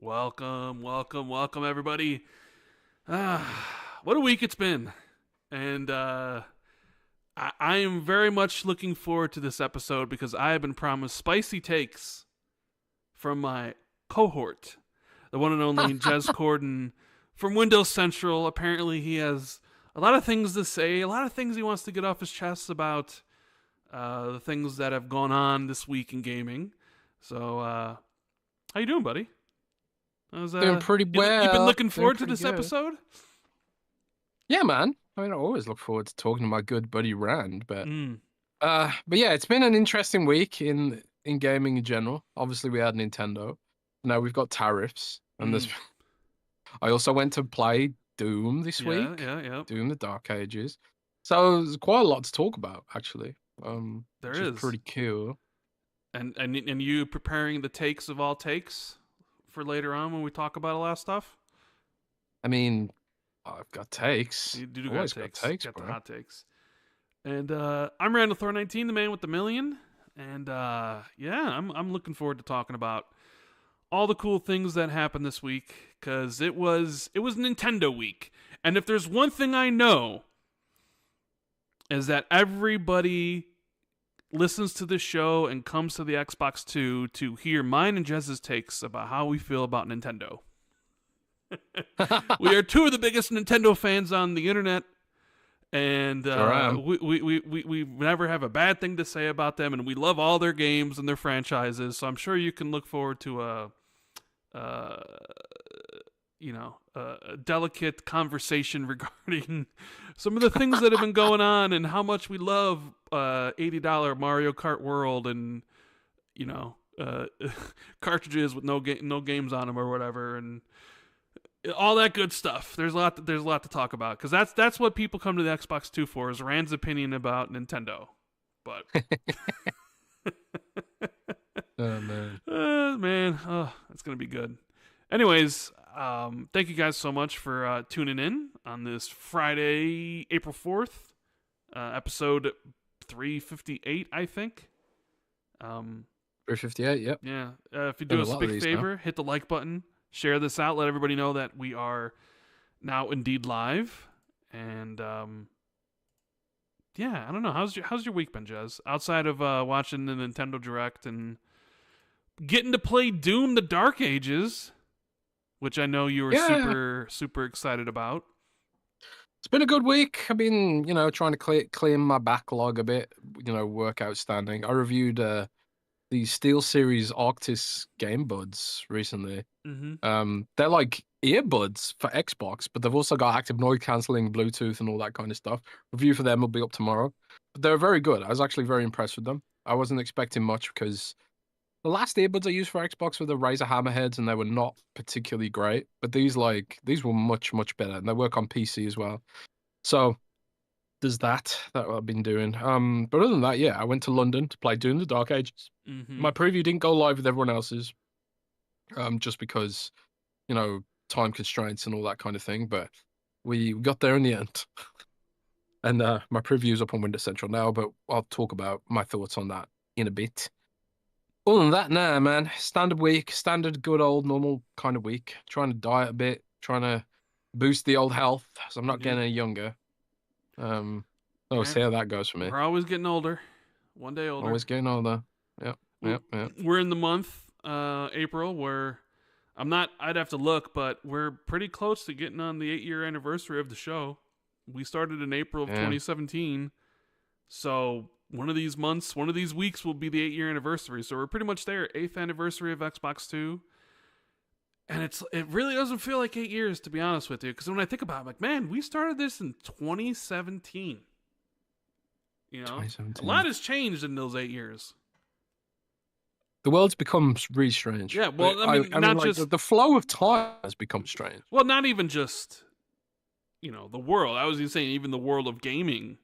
Welcome, everybody. What a week it's been. And I am very much looking forward to this episode because I have been promised spicy takes from my cohort, the one and only Jez Corden from Windows Central. Apparently, he has a lot of things to say, a lot of things he wants to get off his chest about the things that have gone on this week in gaming. So, how you doing, buddy? Doing pretty well. You've been looking forward to Doing this pretty good. episode? Yeah, man. I mean, I always look forward to talking to my good buddy Rand, Mm. but yeah, it's been an interesting week in gaming in general. Obviously, we had Nintendo. Now we've got Tariffs, and this. I also went to play Doom this week. Yeah. Doom: The Dark Ages. So there's quite a lot to talk about, actually. There Which is pretty cool. And you preparing the takes of all takes for later on when we talk about a lot of stuff? I mean, I've got takes. You do Always got takes. got takes, Got bro. the hot takes. And I'm Randall Thor 19, the man with the million. And yeah, I'm looking forward to talking about all the cool things that happened this week because it was Nintendo week. And if there's one thing I know is that everybody listens to this show and comes to the Xbox 2 to hear mine and Jez's takes about how we feel about Nintendo. We are two of the biggest Nintendo fans on the internet, and we never have a bad thing to say about them, and we love all their games and their franchises. So I'm sure you can look forward to a delicate conversation regarding some of the things that have been going on and how much we love $80 Mario Kart World and cartridges with no games on them or whatever, and all that good stuff. There's a lot to talk about because that's what people come to the Xbox 2 for, is Rand's opinion about Nintendo. But Oh man. It's gonna be good. Anyways, thank you guys so much for tuning in on this Friday, April 4th, episode 358, I think. 358, yep. Yeah. If you do us a big favor, hit the like button, share this out, let everybody know that we are now indeed live. And yeah, I don't know. How's your week been, Jez? Outside of watching the Nintendo Direct and getting to play Doom: The Dark Ages, which I know you were super excited about. It's been a good week. I've been, trying to clear my backlog a bit, work outstanding. I reviewed the SteelSeries Arctis Game Buds recently. Mm-hmm. They're like earbuds for Xbox, but they've also got active noise cancelling, Bluetooth, and all that kind of stuff. Review for them will be up tomorrow. But they're very good. I was actually very impressed with them. I wasn't expecting much because the last earbuds I used for Xbox were the Razer Hammerheads, and they were not particularly great. But these were much, much better, and they work on PC as well. So there's that I've been doing. But other than that, yeah, I went to London to play Doom: The Dark Ages. Mm-hmm. My preview didn't go live with everyone else's, just because, time constraints and all that kind of thing. But we got there in the end. And my preview's up on Windows Central now, but I'll talk about my thoughts on that in a bit. Other than that, nah, man. Standard week, standard good old normal kind of week. Trying to diet a bit, trying to boost the old health, so I'm not getting any younger. We'll see how that goes for me. We're always getting older. One day older. Always getting older. Yep. We're in the month, April, where I'd have to look, but we're pretty close to getting on the 8-year anniversary of the show. We started in April of 2017. So one of these months, one of these weeks will be the 8-year anniversary. So we're pretty much there, 8th anniversary of Xbox 2. And it really doesn't feel like 8 years, to be honest with you. Because when I think about it, I'm like, man, we started this in 2017. A lot has changed in those 8 years. The world's become really strange. Yeah, well, I mean the flow of time has become strange. Well, not even just, the world. I was even saying even the world of gaming,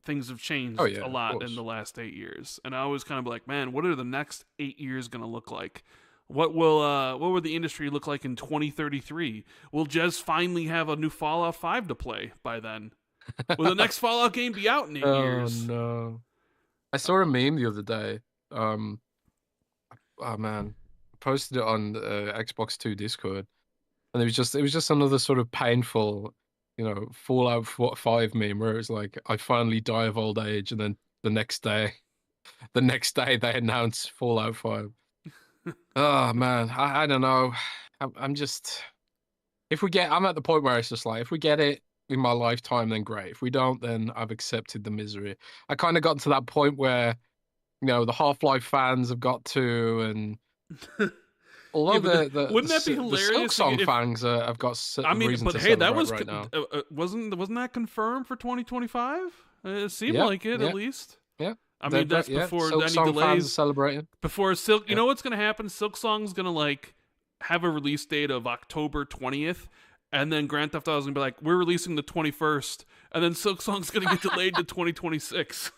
things have changed a lot in the last 8 years. And I was kind of like, man, what are the next 8 years going to look like? What will the industry look like in 2033? Will Jez finally have a new Fallout 5 to play by then? Will the next Fallout game be out in 8 years? Oh no! I saw a meme the other day. Oh man, posted it on Xbox 2 Discord, and it was just another sort of painful, Fallout 5 meme where it's like I finally die of old age, and then the next day they announce Fallout 5. Oh man, I don't know. I'm just I'm at the point where it's just like if we get it in my lifetime, then great. If we don't, then I've accepted the misery. I kind of got to that point where the Half-Life fans have got to, and although wouldn't that be the hilarious Silksong fans have got reason to celebrate right now. Wasn't that confirmed for 2025? It seemed like it, yeah. at least. Yeah. I mean, that's before any Silksong fans delays. are celebrating. Before Silk, you know what's gonna happen? Silksong's gonna like have a release date of October 20th, and then Grand Theft Auto is gonna be like, we're releasing the 21st, and then Silksong's gonna get delayed to 2026.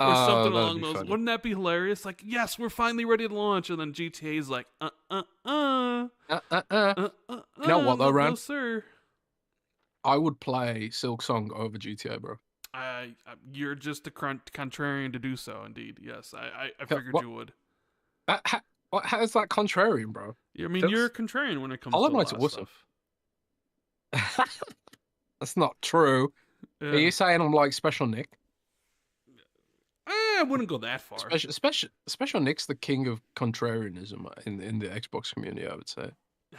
Or something along those. Funny. Wouldn't that be hilarious? Like, yes, we're finally ready to launch, and then GTA's like, You know what though, Rand? No, sir. I would play Silksong over GTA, bro. You're just a contrarian to do so. Indeed, yes. I figured you would. How is that contrarian, bro? I mean, you're a contrarian when it comes to a lot of stuff. That's not true. Yeah. Are you saying I'm like Special Nick? I wouldn't go that far. Special Nick's the king of contrarianism in the Xbox community, I would say.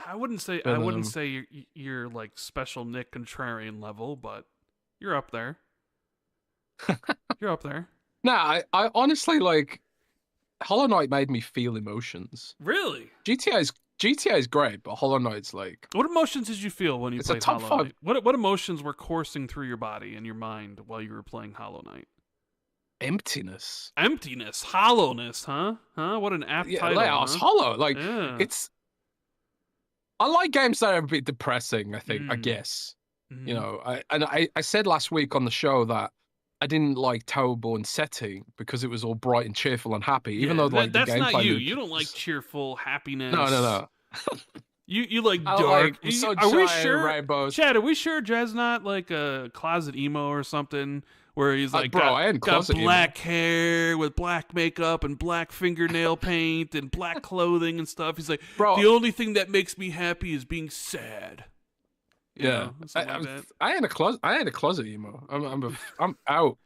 I wouldn't say you're like Special Nick contrarian level, but you're up there. You're up there. Nah, I honestly like Hollow Knight made me feel emotions. Really? GTA is great, but Hollow Knight's like. What emotions did you feel when you played Hollow Hollow Knight? What emotions were coursing through your body and your mind while you were playing Hollow Knight? Emptiness, hollowness, huh? What an apt title. Yeah, it's hollow. Like it's. I like games that are a bit depressing. I think, I guess. I said last week on the show that I didn't like Towerborn setting because it was all bright and cheerful and happy, even though like that's the gameplay. Not you. You don't like cheerful happiness. No. You like dark. Like are we sure, rainbows. Chad? Are we sure Jez not like a closet emo or something? Where he's like got black hair with black makeup and black fingernail paint and black clothing and stuff. He's like, the only thing that makes me happy is being sad. I ain't a closet emo. I'm out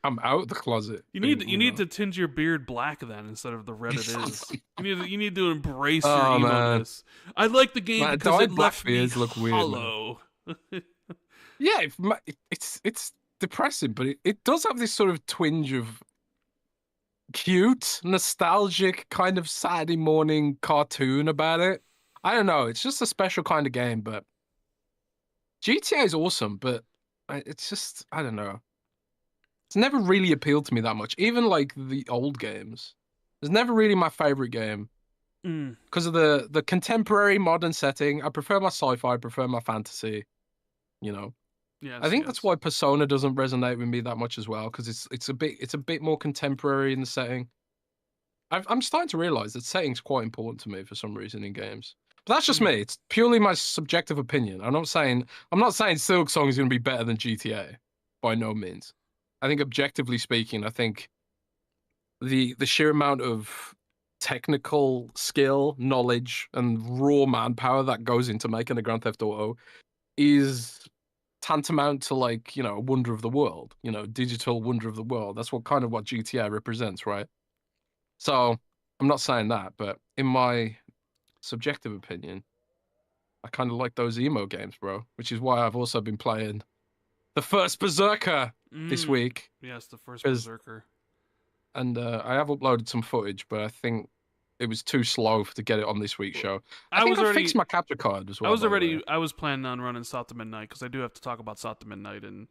the closet. You need to tinge your beard black then instead of the red it is. You need to embrace your emo-ness. I like the game because it left me hollow. Yeah, it's depressing, but it does have this sort of twinge of cute, nostalgic, kind of Saturday morning cartoon about it. I don't know. It's just a special kind of game, but GTA is awesome, but it's just, I don't know. It's never really appealed to me that much. Even like the old games. It's never really my favorite game. Because of the contemporary modern setting. I prefer my sci-fi, I prefer my fantasy. Yes, I think that's why Persona doesn't resonate with me that much as well, because it's a bit more contemporary in the setting. I'm starting to realize that setting's quite important to me for some reason in games. But that's just me. It's purely my subjective opinion. I'm not saying Silksong is going to be better than GTA, by no means. I think objectively speaking, I think the sheer amount of technical skill, knowledge, and raw manpower that goes into making a Grand Theft Auto is tantamount to like, a wonder of the world, digital wonder of the world. That's what GTA represents, right? So I'm not saying that, but in my subjective opinion, I kind of like those emo games, bro, which is why I've also been playing the first Berserker this week. Yes, the first Berserker. And I have uploaded some footage, but I think it was too slow to get it on this week's show. I fixed my capture card as well. I was planning on running South to Midnight because I do have to talk about South to Midnight, and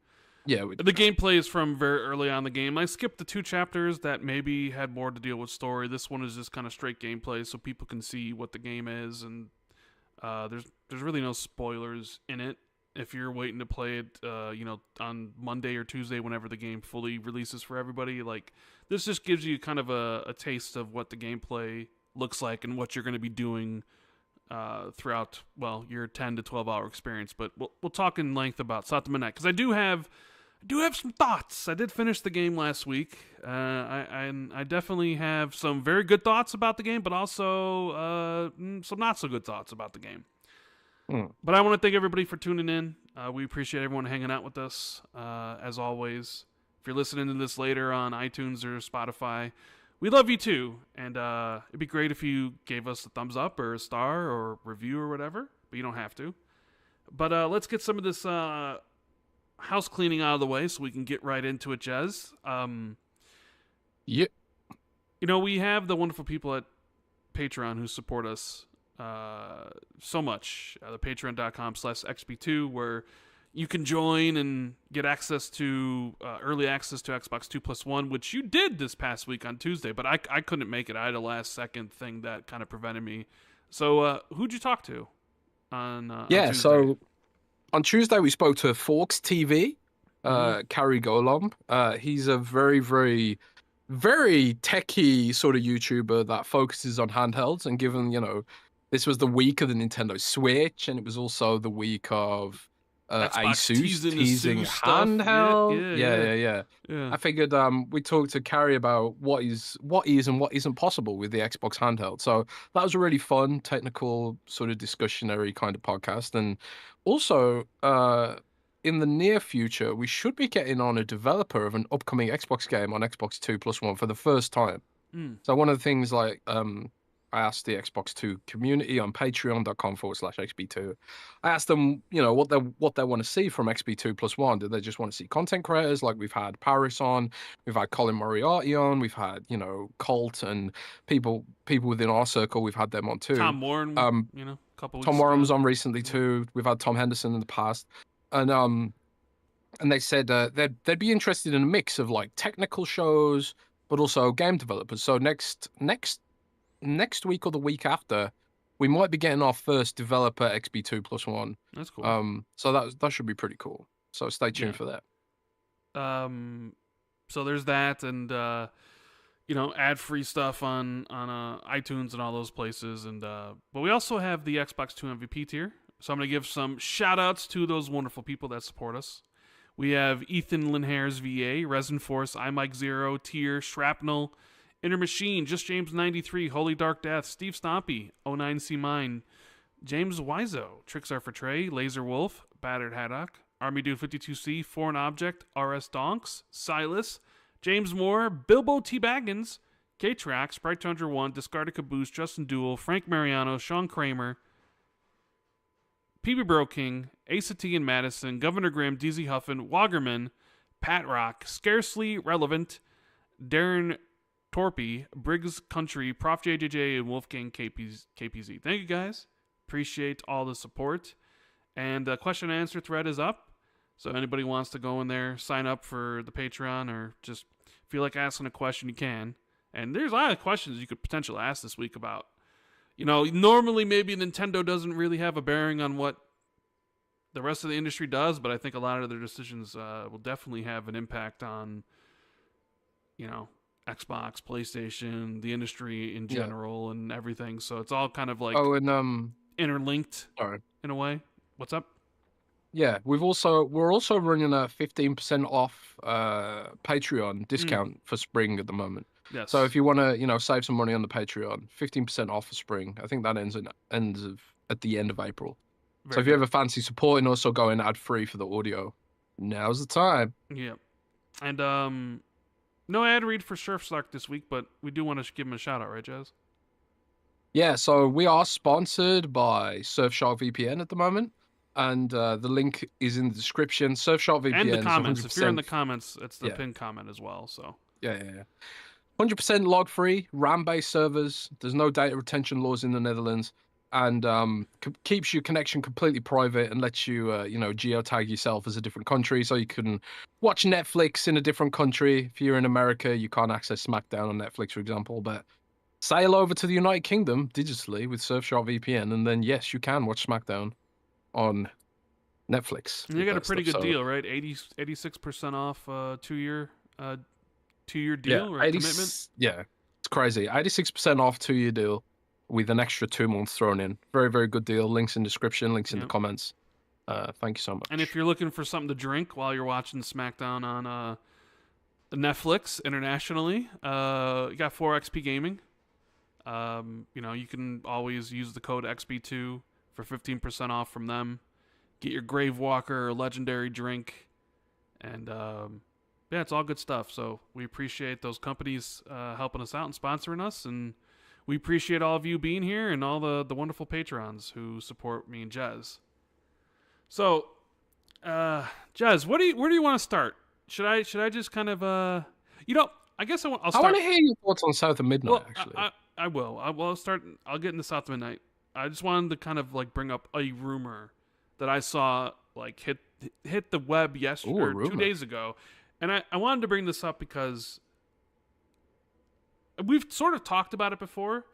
the gameplay is from very early on in the game. I skipped the 2 chapters that maybe had more to deal with story. This one is just kind of straight gameplay, so people can see what the game is, and there's really no spoilers in it. If you're waiting to play it, on Monday or Tuesday, whenever the game fully releases for everybody, like this just gives you kind of a taste of what the gameplay looks like and what you're going to be doing throughout, your 10 to 12 hour experience. But we'll talk in length about South to Midnight, because I do have I do have some thoughts. I did finish the game last week. I definitely have some very good thoughts about the game, but also some not so good thoughts about the game. Mm. But I want to thank everybody for tuning in. We appreciate everyone hanging out with us, as always. If you're listening to this later on iTunes or Spotify, we love you too. And it'd be great if you gave us a thumbs up or a star or review or whatever, but you don't have to. But let's get some of this house cleaning out of the way so we can get right into it, Jez. Yeah. You know, we have the wonderful people at Patreon who support us so much. The patreon.com/XB2, where you can join and get access to early access to Xbox 2+1, which you did this past week on Tuesday, but I couldn't make it. I had a last second thing that kind of prevented me. So who'd you talk to on Tuesday? So on Tuesday we spoke to Forks TV, Carrie Golomb. He's a very, very, very techie sort of YouTuber that focuses on handhelds, and given, this was the week of the Nintendo Switch, and it was also the week of Xbox Asus teasing Asus stuff. handheld. Yeah. I figured we talked to Carrie about what is and what isn't possible with the Xbox handheld. So that was a really fun, technical, sort of discussionary kind of podcast. And also, in the near future, we should be getting on a developer of an upcoming Xbox game on Xbox 2+1 for the first time. So one of the things, like, I asked the Xbox 2 community on patreon.com/XB2. I asked them, what they want to see from XB2+1. Do they just want to see content creators like we've had Paris on, we've had Colin Moriarty on, we've had, Colt and people within our circle, we've had them on too. Tom Warren, a couple weeks Tom ago. Warren was on recently too. We've had Tom Henderson in the past. And they said they'd be interested in a mix of like technical shows, but also game developers. So next week or the week after, we might be getting our first developer XB2+1. That's cool. So that should be pretty cool. So stay tuned for that. So there's that, and ad-free stuff on iTunes and all those places, and but we also have the Xbox 2 MVP tier. So I'm gonna give some shout-outs to those wonderful people that support us. We have Ethan Linhares VA, Resin Force, iMike Zero, Tier, Shrapnel, Inner Machine, Just James 93, Holy Dark Death, Steve Stompy, 09C Mine, James Wiseau, Tricks Are for Trey, Laser Wolf, Battered Haddock, Army Dude 52C, Foreign Object, RS Donks, Silas, James Moore, Bilbo T. Baggins, K-Track, Sprite 201, Discarded Caboose, Justin Duell, Frank Mariano, Sean Kramer, PB Bro King, Asa T. and Madison, Governor Grimm, DZ Huffin, Wagerman, Pat Rock, Scarcely Relevant, Darren Torpy, Briggs Country, Prof. JJJ, and Wolfgang KPZ. Thank you, guys. Appreciate all the support. And the question and answer thread is up. So anybody wants to go in there, sign up for the Patreon, or just feel like asking a question, you can. And there's a lot of questions you could potentially ask this week about. Normally maybe Nintendo doesn't really have a bearing on what the rest of the industry does, but I think a lot of their decisions will definitely have an impact on, Xbox, PlayStation, the industry in general, and everything. So it's all kind of like interlinked in a way. What's up? Yeah, we're also running a 15% off Patreon discount for spring at the moment. Yes. So if you want to, save some money on the Patreon, 15% off for spring. I think that ends at the end of April. So if you ever fancy supporting us or going ad free for the audio, now's the time. Yeah. And no ad read for Surfshark this week, but we do want to give him a shout out, right, Jez? Yeah, so we are sponsored by Surfshark VPN at the moment. And the link is in the description. Surfshark VPN. And the comments. If you're in the comments, it's the pinned comment as well. So yeah. 100% log free, RAM based servers. There's no data retention laws in the Netherlands, and keeps your connection completely private and lets you geotag yourself as a different country, so you can watch Netflix in a different country. If you're in America, you can't access SmackDown on Netflix, for example, but sail over to the United Kingdom digitally with Surfshark VPN, and then yes, you can watch SmackDown on Netflix. And you got a pretty good deal, right? 86% off 2-year deal, right? Commitment. Yeah, it's crazy. 86% off 2-year deal with an extra 2 months thrown in. Very, very good deal. Links in description, links in the comments. Thank you so much. And if you're looking for something to drink while you're watching SmackDown on Netflix internationally, you got 4XP Gaming. You can always use the code XB2 for 15% off from them. Get your Gravewalker legendary drink, and yeah, it's all good stuff. So we appreciate those companies helping us out and sponsoring us, and we appreciate all of you being here and all the wonderful patrons who support me and Jez. So, Jez, where do you want to start? Should I just kind of I guess I'll start. I want to hear your thoughts on South of Midnight. Well, actually, I will. I'll start. I'll get into South of Midnight. I just wanted to kind of like bring up a rumor that I saw like hit the web yesterday or 2 days ago, and I wanted to bring this up because we've sort of talked about it before,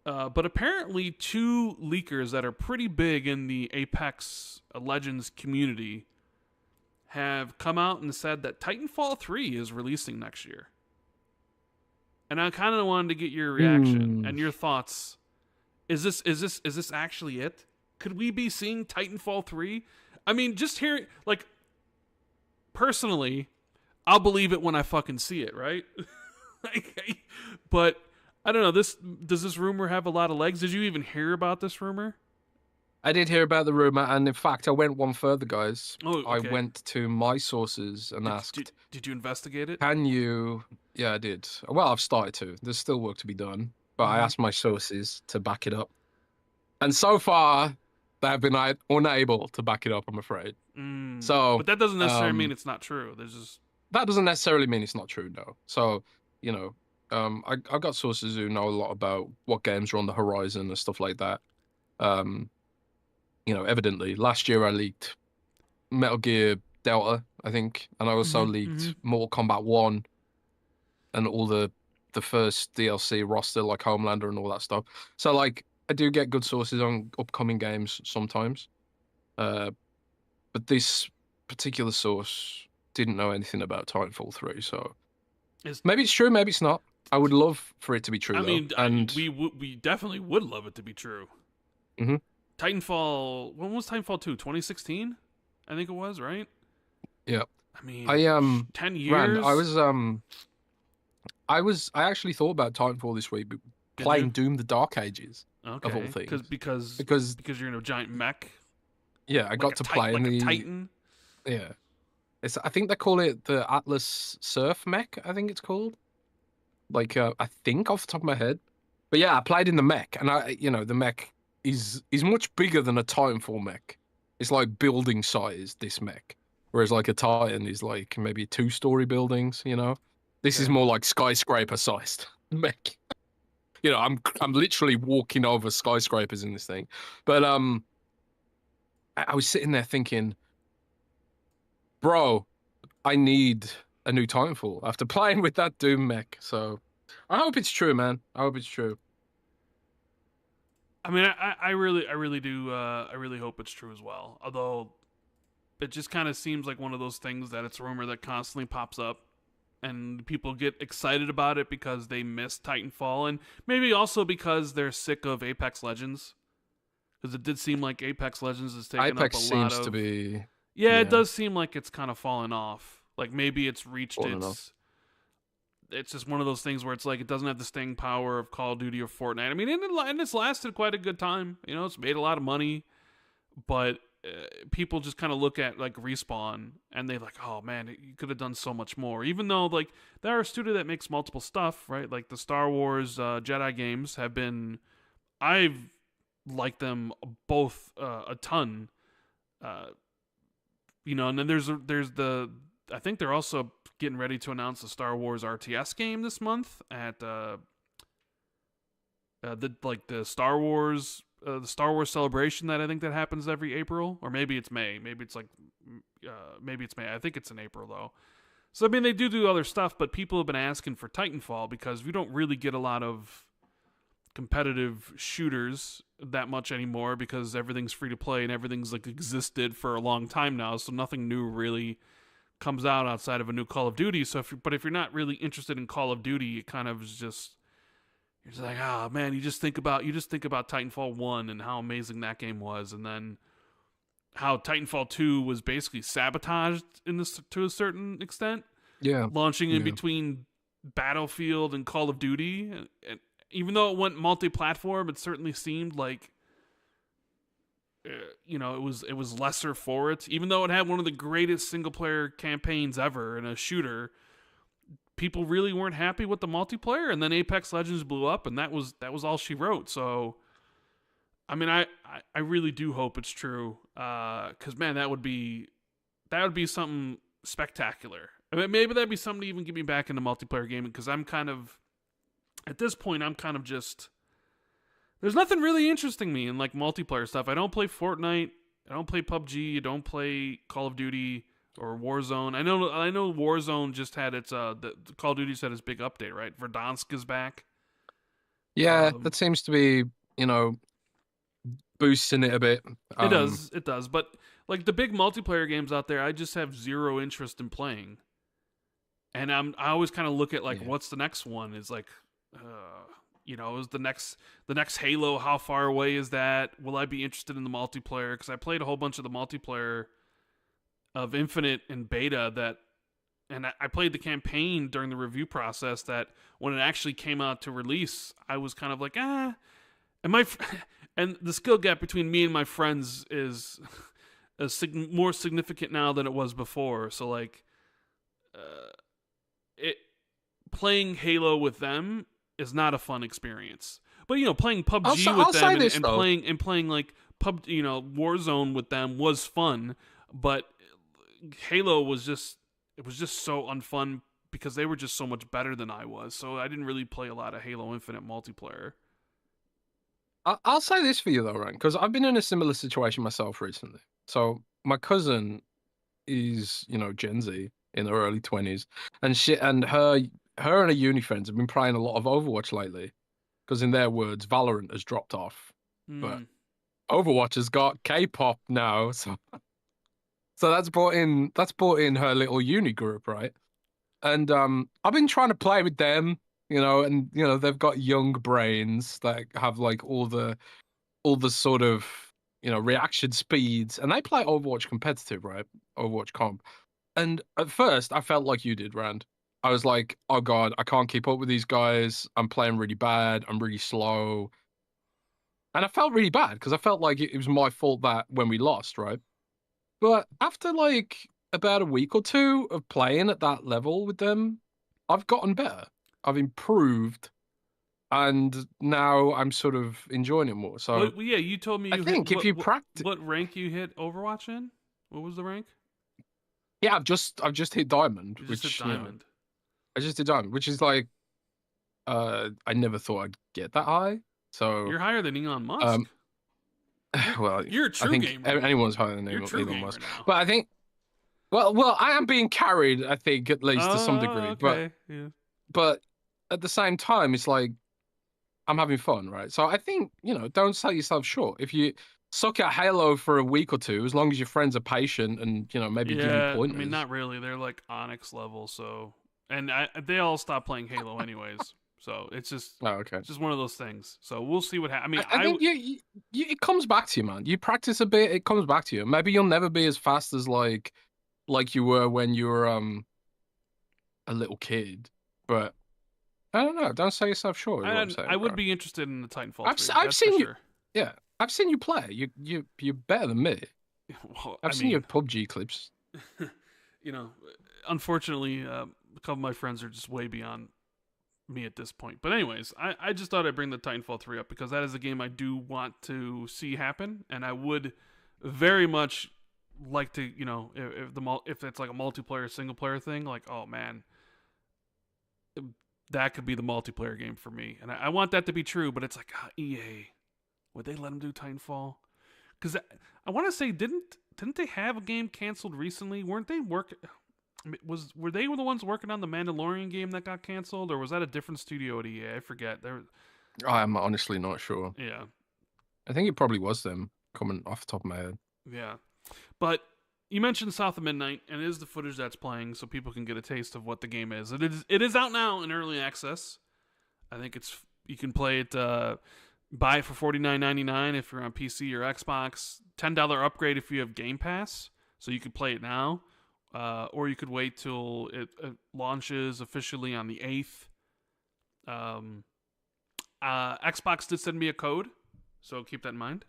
but apparently 2 leakers that are pretty big in the Apex Legends community have come out and said that Titanfall 3 is releasing next year. And I kind of wanted to get your reaction and your thoughts. Is this actually it? Could we be seeing Titanfall 3? I mean, just hearing, like, personally, I'll believe it when I fucking see it, right? But I don't know. Does this rumor have a lot of legs? Did you even hear about this rumor? I did hear about the rumor, and in fact, I went one further, guys. Oh, okay. I went to my sources and asked, Did you investigate it? Can you? Yeah, I did. Well, I've started to. There's still work to be done, but I asked my sources to back it up, and so far, they have been unable to back it up. I'm afraid. So, but that doesn't necessarily mean it's not true. That doesn't necessarily mean it's not true, though. So, I've got sources who know a lot about what games are on the horizon and stuff like that. Evidently, last year I leaked Metal Gear Delta, I think, and I also leaked Mortal Kombat 1 and all the first DLC roster, like Homelander and all that stuff. So, like, I do get good sources on upcoming games sometimes. But this particular source didn't know anything about Titanfall 3, so maybe it's true, maybe it's not. I would love for it to be true, we definitely would love it to be true. Titanfall, when was Titanfall 2? 2016? I think it was, right? Yeah. I mean, 10 years? Rand, I actually thought about Titanfall this week, playing Doom the Dark Ages, of all things. Because you're in a giant mech? Yeah, I got to play in the Titan? Yeah. I think they call it the Atlas Surf mech, I think it's called. Like, I think off the top of my head. But yeah, I played in the mech, and the mech is much bigger than a Titanfall mech. It's like building size, this mech. Whereas like a Titan is like maybe 2-story buildings, This is more like skyscraper sized mech. I'm literally walking over skyscrapers in this thing. But I was sitting there thinking, bro, I need a new Titanfall after playing with that Doom mech. So I hope it's true, man. I hope it's true. I mean, I really do. I really hope it's true as well. Although, it just kind of seems like one of those things that it's a rumor that constantly pops up, and people get excited about it because they miss Titanfall, and maybe also because they're sick of Apex Legends. Because it did seem like Apex Legends is taking Apex up a lot of. Seems to be. Yeah, it does seem like it's kind of fallen off. Like maybe it's reached it's just one of those things where it's like it doesn't have the staying power of Call of Duty or Fortnite. I mean, and it's lasted quite a good time. It's made a lot of money, but people just kind of look at like Respawn and they're like, oh man, you could have done so much more. Even though like they're a studio that makes multiple stuff, right? Like the Star Wars Jedi games have been, I've liked them both a ton. And then there's the. I think they're also getting ready to announce the Star Wars RTS game this month at the Star Wars celebration that I think that happens every April, or maybe it's May. Maybe it's May. I think it's in April though. So I mean, they do other stuff, but people have been asking for Titanfall because we don't really get a lot of competitive shooters that much anymore because everything's free to play and everything's like existed for a long time now. So nothing new really comes out outside of a new Call of Duty. So if you're not really interested in Call of Duty, it kind of is just, you're just like, oh man, you just think about Titanfall 1 and how amazing that game was, and then how Titanfall 2 was basically sabotaged in this to a certain extent, Yeah. launching in Yeah. between Battlefield and Call of Duty. And even though it went multi-platform, it certainly seemed like it was lesser for it. Even though it had one of the greatest single-player campaigns ever in a shooter, people really weren't happy with the multiplayer. And then Apex Legends blew up, and that was all she wrote. So, I mean, I really do hope it's true, because man, that would be something spectacular. I mean, maybe that'd be something to even get me back into multiplayer gaming, because I'm kind of, at this point, I'm kind of just, there's nothing really interesting me in like multiplayer stuff. I don't play Fortnite, I don't play PUBG, I don't play Call of Duty or Warzone. I know Warzone just had its the Call of Duty's had its big update, right? Verdansk is back. Yeah, that seems to be, boosting it a bit. It does. But like the big multiplayer games out there, I just have zero interest in playing. And I always kind of look at like, what's the next one? Is like, is the next Halo? How far away is that? Will I be interested in the multiplayer? Because I played a whole bunch of the multiplayer of Infinite and beta and I played the campaign during the review process. That when it actually came out to release, I was kind of like, And and the skill gap between me and my friends is more significant now than it was before. So like, playing Halo with them is not a fun experience. But playing PUBG with them and playing like Warzone with them was fun. But Halo was just so unfun because they were just so much better than I was. So I didn't really play a lot of Halo Infinite multiplayer. I'll say this for you though, Ryan, because I've been in a similar situation myself recently. So my cousin is, Gen Z in her early 20s, and her and her uni friends have been playing a lot of Overwatch lately, because in their words, Valorant has dropped off, but Overwatch has got K-pop now, so that's brought in her little uni group, right? And I've been trying to play with them, and they've got young brains that have like all the sort of reaction speeds, and they play Overwatch competitive, right? Overwatch comp. And at first, I felt like you did, Rand. I was like, oh god, I can't keep up with these guys. I'm playing really bad. I'm really slow. And I felt really bad because I felt like it was my fault that when we lost, right? But after like about a week or two of playing at that level with them, I've gotten better. I've improved, and now I'm sort of enjoying it more. So yeah, you told me I think if you practice, what rank you hit Overwatch in? What was the rank? Yeah, I've just hit diamond, I just did diamond, which is like, I never thought I'd get that high. So you're higher than Elon Musk. Well, you're a true gamer. Anyone's higher than Elon Musk. Now. But I think, well, I am being carried. I think at least to some degree. Okay. But at the same time, it's like I'm having fun, right? So I think don't sell yourself short. If you suck at Halo for a week or two, as long as your friends are patient and maybe give you pointers. I mean, not really. They're like Onyx level, so they all stopped playing Halo anyways. So it's just It's just one of those things. So we'll see what happens. I mean, I think it comes back to you, man. You practice a bit, it comes back to you. Maybe you'll never be as fast as like you were when you were a little kid, but I don't know. Don't sell yourself short. I would be interested in the Titanfall. I've seen you. Sure. Yeah, I've seen you play. You're better than me. Well, I've seen your PUBG clips. Unfortunately, a couple of my friends are just way beyond me at this point. But anyways, I just thought I'd bring the Titanfall 3 up because that is a game I do want to see happen, and I would very much like to, if it's like a multiplayer single player thing, like, oh man, that could be the multiplayer game for me, and I want that to be true. But it's like, EA, would they let them do Titanfall? Because I want to say, didn't they have a game canceled recently? Weren't they were they the ones working on the Mandalorian game that got canceled, or was that a different studio at EA? I forget. I'm honestly not sure. Yeah, I think it probably was them, coming off the top of my head. Yeah, but you mentioned South of Midnight, and it is the footage that's playing, so people can get a taste of what the game is. It is out now in early access. I think you can play it Buy it for $49.99 if you're on PC or Xbox. $10 upgrade if you have Game Pass, so you could play it now. Or you could wait till it launches officially on the 8th. Xbox did send me a code, so keep that in mind.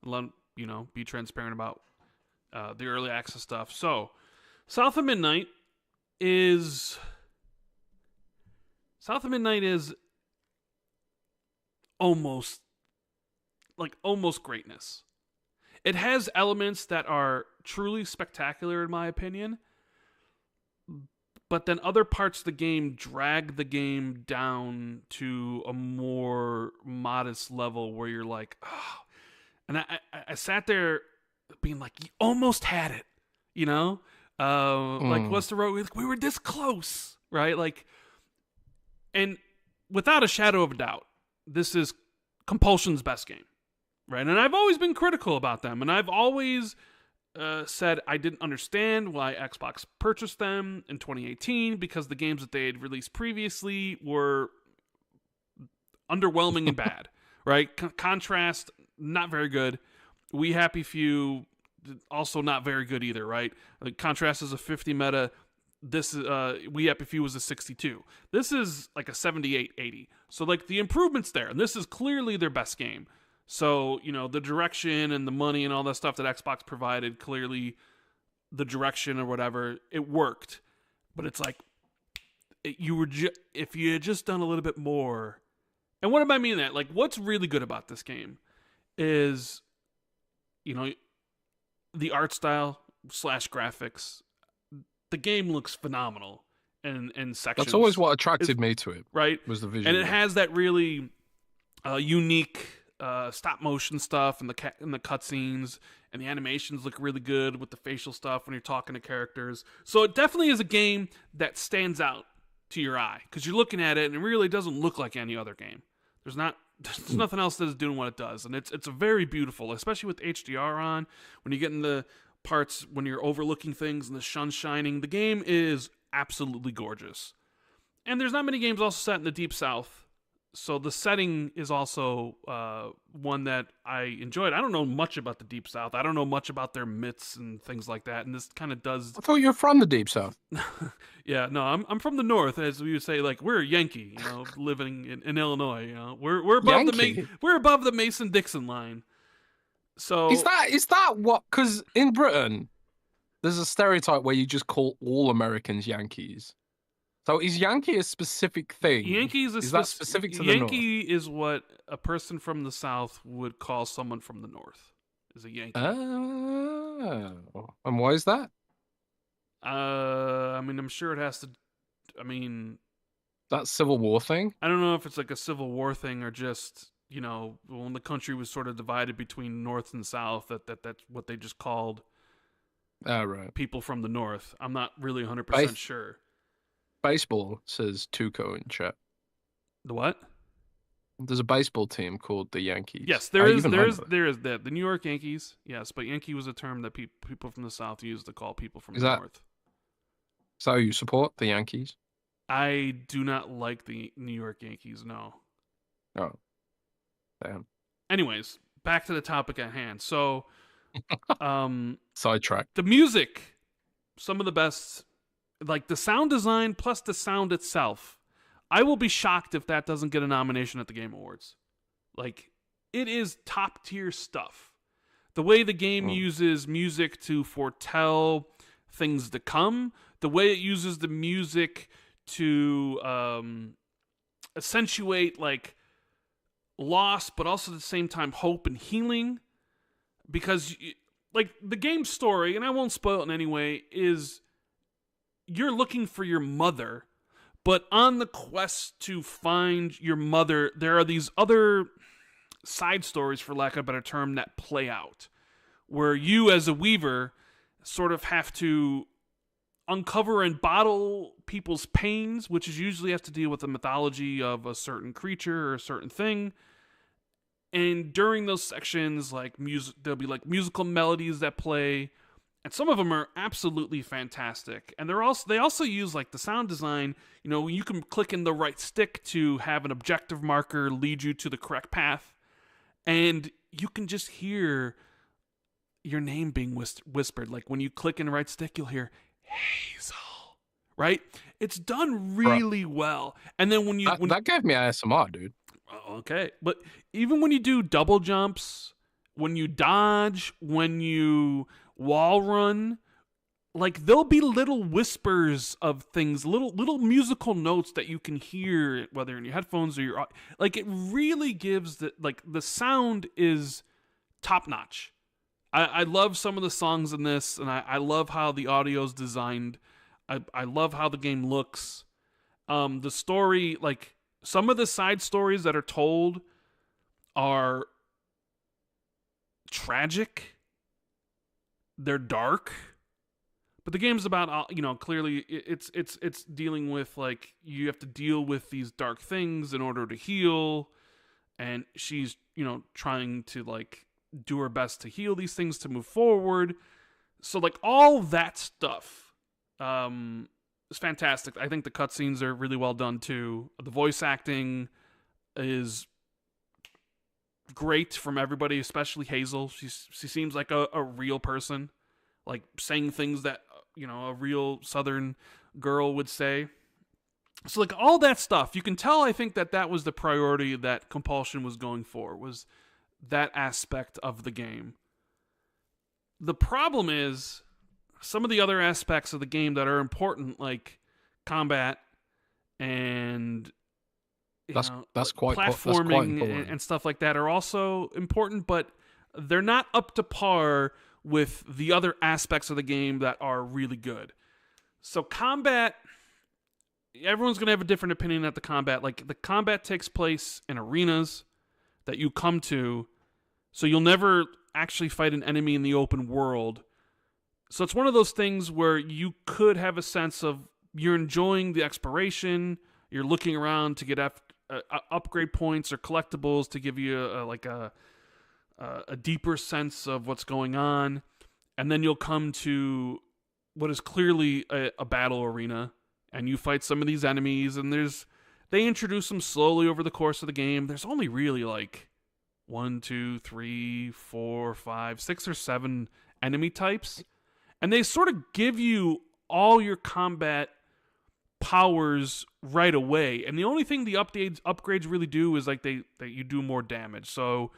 Be transparent about the early access stuff. So, South of Midnight is almost greatness. It has elements that are truly spectacular in my opinion, but then other parts of the game drag the game down to a more modest level where you're like, oh. And I sat there being like, you almost had it, you know? Like, what's the road? We were this close, right? Like, and without a shadow of a doubt, this is Compulsion's best game, right? And I've always been critical about them, and I've always said I didn't understand why Xbox purchased them in 2018 because the games that they had released previously were underwhelming and bad, right? Contrast, not very good. We Happy Few, also not very good either, right? Like, Contrast is a 50 meta. This We Happy Few was a 62. This is like a 78, 80. So like the improvements there, and this is clearly their best game. So, the direction and the money and all that stuff that Xbox provided, clearly the direction or whatever, it worked. But it's like, if you had just done a little bit more. And what am I meaning that? Like, what's really good about this game is, the art style / graphics. The game looks phenomenal in sections. That's always what attracted me to it, right? Was the visual. And it has that really unique stop motion stuff and the cutscenes, and the animations look really good with the facial stuff when you're talking to characters. So it definitely is a game that stands out to your eye because you're looking at it and it really doesn't look like any other game. There's nothing else that is doing what it does, and it's very beautiful, especially with HDR on. When you get in the parts when you're overlooking things and the sun's shining, the game is absolutely gorgeous. And there's not many games also set in the Deep South, so the setting is also one that I enjoyed. I don't know much about the Deep South. I don't know much about their myths and things like that, and this kind of does. I thought you were from the Deep South. Yeah, no, I'm from the North, as we would say. Like, we're a Yankee, living in Illinois. We're above we're above the Mason-Dixon line. So is that what? Because in Britain, there's a stereotype where you just call all Americans Yankees. So is Yankee a specific thing? Is that specific to the North? Yankee is what a person from the South would call someone from the North. Is a Yankee. Oh, and why is that? I'm sure it has to. That Civil War thing. I don't know if it's like a Civil War thing or just. When the country was sort of divided between North and South, that's what they just called right. people from the North. I'm not really 100% sure. Baseball says Tuco in chat. The what? There's a baseball team called the Yankees. Yes, there is the New York Yankees. Yes, but Yankee was a term that people from the South used to call people from the North. So you support the Yankees? I do not like the New York Yankees, no. Oh. Damn. Anyways, back to the topic at hand. So, sidetrack. The music, some of the best, like the sound design plus the sound itself. I will be shocked if that doesn't get a nomination at the Game Awards. Like, it is top tier stuff. The way the game uses music to foretell things to come, the way it uses the music to accentuate like loss, but also at the same time hope and healing, because like the game story, and I won't spoil it in any way, is you're looking for your mother, but on the quest to find your mother, there are these other side stories, for lack of a better term, that play out, where you as a weaver sort of have to uncover and bottle people's pains, which is usually has to deal with the mythology of a certain creature or a certain thing. And during those sections, like there'll be like musical melodies that play, and some of them are absolutely fantastic. And they also use like the sound design. You can click in the right stick to have an objective marker lead you to the correct path. and you can just hear your name being whispered. Like when you click in the right stick, you'll hear Hazel, right? It's done Bro, really well. And then that gave me ASMR, dude. okay, but even when you do double jumps, when you dodge, when you wall run, like there'll be little whispers of things, little musical notes that you can hear, whether in your headphones or your, like it really gives the sound is top notch. I love some of the songs in this, and I love how the audio's designed. I love how the game looks. The story, like some of the side stories that are told are tragic. They're dark. But the game's about, clearly it's dealing with, like, you have to deal with these dark things in order to heal, and she's, trying to, like, do her best to heal these things to move forward. So, like, all that stuff is fantastic. I think the cutscenes are really well done, too. The voice acting is great from everybody, especially Hazel. She seems like a real person, like saying things that a real Southern girl would say. So like all that stuff, you can tell. I think that was the priority that Compulsion was going for, was that aspect of the game. The problem is some of the other aspects of the game that are important, like combat and that's quite platforming and stuff like that, are also important, but they're not up to par with the other aspects of the game that are really good. So combat, everyone's going to have a different opinion at the combat. Like the combat takes place in arenas that you come to, so you'll never actually fight an enemy in the open world. So it's one of those things where you could have a sense of you're enjoying the exploration, you're looking around to get upgrade points or collectibles to give you a deeper sense of what's going on, and then you'll come to what is clearly a battle arena, and you fight some of these enemies, and they introduce them slowly over the course of the game. There's only really like 1, 2, 3, 4, 5, 6 or 7 enemy types, and they sort of give you all your combat powers right away. And the only thing the upgrades really do is like that you do more damage. So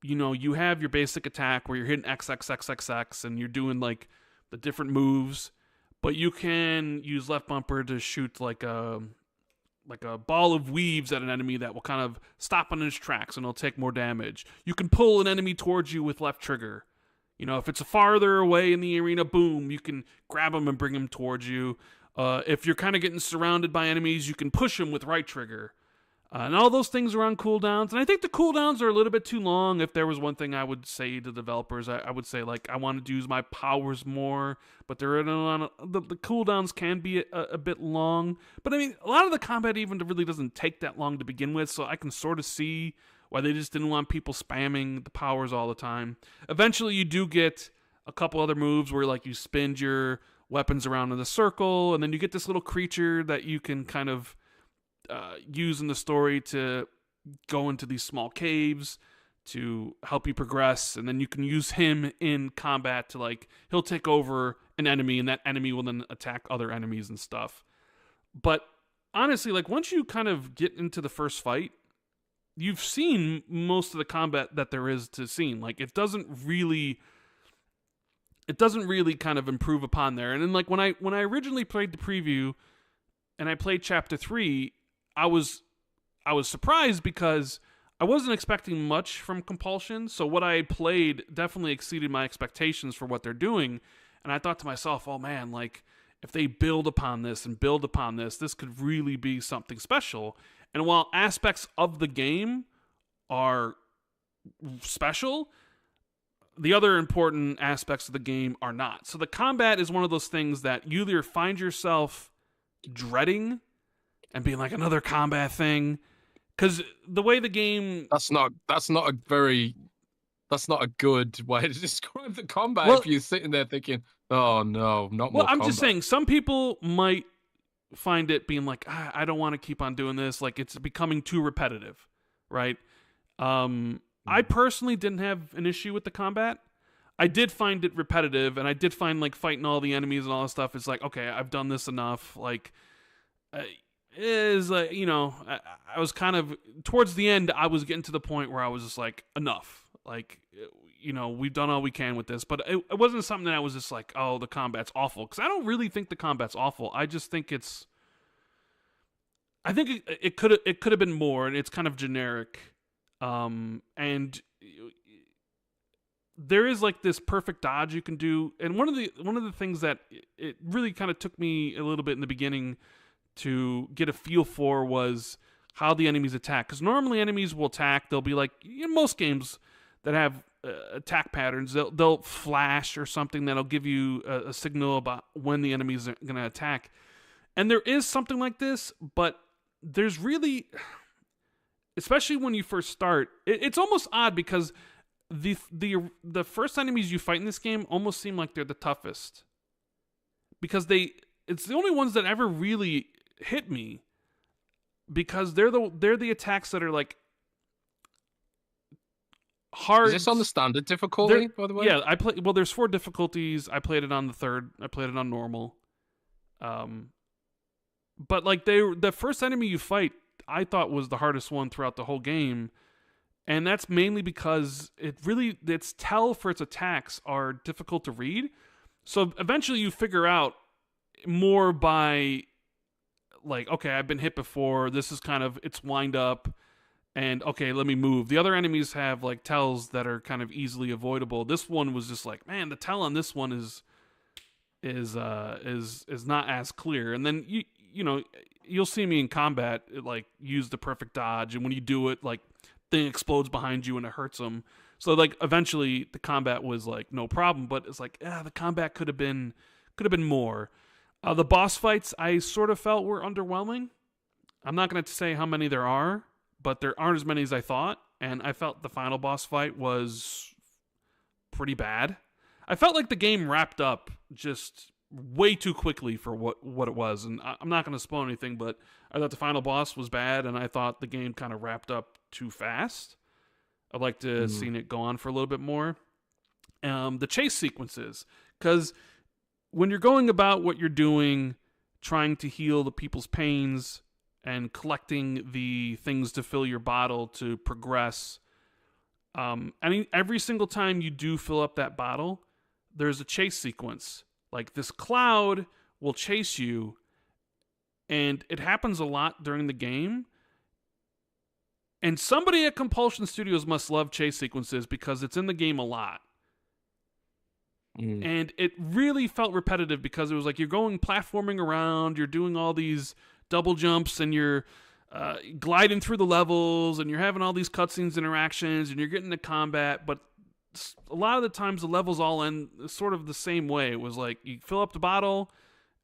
you have your basic attack where you're hitting XXXXX and you're doing like the different moves, but you can use left bumper to shoot like a ball of weaves at an enemy that will kind of stop on its tracks and it'll take more damage. You can pull an enemy towards you with left trigger. If it's farther away in the arena, boom, you can grab them and bring them towards you. If you're kind of getting surrounded by enemies, you can push them with right trigger. And all those things are on cooldowns. And I think the cooldowns are a little bit too long. If there was one thing I would say to developers, I would say, like, I wanted to use my powers more. But the cooldowns can be a bit long. But, I mean, a lot of the combat even really doesn't take that long to begin with. So I can sort of see why they just didn't want people spamming the powers all the time. Eventually, you do get a couple other moves where, like, you spin your weapons around in a circle. And then you get this little creature that you can kind of use in the story to go into these small caves to help you progress, and then you can use him in combat to, like, he'll take over an enemy and that enemy will then attack other enemies and stuff. But honestly, like, once you kind of get into the first fight, you've seen most of the combat that there is to see. Like, it doesn't really kind of improve upon there. And then, like, when I originally played the preview and I played chapter 3, I was surprised because I wasn't expecting much from Compulsion. So what I had played definitely exceeded my expectations for what they're doing. And I thought to myself, oh man, like, if they build upon this, this could really be something special. And while aspects of the game are special, the other important aspects of the game are not. So the combat is one of those things that you either find yourself dreading and being like, another combat thing, because the way the game, that's not a good way to describe the combat. Well, if you're sitting there thinking, oh no, not more. Well, I'm combat. just saying, some people might find it being like, I don't want to keep on doing this, like it's becoming too repetitive, right? I personally didn't have an issue with the combat. I did find it repetitive, and I did find like fighting all the enemies and all that stuff is like, okay, I've done this enough. Like, is like, you know, I was kind of towards the end. I was getting to the point where I was just like, enough. Like, you know, we've done all we can with this, but it wasn't something that I was just like, oh, the combat's awful, because I don't really think the combat's awful. I just think it's, I think it could have been more, and it's kind of generic. And there is like this perfect dodge you can do, and one of the things that it really kind of took me a little bit in the beginning to get a feel for was how the enemies attack. Because normally enemies will attack, they'll be like, in most games that have attack patterns, they'll flash or something that'll give you a signal about when the enemies are going to attack. And there is something like this, but there's really, especially when you first start, it's almost odd because the first enemies you fight in this game almost seem like they're the toughest, because it's the only ones that ever really hit me, because they're the attacks that are like hard. Is this on the standard difficulty, by the way? Yeah, well, there's 4 difficulties. I played it on the 3rd. I played it on normal. But like the first enemy you fight, I thought was the hardest one throughout the whole game. And that's mainly because its tell for its attacks are difficult to read. So eventually you figure out more by like, okay, I've been hit before. This is kind of its wind up, and okay, let me move. The other enemies have like tells that are kind of easily avoidable. This one was just like, man, the tell on this one is not as clear. And then you know, you'll see me in combat like use the perfect dodge, and when you do it, like thing explodes behind you and it hurts them. So like eventually the combat was like no problem, but it's like the combat could have been more. The boss fights I sort of felt were underwhelming. I'm not going to say how many there are, but there aren't as many as I thought, and I felt the final boss fight was pretty bad. I felt like the game wrapped up just way too quickly for what it was, and I'm not going to spoil anything, but I thought the final boss was bad, and I thought the game kind of wrapped up too fast. I'd like to have seen it go on for a little bit more. The chase sequences, because when you're going about what you're doing, trying to heal the people's pains and collecting the things to fill your bottle to progress, every single time you do fill up that bottle, there's a chase sequence. Like this cloud will chase you, and it happens a lot during the game. And somebody at Compulsion Studios must love chase sequences, because it's in the game a lot. And it really felt repetitive, because it was like you're going platforming around, you're doing all these double jumps, and you're gliding through the levels, and you're having all these cutscenes interactions, and you're getting to combat, but a lot of the times the levels all end sort of the same way. It was like you fill up the bottle,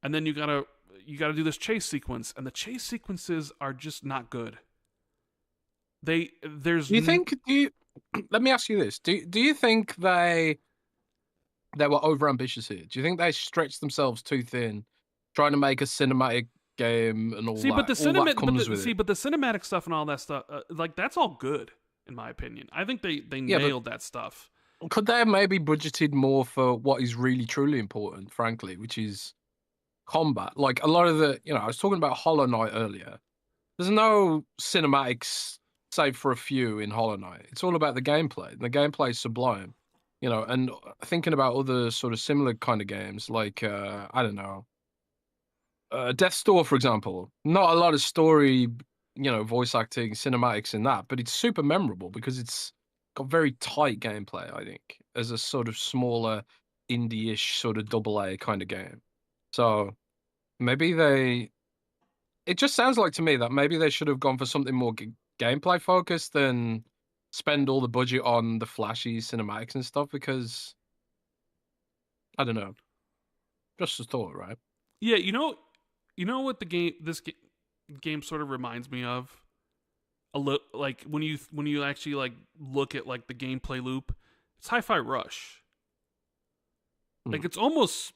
and then you gotta do this chase sequence, and the chase sequences are just not good. Let me ask you this. Do you think they were overambitious here? Do you think they stretched themselves too thin, trying to make a cinematic game and all that? But the cinematic stuff and all that stuff, like that's all good in my opinion. I think they nailed that stuff. Could they have maybe budgeted more for what is really truly important, frankly, which is combat? Like a lot of I was talking about Hollow Knight earlier. There's no cinematics save for a few in Hollow Knight. It's all about the gameplay. The gameplay is sublime, and thinking about other sort of similar kind of games, like, I don't know, Death's Door, for example. Not a lot of story, voice acting, cinematics in that, but it's super memorable because it's got very tight gameplay, I think, as a sort of smaller, indie-ish sort of AA kind of game. So maybe it just sounds like to me that maybe they should have gone for something more gameplay focused than spend all the budget on the flashy cinematics and stuff, because I don't know. Just a thought, right? Yeah, you know what this game sort of reminds me of? Like when you actually like look at like the gameplay loop, it's Hi-Fi Rush. Like it's almost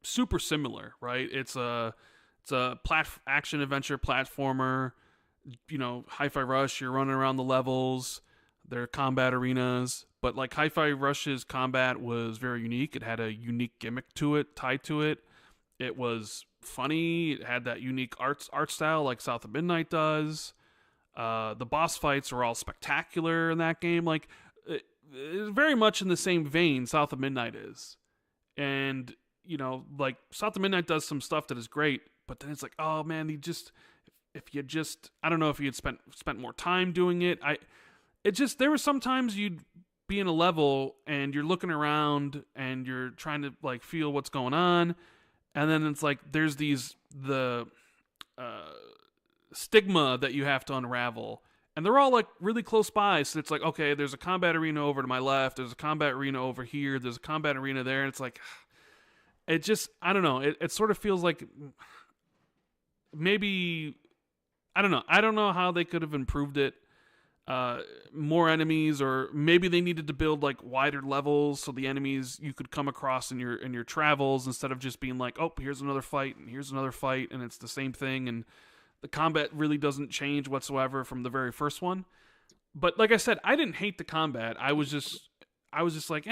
super similar, right? It's a action adventure platformer. Hi-Fi Rush, you're running around the levels. their combat arenas. But like Hi-Fi Rush's combat was very unique. It had a unique gimmick to it, tied to it. It was funny. It had that unique art style like South of Midnight does. The boss fights were all spectacular in that game. Like, very much in the same vein South of Midnight is. And, you know, like, South of Midnight does some stuff that is great, but then it's like, oh man, I don't know if you had spent more time doing it. There were sometimes you'd be in a level and you're looking around and you're trying to like feel what's going on, and then it's like there's the stigma that you have to unravel, and they're all like really close by. So it's like, okay, there's a combat arena over to my left, there's a combat arena over here, there's a combat arena there, and it's like, it just, I don't know, it sort of feels like maybe, I don't know how they could have improved it. More enemies, or maybe they needed to build like wider levels so the enemies you could come across in your travels, instead of just being like, oh, here's another fight and here's another fight and it's the same thing, and the combat really doesn't change whatsoever from the very first one. But like I said, I didn't hate the combat. I was just like,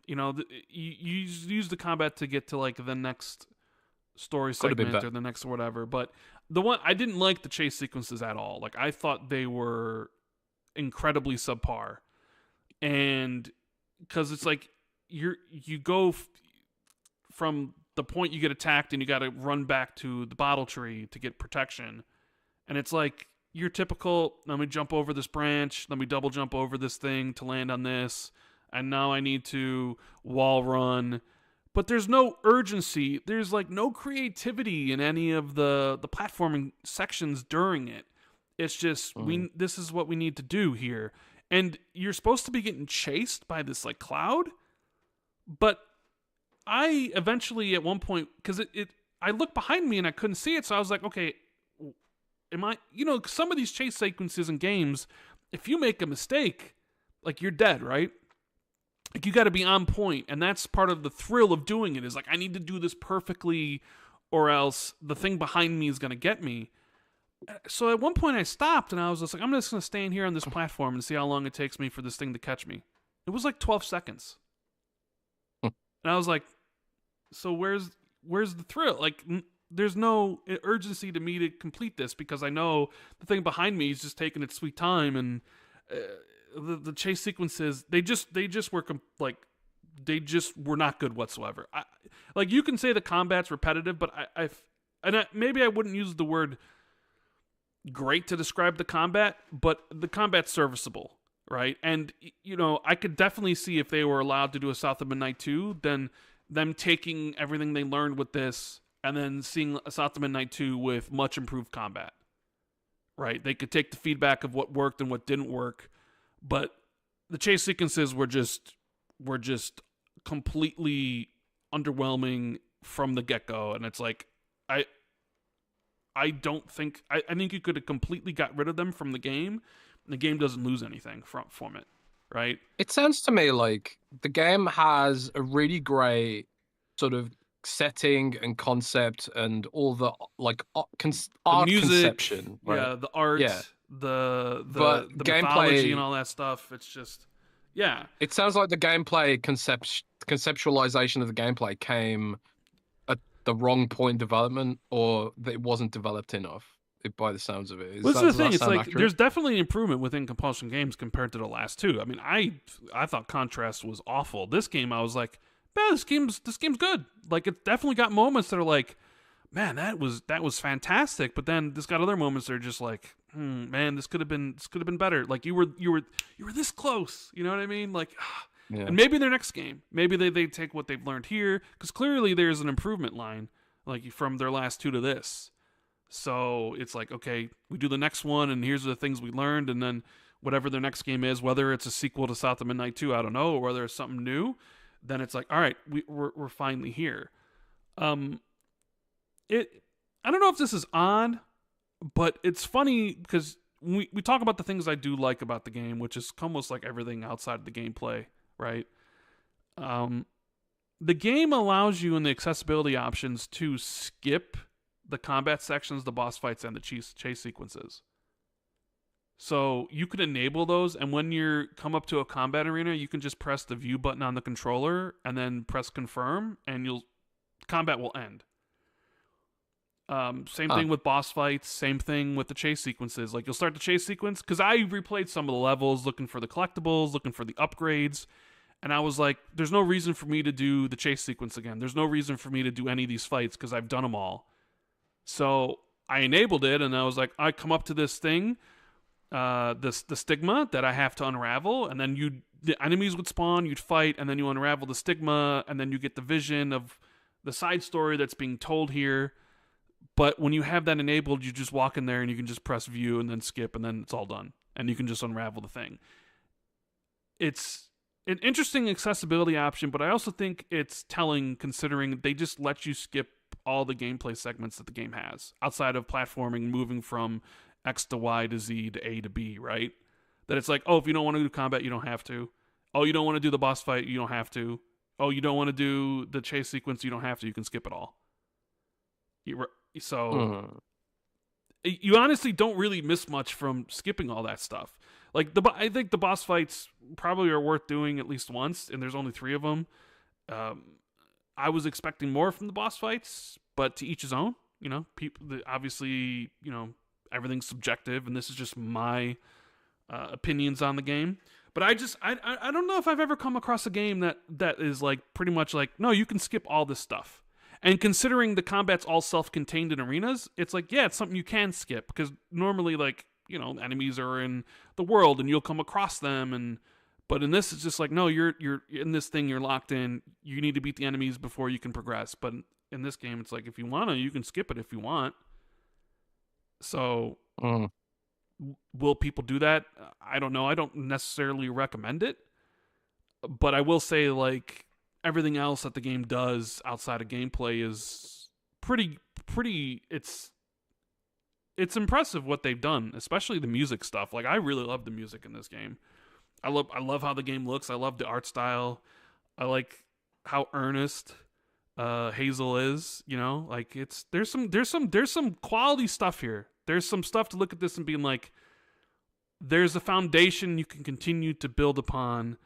you know, you use the combat to get to like the next story segment or the next whatever. But the one, I didn't like the chase sequences at all. Like, I thought they were incredibly subpar, and because it's like you go from the point you get attacked and you got to run back to the bottle tree to get protection, and it's like your typical, let me jump over this branch, let me double jump over this thing to land on this, and now I need to wall run. But there's no urgency, there's like no creativity in any of the platforming sections during it. It's just, this is what we need to do here. And you're supposed to be getting chased by this like cloud. But I eventually at one point, because I looked behind me and I couldn't see it. So I was like, okay, some of these chase sequences in games, if you make a mistake, like, you're dead, right? Like, you got to be on point. And that's part of the thrill of doing it, is like, I need to do this perfectly or else the thing behind me is going to get me. So at one point I stopped and I was just like, I'm just going to stand here on this platform and see how long it takes me for this thing to catch me. It was like 12 seconds. And I was like, so where's the thrill? Like, there's no urgency to me to complete this, because I know the thing behind me is just taking its sweet time, and the chase sequences, they just were they just were not good whatsoever. Like, you can say the combat's repetitive, but maybe I wouldn't use the word great to describe the combat, but the combat's serviceable, right? And, you know, I could definitely see if they were allowed to do a South of Midnight 2, then them taking everything they learned with this and then seeing a South of Midnight 2 with much improved combat, right? They could take the feedback of what worked and what didn't work, but the chase sequences were just completely underwhelming from the get-go. And it's like, I think you could have completely got rid of them from the game, and the game doesn't lose anything from it, right? It sounds to me like the game has a really great sort of setting and concept and all the like art music, conception, right? Yeah, the art, the gameplay mythology and all that stuff. It's just, yeah. It sounds like the gameplay conceptualization of the gameplay came the wrong point development, or that it wasn't developed enough, by the sounds of it. This is the thing. It's like, there's definitely an improvement within Compulsion games compared to the last two. I mean, I thought Contrast was awful. This game, I was like, man, this game's good. Like, it's definitely got moments that are like, man, that was fantastic. But then it's got other moments that are just like, man, this could have been better. Like, you were this close. You know what I mean? Like, yeah. And maybe their next game, maybe they take what they've learned here, because clearly there's an improvement line, like, from their last two to this. So it's like, okay, we do the next one, and here's the things we learned, and then whatever their next game is, whether it's a sequel to South of Midnight 2, I don't know, or whether it's something new, then it's like, all right, we're finally here. I don't know if this is odd, but it's funny because we talk about the things I do like about the game, which is almost like everything outside of the gameplay, right? The game allows you in the accessibility options to skip the combat sections, the boss fights, and the chase sequences. So you could enable those, and when you come up to a combat arena, you can just press the view button on the controller and then press confirm, and combat will end. Same thing with boss fights. Same thing with the chase sequences. Like, you'll start the chase sequence, because I replayed some of the levels looking for the collectibles, looking for the upgrades, and I was like, there's no reason for me to do the chase sequence again. There's no reason for me to do any of these fights because I've done them all. So I enabled it, and I was like, I come up to this thing, the stigma that I have to unravel, and then the enemies would spawn, you'd fight, and then you unravel the stigma, and then you get the vision of the side story that's being told here. But when you have that enabled, you just walk in there and you can just press view and then skip, and then it's all done, and you can just unravel the thing. It's an interesting accessibility option, but I also think it's telling, considering they just let you skip all the gameplay segments that the game has outside of platforming, moving from X to Y to Z to A to B, right? That it's like, oh, if you don't want to do combat, you don't have to. Oh, you don't want to do the boss fight, you don't have to. Oh, you don't want to do the chase sequence, you don't have to. You can skip it all. So you honestly don't really miss much from skipping all that stuff. Like, I think the boss fights probably are worth doing at least once, and there's only 3 of them. I was expecting more from the boss fights, but to each his own. You know, obviously, you know, everything's subjective, and this is just my opinions on the game. But I don't know if I've ever come across a game that is like pretty much like, no, you can skip all this stuff. And considering the combat's all self-contained in arenas, it's like, yeah, it's something you can skip, because normally, like, you know, enemies are in the world and you'll come across them, but in this it's just like, no, you're in this thing, you're locked in, you need to beat the enemies before you can progress. But in this game, it's like, if you want to, you can skip it if you want. So will people do that? I don't know. I don't necessarily recommend it, but I will say, like, everything else that the game does outside of gameplay is pretty it's impressive what they've done, especially the music stuff. Like, I really love the music in this game. I love how the game looks. I love the art style. I like how earnest Hazel is, you know? Like, there's some quality stuff here. There's some stuff to look at this and being like, there's a foundation you can continue to build upon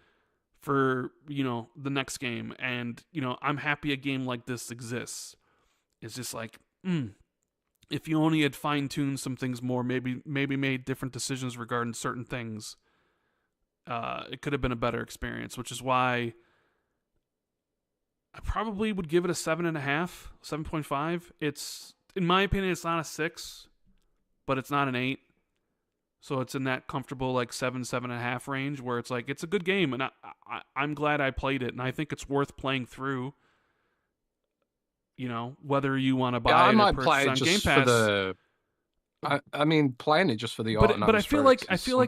for, you know, the next game. And, you know, I'm happy a game like this exists. It's just like, if you only had fine-tuned some things more, maybe made different decisions regarding certain things, it could have been a better experience, which is why I probably would give it a 7.5, 7.5. It's, in my opinion, it's not a 6, but it's not an 8. So it's in that comfortable, like, 7.5 range, where it's like, it's a good game, and I'm glad I played it, and I think it's worth playing through. You know, whether you want to buy it or purchase on Game Pass. I mean, playing it just for the art and but I feel like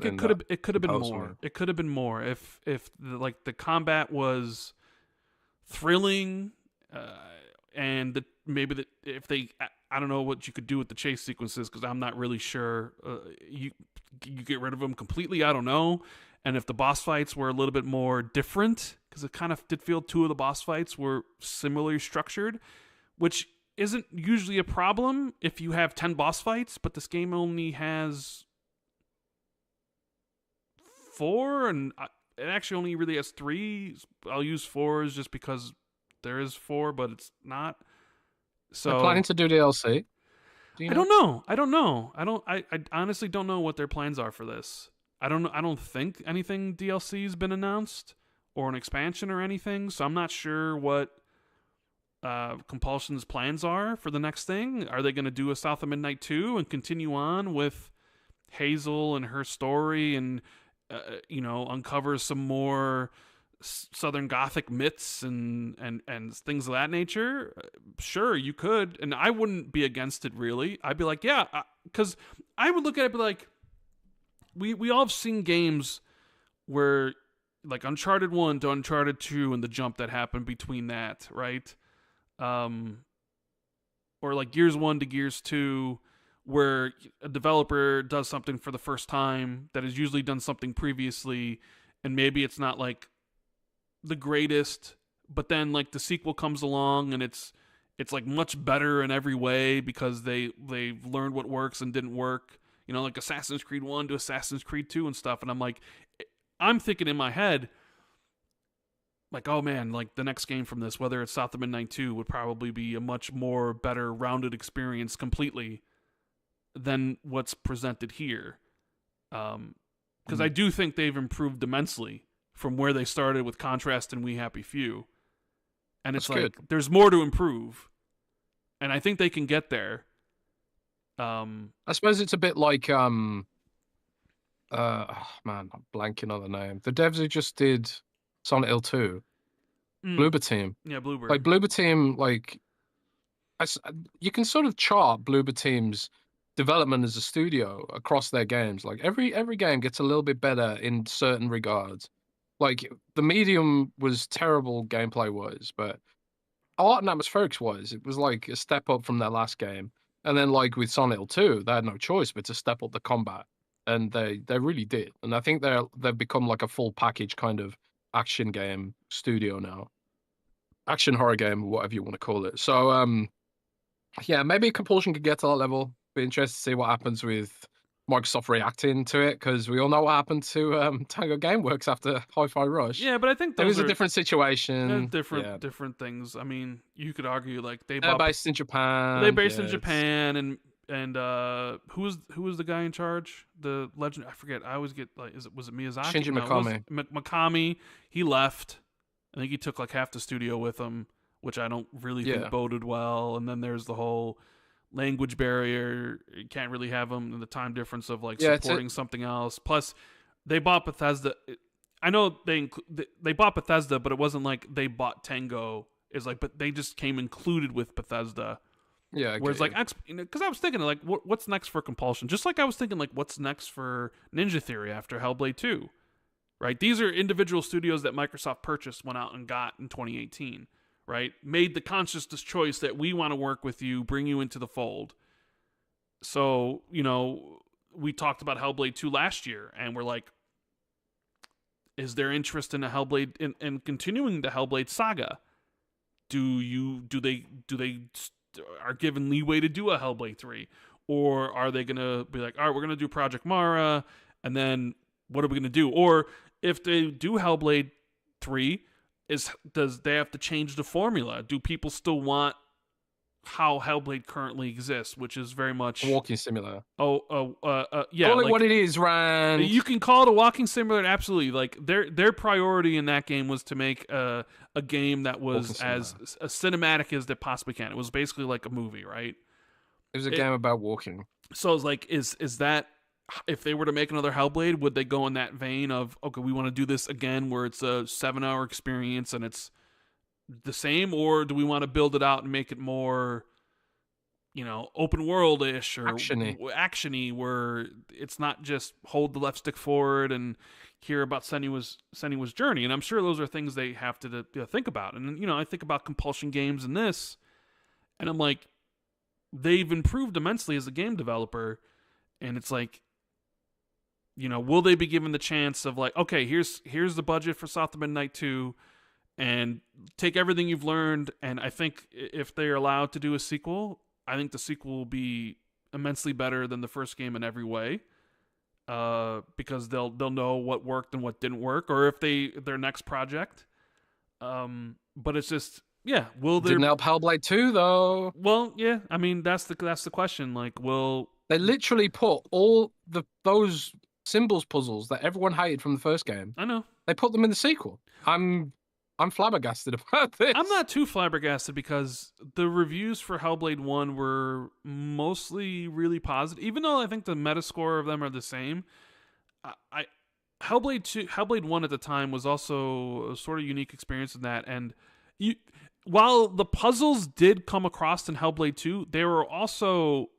it could have been compels more. me. It could have been more if the combat was thrilling, and if they, I don't know what you could do with the chase sequences, because I'm not really sure. You get rid of them completely, I don't know. And if the boss fights were a little bit more different, because it kind of did feel 2 of the boss fights were similarly structured, which isn't usually a problem if you have 10 boss fights, but this game only has 4, and it actually only really has 3. I'll use 4s just because there is 4, but it's not. So They're planning to do DLC? I don't know. I honestly don't know what their plans are for this. I don't think anything DLC's been announced, or an expansion or anything, so I'm not sure what Compulsion's plans are for the next thing. Are they going to do a South of Midnight 2 and continue on with Hazel and her story, and you know, uncover some more Southern Gothic myths and things of that nature? Sure, you could, and I wouldn't be against it, really. I'd be like, yeah, because I would look at it and be like, we all have seen games where, like, Uncharted 1 to Uncharted 2 and the jump that happened between that, right? Or like Gears 1 to Gears 2, where a developer does something for the first time that has usually done something previously, and maybe it's not like the greatest, but then like the sequel comes along and it's like much better in every way because they've learned what works and didn't work. You know, like Assassin's Creed 1 to Assassin's Creed 2 and stuff. And I'm thinking in my head, like, oh man, like the next game from this, whether it's South of Midnight 2, would probably be a much more better rounded experience completely than what's presented here. Because I do think they've improved immensely from where they started with Contrast and We Happy Few. And it's That's like, good. there's more to improve. And I think they can get there. I suppose it's a bit like man, I'm blanking on the name. The devs who just did Silent Hill 2, Bloober Team. Yeah, Bluebird. Like Bloober Team, like you can sort of chart Bloober Team's development as a studio across their games. Like every game gets a little bit better in certain regards. Like the Medium was terrible gameplay wise, but art and atmospherics wise, it was like a step up from their last game. And then like with Silent Hill 2, they had no choice but to step up the combat. And they really did. And I think they've become like a full package kind of action game studio now. Action horror game, whatever you want to call it. So yeah, maybe Compulsion could get to that level. Be interested to see what happens with Microsoft reacting to it, because we all know what happened to Tango Gameworks after Hi-Fi Rush. Yeah, but I think It was those a are different situation. different things. I mean, you could argue like They're based in Japan. They based in yeah, Japan, and who was the guy in charge? The legend, I forget. I always get like, was it Miyazaki? Shinji No, Mikami. it was Mikami. He left. I think he took like half the studio with him, which I don't really think boded well. And then there's the whole language barrier. You can't really have them, and the time difference of like supporting something else. Plus, they bought Bethesda. I know they bought Bethesda, but it wasn't like they bought Tango. It's like, but they just came included with Bethesda. Yeah. Whereas like, because I was thinking like, what's next for Compulsion? Just like I was thinking like, what's next for Ninja Theory after Hellblade 2? Right? These are individual studios that Microsoft purchased, went out and got in 2018. Right? Made the conscious choice that we want to work with you, bring you into the fold. So, you know, we talked about Hellblade 2 last year, and we're like, is there interest in a Hellblade in continuing the Hellblade saga? Do they are given leeway to do a Hellblade 3, or are they gonna be like, all right, we're gonna do Project Mara, and then what are we gonna do? Or if they do Hellblade 3, does they have to change the formula? Do people still want how Hellblade currently exists, which is very much a walking simulator? Yeah, only like, what it is, Rand. You can call it a walking simulator, absolutely. Like their priority in that game was to make a game that was as cinematic as they possibly can. It was basically like a movie, right? It was a game about walking. So it's like, is that, if they were to make another Hellblade, would they go in that vein of, okay, we want to do this again where it's a 7-hour experience and it's the same, or do we want to build it out and make it more, you know, open world-ish or actiony, where it's not just hold the left stick forward and hear about Senua's journey? And I'm sure those are things they have to think about. And, you know, I think about Compulsion games in this, and I'm like, they've improved immensely as a game developer, and it's like, you know, will they be given the chance of like, okay, here's the budget for South of Midnight 2, and take everything you've learned, and I think if they're allowed to do a sequel, I think the sequel will be immensely better than the first game in every way, because they'll know what worked and what didn't work, or if their next project. But it's just, yeah, will there... Didn't help Hellblade 2 though. Well, yeah, I mean that's the question. Like, they literally put all those symbols puzzles that everyone hated from the first game? I know. They put them in the sequel. I'm flabbergasted about this. I'm not too flabbergasted, because the reviews for Hellblade 1 were mostly really positive, even though I think the Metascore of them are the same. Hellblade 1 at the time was also a sort of unique experience in that, and while the puzzles did come across in Hellblade 2, there were also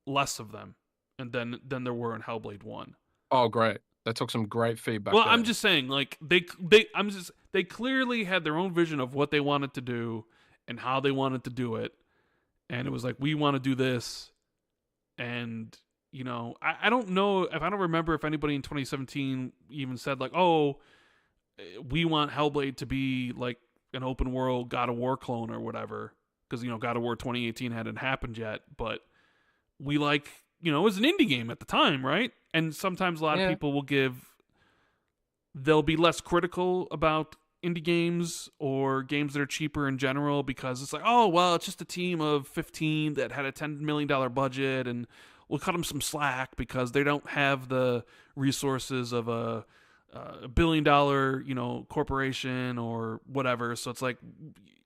less of them and than there were in Hellblade 1. Oh, great. They took some great feedback. Well, there. I'm just saying, like, they clearly had their own vision of what they wanted to do and how they wanted to do it. And it was like, we want to do this. And, you know, I don't know I don't remember if anybody in 2017 even said like, oh, we want Hellblade to be like an open world God of War clone or whatever. Because, you know, God of War 2018 hadn't happened yet, but we like it was an indie game at the time, right? And sometimes a lot of people they'll be less critical about indie games or games that are cheaper in general because it's like, oh, well, it's just a team of 15 that had a $10 million budget and we'll cut them some slack because they don't have the resources of a $1 billion, corporation or whatever. So it's like,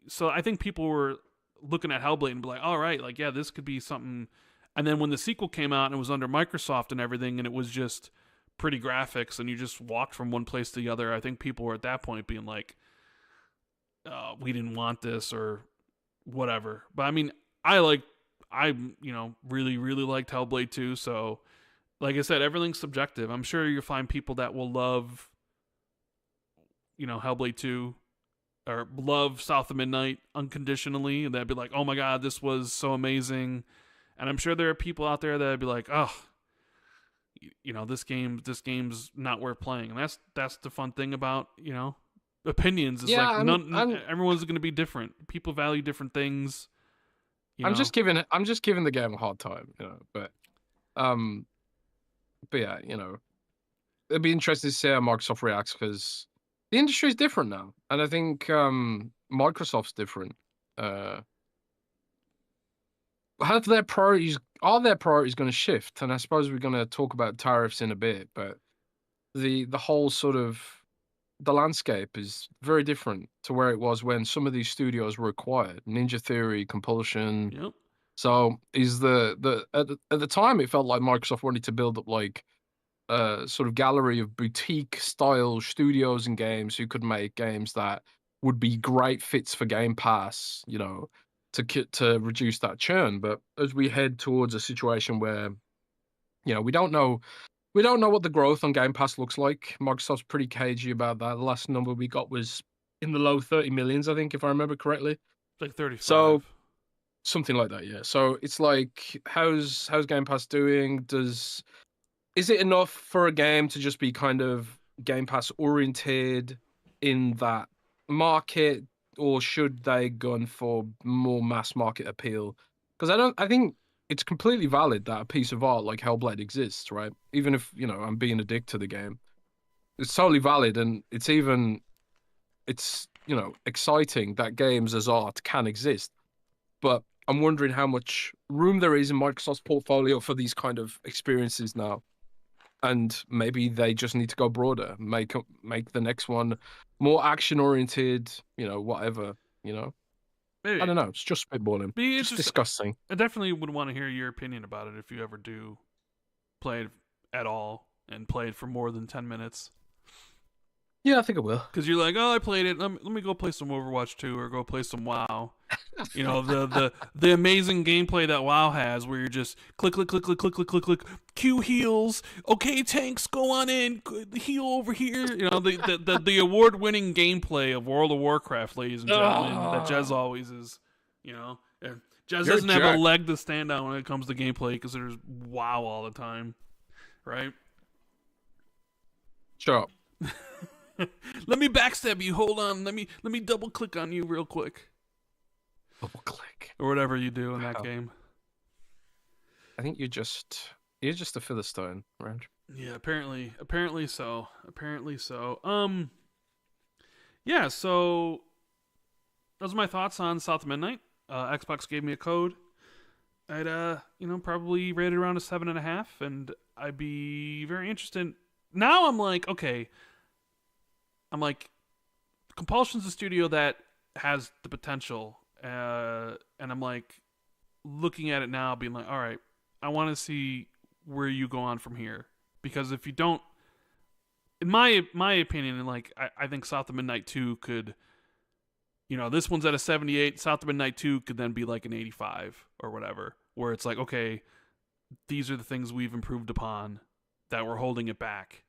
so I think people were looking at Hellblade and be like, all right, like, yeah, this could be something. And then when the sequel came out and it was under Microsoft and everything, and it was just pretty graphics and you just walked from one place to the other, I think people were at that point being like, we didn't want this or whatever. But I mean, I really, really liked Hellblade 2. So like I said, everything's subjective. I'm sure you'll find people that will love, Hellblade 2 or love South of Midnight unconditionally, and they'd be like, oh my God, this was so amazing. And I'm sure there are people out there that'd be like, oh, this game's not worth playing. And that's the fun thing about, opinions. It's everyone's going to be different. People value different things. I'm just giving the game a hard time, but yeah, it'd be interesting to see how Microsoft reacts because the industry is different now. And I think Microsoft's different. Are their priorities going to shift? And I suppose we're going to talk about tariffs in a bit, but the whole sort of the landscape is very different to where it was when some of these studios were acquired. Ninja Theory, Compulsion. Yep. So is at the time it felt like Microsoft wanted to build up like a sort of gallery of boutique style studios and games who could make games that would be great fits for Game Pass, to reduce that churn. But as we head towards a situation where, we don't know what the growth on Game Pass looks like. Microsoft's pretty cagey about that. The last number we got was in the low 30 millions, I think, if I remember correctly. Like 35. So something like that, yeah. So it's like, how's Game Pass doing? Is it enough for a game to just be kind of Game Pass oriented in that market, or should they gun for more mass market appeal? Because I think it's completely valid that a piece of art like Hellblade exists, right? Even if, I'm being a dick to the game. It's totally valid, and it's exciting that games as art can exist. But I'm wondering how much room there is in Microsoft's portfolio for these kind of experiences now. And maybe they just need to go broader, make the next one more action-oriented, whatever, Maybe. I don't know. It's just spitballing. It's disgusting. I definitely would want to hear your opinion about it if you ever do play it at all and play it for more than 10 minutes. Yeah, I think I will. Because you're like, oh, I played it. Let me go play some Overwatch 2 or go play some WoW. The amazing gameplay that WoW has, where you're just click, Q heals. Okay, tanks, go on in. Heal over here. The award-winning gameplay of World of Warcraft, ladies and gentlemen, that Jez always is. Jez doesn't have a leg to stand on when it comes to gameplay because there's WoW all the time, right? Sure. Let me backstab you. Hold on. Let me double click on you real quick. Double click. Or whatever you do in that game. I think you're just a Philistine, Rand. Yeah, apparently so. Yeah, so those are my thoughts on South of Midnight. Xbox gave me a code. I'd probably rate it around a 7.5, and I'd be very interested. Now I'm like, okay. Compulsion's a studio that has the potential, and I'm like looking at it now, being like, all right, I want to see where you go on from here, because if you don't, in my opinion, and I think South of Midnight 2 could, this one's at a 78. South of Midnight 2 could then be like an 85 or whatever, where it's like, okay, these are the things we've improved upon that we're holding it back.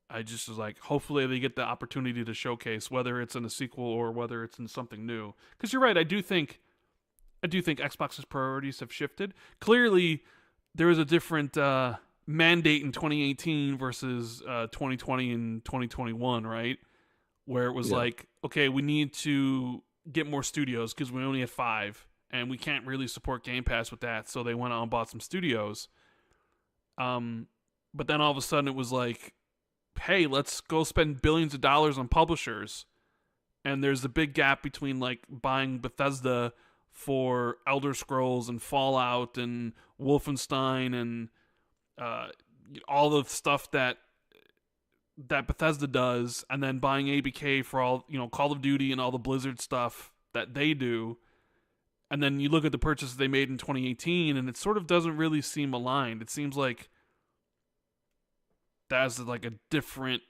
I just was like, hopefully they get the opportunity to showcase, whether it's in a sequel or whether it's in something new. Because you're right, I do think Xbox's priorities have shifted. Clearly, there was a different mandate in 2018 versus 2020 and 2021, right? Where it was like, okay, we need to get more studios because we only have 5, and we can't really support Game Pass with that. So they went out and bought some studios. But then all of a sudden it was like, hey, let's go spend billions of dollars on publishers. And there's a big gap between like buying Bethesda for Elder Scrolls and Fallout and Wolfenstein and all the stuff that Bethesda does, and then buying ABK for all Call of Duty and all the Blizzard stuff that they do. And then you look at the purchases they made in 2018, and it sort of doesn't really seem aligned. It seems like that's like a different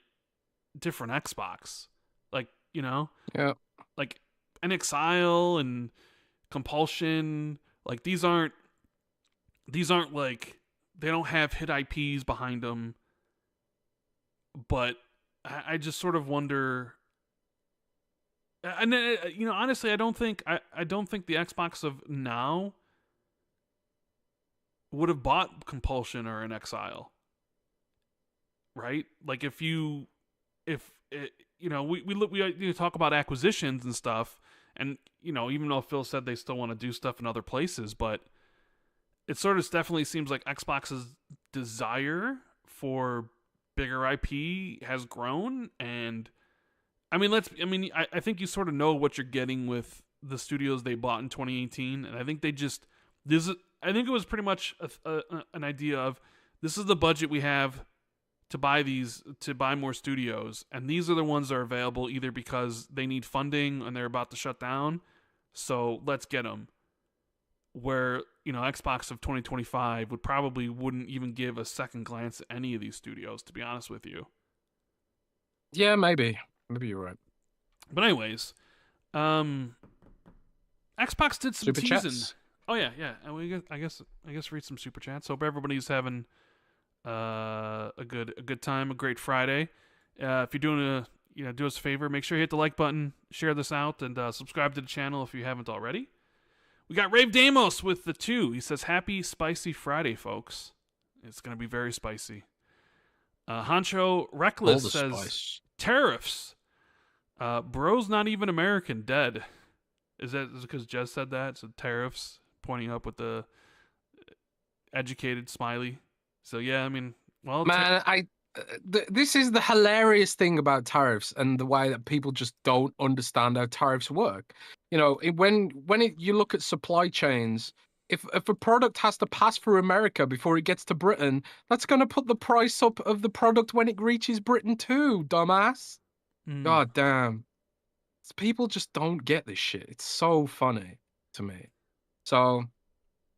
Xbox, like Yeah. like an Exile and Compulsion. Like these aren't like, they don't have hit IPs behind them. But I just sort of wonder. And honestly, I don't think the Xbox of now would have bought Compulsion or an Exile, right? Like we talk about acquisitions and stuff, and even though Phil said they still want to do stuff in other places, but it sort of definitely seems like Xbox's desire for bigger IP has grown. And I think you sort of know what you're getting with the studios they bought in 2018, and I think I think it was pretty much an idea of, this is the budget we have to buy more studios, and these are the ones that are available either because they need funding and they're about to shut down, so let's get them. Where Xbox of 2025 wouldn't even give a second glance at any of these studios, to be honest with you. Yeah, maybe you're right. But anyways, Xbox did some Super teasing. chats. Oh yeah. And I guess read some super chats. Hope everybody's having a good time, a great Friday. If you're doing do us a favor, make sure you hit the like button, share this out, and subscribe to the channel if you haven't already. We got Rave Damos with the 2. He says, "Happy Spicy Friday, folks." It's going to be very spicy. Honcho Reckless says, spice. "Tariffs. Bro's not even American, dead." Is it because Jez said that? So tariffs, pointing up with the educated smiley. So yeah, I mean, well, man, this is the hilarious thing about tariffs and the way that people just don't understand how tariffs work. When you look at supply chains, if a product has to pass through America before it gets to Britain, that's going to put the price up of the product when it reaches Britain too, dumbass. God damn. People just don't get this shit. It's so funny to me. So,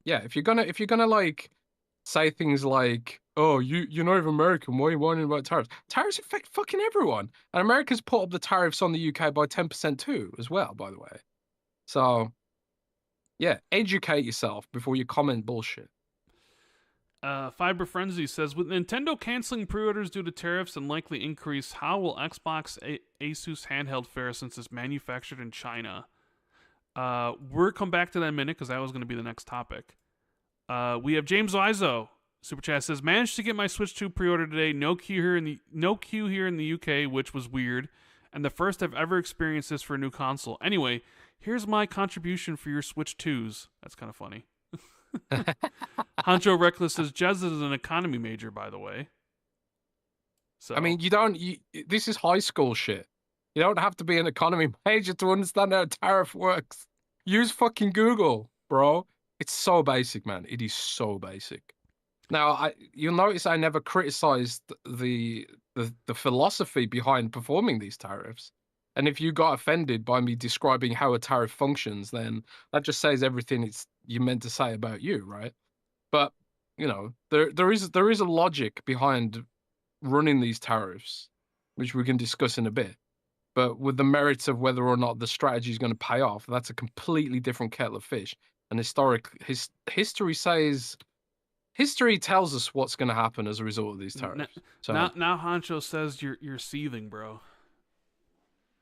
yeah, if you're gonna like say things like, "Oh, you're not even American. Why are you whining about tariffs?" Tariffs affect fucking everyone, and America's put up the tariffs on the UK by 10% too, as well. By the way, so yeah, educate yourself before you comment bullshit. Fiber Frenzy says, "With Nintendo canceling pre-orders due to tariffs and likely increase, how will Xbox Asus handheld fare since it's manufactured in China?" We'll come back to that in a minute because that was going to be the next topic. We have James Wizo. Super Chat says, "Managed to get my Switch 2 pre-order today. No queue here in the UK, which was weird, and the first I've ever experienced this for a new console. Anyway, here's my contribution for your Switch 2s." That's kind of funny. Honcho Reckless says, "Jez is an economy major, by the way." So I mean, this is high school shit. You don't have to be an economy major to understand how a tariff works. Use fucking Google, bro. It's so basic, man. It is so basic. Now, you'll notice I never criticized the philosophy behind performing these tariffs. And if you got offended by me describing how a tariff functions, then that just says everything you meant to say about you, right? But there is a logic behind running these tariffs, which we can discuss in a bit. But with the merits of whether or not the strategy is going to pay off, that's a completely different kettle of fish. And history tells us what's going to happen as a result of these tariffs. Now Honcho says you're seething, bro.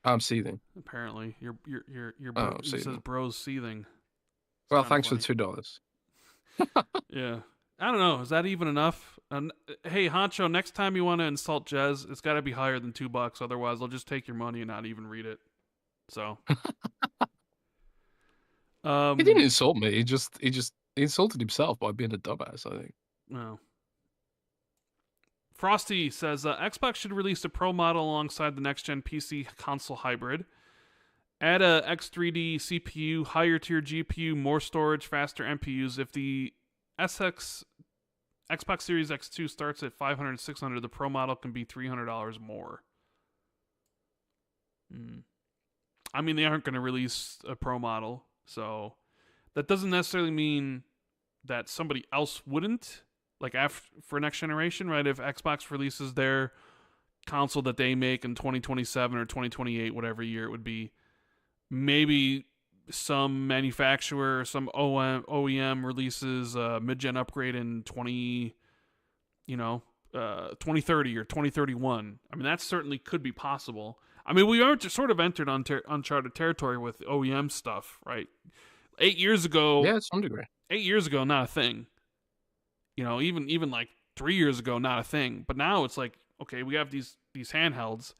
I'm seething. Apparently, your bro says bro's seething. Well, thanks for $2. Yeah, I don't know. Is that even enough? Hey, Honcho, next time you want to insult Jez, it's got to be higher than $2. Otherwise, I'll just take your money and not even read it. So, he didn't insult me. He just insulted himself by being a dumbass, I think. No. Frosty says Xbox should release a Pro model alongside the next-gen PC console hybrid. Add a X3D CPU, higher tier GPU, more storage, faster MPUs. If the Xbox Series X2 starts at $500, $600, the Pro model can be $300 more. I mean, they aren't going to release a Pro model, so that doesn't necessarily mean that somebody else wouldn't. Like for next generation, right? If Xbox releases their console that they make in 2027 or 2028, whatever year it would be, maybe some manufacturer, some OEM releases a mid-gen upgrade in 2030 or 2031. I mean, that certainly could be possible. I mean, we are sort of entered uncharted territory with OEM stuff, right? 8 years ago, yeah, to some degree. 8 years ago, not a thing. Even like 3 years ago, not a thing. But now it's like, okay, we have these handhelds.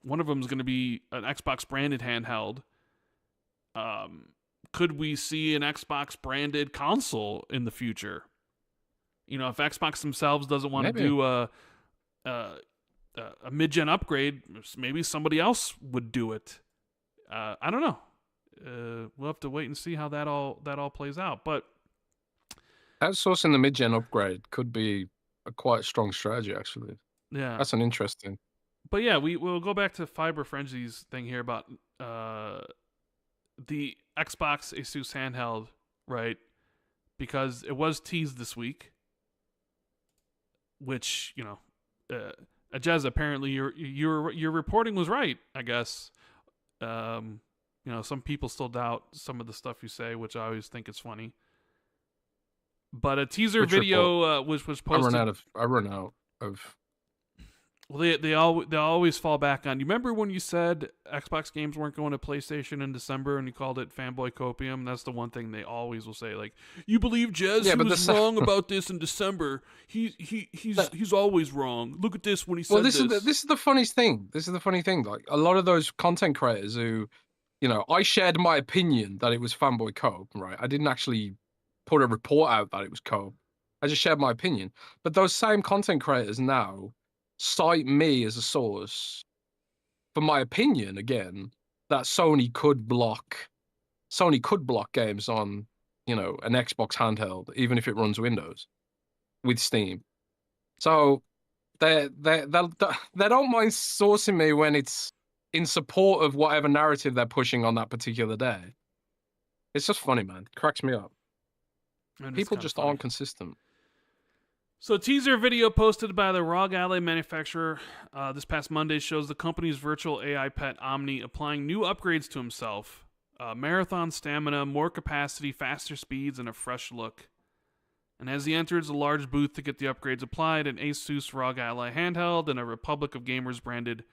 One of them is going to be an Xbox branded handheld. Could we see an Xbox branded console in the future? If Xbox themselves doesn't want to do a mid-gen upgrade, maybe somebody else would do it. I don't know. We'll have to wait and see how that all plays out. But outsourcing the mid-gen upgrade could be a quite strong strategy, actually. Yeah, that's an interesting. But yeah, we'll go back to Fiber Frenzy's thing here about the Xbox Asus handheld, right? Because it was teased this week, which Jez, apparently your reporting was right, I guess. Some people still doubt some of the stuff you say, which I always think is funny. But a teaser video which was posted. I run out of. Well, they always fall back on. You remember when you said Xbox games weren't going to PlayStation in December, and you called it fanboy copium? That's the one thing they always will say. Like, you believe Jez was wrong about this in December. He's always wrong. Look at this when he said this. This is the funniest thing. This is the funny thing. Like, a lot of those content creators who, I shared my opinion that it was fanboy co-op, right? I didn't actually put a report out that it was co-op. I just shared my opinion. But those same content creators now cite me as a source for my opinion again that Sony could block games on an Xbox handheld even if it runs Windows with Steam. So they don't mind sourcing me when it's in support of whatever narrative they're pushing on that particular day. It's just funny, man. It cracks me up. People just aren't consistent. So, a teaser video posted by the ROG Ally manufacturer this past Monday shows the company's virtual AI pet Omni applying new upgrades to himself. Marathon stamina, more capacity, faster speeds, and a fresh look. And as he enters a large booth to get the upgrades applied, an Asus ROG Ally handheld and a Republic of Gamers branded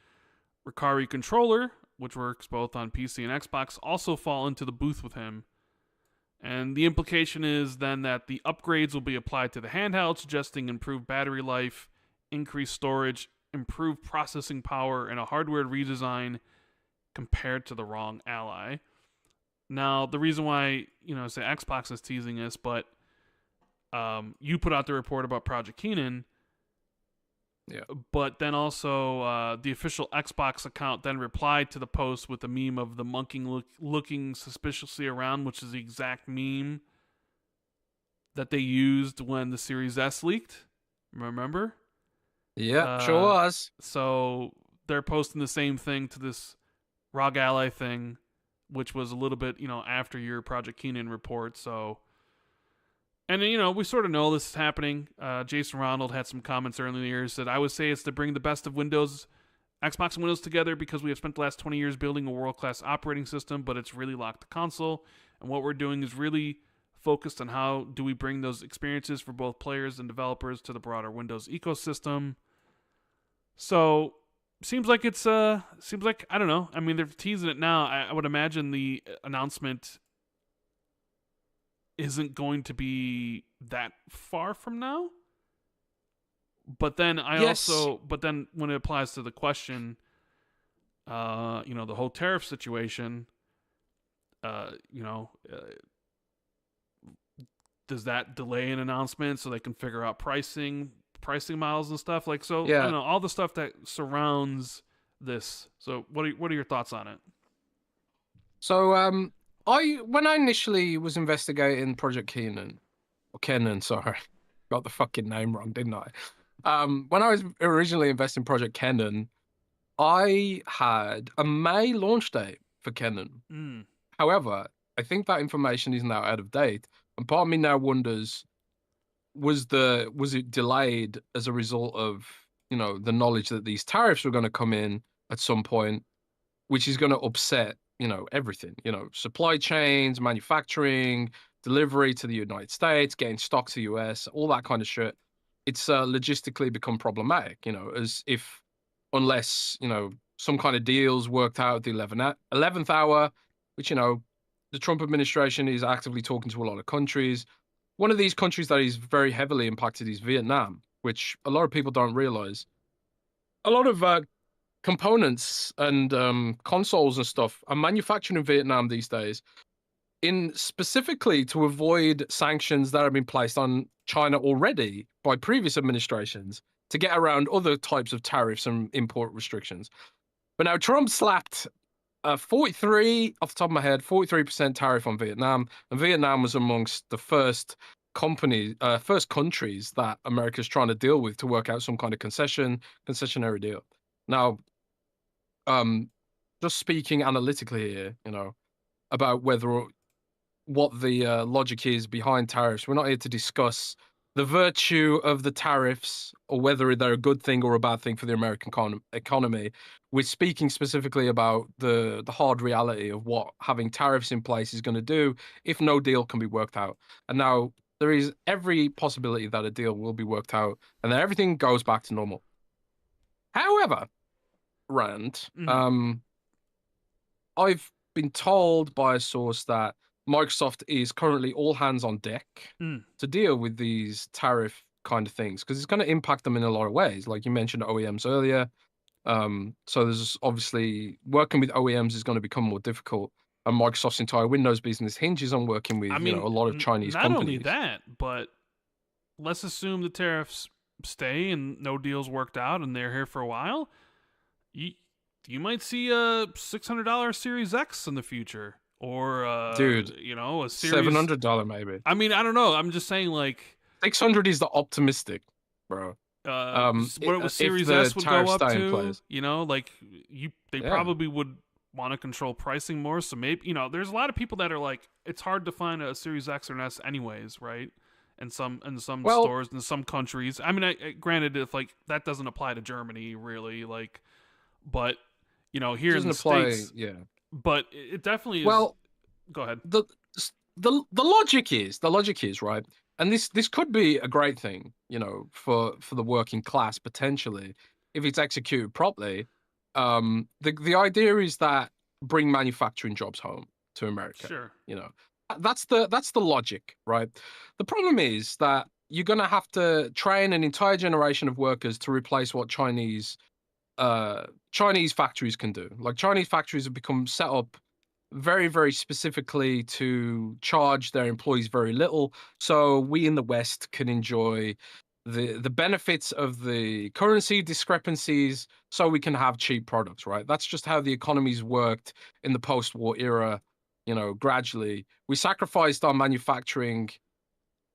Ricari controller, which works both on PC and Xbox, also fall into the booth with him. And the implication is then that the upgrades will be applied to the handheld, suggesting improved battery life, increased storage, improved processing power, and a hardware redesign compared to the ROG Ally. Now, the reason why, say Xbox is teasing this, but you put out the report about Project Keenan. Yeah. But then also the official Xbox account then replied to the post with a meme of the monkey looking suspiciously around, which is the exact meme that they used when the Series S leaked. Remember? Yeah, sure was. So they're posting the same thing to this ROG Ally thing, which was a little bit, after your Project Keenan report. So. And, we sort of know this is happening. Jason Ronald had some comments earlier in the year. Said, I would say it's to bring the best of Xbox and Windows together because we have spent the last 20 years building a world-class operating system, but it's really locked the console. And what we're doing is really focused on how do we bring those experiences for both players and developers to the broader Windows ecosystem. So, seems like I don't know. I mean, they're teasing it now. I would imagine the announcement isn't going to be that far from now. But then but then when it applies to the question, the whole tariff situation, does that delay an announcement so they can figure out pricing pricing models and stuff. Like, so I don't Yeah. know, all the stuff that surrounds this. So what are your thoughts on it? So I when I initially was investigating Project Kenan or Kenan, sorry, got the fucking name wrong, didn't I? When I was originally investing in Project Kenan, I had a May launch date for Kenan. Mm, However, I think that information is now out of date, and part of me now wonders was it delayed as a result of the knowledge that these tariffs were going to come in at some point, which is going to upset everything, supply chains, manufacturing, delivery to the United States, getting stock to US, all that kind of shit. It's logistically become problematic, as if unless some kind of deals worked out at the 11th hour, which the Trump administration is actively talking to a lot of countries. One of these countries that is very heavily impacted is Vietnam, which a lot of people don't realize. A lot of components and consoles and stuff are manufactured in Vietnam these days, in specifically to avoid sanctions that have been placed on China already by previous administrations to get around other types of tariffs and import restrictions. But now Trump slapped 43, off the top of my head, 43% tariff on Vietnam, and Vietnam was amongst the first countries that America's trying to deal with to work out some kind of concessionary deal. Now, just speaking analytically here, about what the logic is behind tariffs. We're not here to discuss the virtue of the tariffs or whether they're a good thing or a bad thing for the American economy. We're speaking specifically about the hard reality of what having tariffs in place is going to do if no deal can be worked out. And now there is every possibility that a deal will be worked out and that everything goes back to normal. However, Rand, mm, I've been told by a source that Microsoft is currently all hands on deck mm. to deal with these tariff kind of things because it's going to impact them in a lot of ways. Like you mentioned OEMs earlier. So there's obviously working with OEMs is going to become more difficult. And Microsoft's entire Windows business hinges on working I with, mean, a lot of Chinese not only companies. that, but let's assume the tariffs stay and no deals worked out and they're here for a while. You you might see a $600 Series X in the future, or Dude, a series. $700 maybe. I mean, I don't know. I'm just saying, like, 600 is the optimistic, bro. what it was If Series the S would go tariffs up stay in to. place. Like they Yeah. probably would want to control pricing more. So maybe there's a lot of people that are like, it's hard to find a Series X or an S anyways, right? In some Well, stores in some countries. I mean, granted, if like that doesn't apply to Germany really, like, but it here in doesn't the apply. states, Yeah. but it definitely is. Well, Go ahead. the logic is right, and this could be a great thing, for the working class potentially if it's executed properly. The idea is that bring manufacturing jobs home to America. Sure. That's the logic, right? The problem is that you're gonna have to train an entire generation of workers to replace what Chinese factories can do. Like Chinese factories have become set up very, very specifically to charge their employees very little, so we in the West can enjoy the benefits of the currency discrepancies, so we can have cheap products. Right? That's just how the economy's worked in the post-war era. Gradually we sacrificed our manufacturing.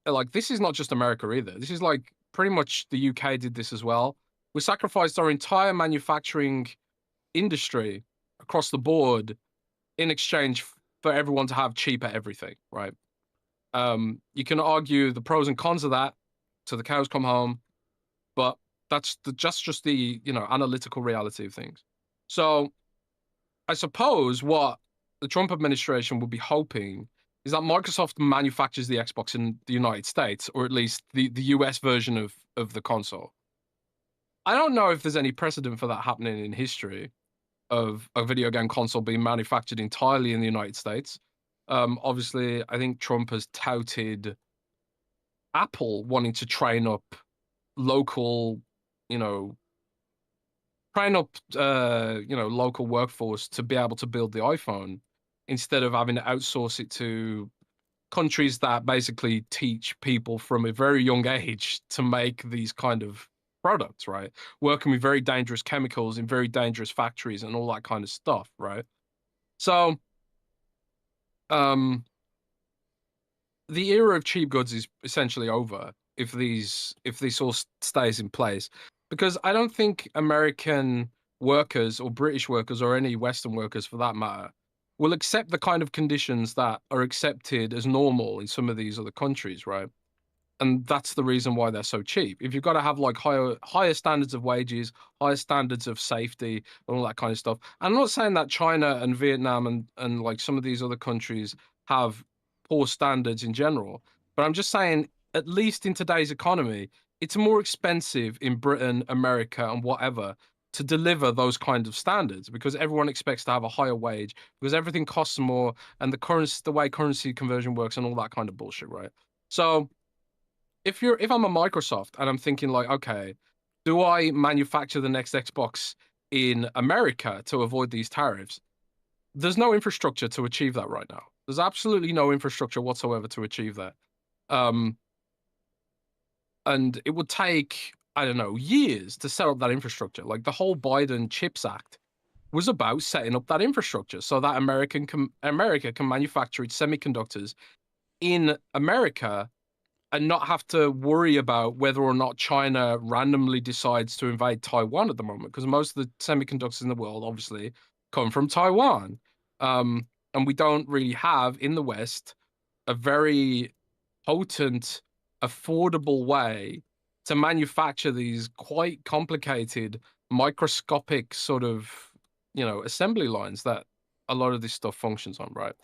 Like this is not just America either. This is like pretty much the UK did this as well. We sacrificed our entire manufacturing industry across the board in exchange for everyone to have cheaper everything, right? You can argue the pros and cons of that till the cows come home, but that's just the analytical reality of things. So I suppose what the Trump administration would be hoping is that Microsoft manufactures the Xbox in the United States, or at least the US version of the console. I don't know if there's any precedent for that happening in history of a video game console being manufactured entirely in the United States. Obviously, I think Trump has touted Apple wanting to train up local, you know, local workforce to be able to build the iPhone instead of having to outsource it to countries that basically teach people from a very young age to make these kind of products, right? Working with very dangerous chemicals in very dangerous factories and all that kind of stuff, right? So, um, the era of cheap goods is essentially over if this all stays in place, because I don't think American workers or British workers or any Western workers for that matter will accept the kind of conditions that are accepted as normal in some of these other countries, right? And that's the reason why they're so cheap. If you've got to have like higher standards of wages, higher standards of safety, and all that kind of stuff. I'm not saying that China and Vietnam and like some of these other countries have poor standards in general, but I'm just saying, at least in today's economy, it's more expensive in Britain, America, and whatever to deliver those kind of standards because everyone expects to have a higher wage because everything costs more and the way currency conversion works and all that kind of bullshit, right? So if I'm a Microsoft and I'm thinking like, okay, do I manufacture the next Xbox in America to avoid these tariffs? There's no infrastructure to achieve that right now. There's absolutely no infrastructure whatsoever to achieve that. Um, and it would take, I don't know, years to set up that infrastructure. Like the whole Biden Chips Act was about setting up that infrastructure so that America can manufacture its semiconductors in America and not have to worry about whether or not China randomly decides to invade Taiwan at the moment, because most of the semiconductors in the world obviously come from Taiwan. And we don't really have in the West a very potent, affordable way to manufacture these quite complicated, microscopic sort of, assembly lines that a lot of this stuff functions on, right?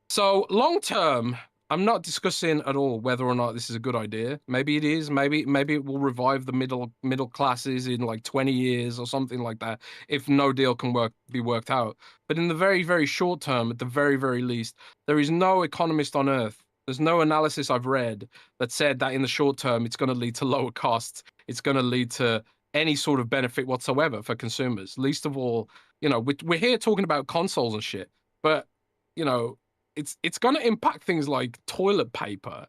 So long term, I'm not discussing at all whether or not this is a good idea. Maybe it is. Maybe it will revive the middle classes in like 20 years or something like that if no deal can be worked out. But in the very, very short term, at the very, very least, there is no economist on earth. There's no analysis I've read that said that in the short term it's going to lead to lower costs. It's going to lead to any sort of benefit whatsoever for consumers. Least of all, we're here talking about consoles and shit, but you know it's going to impact things like toilet paper,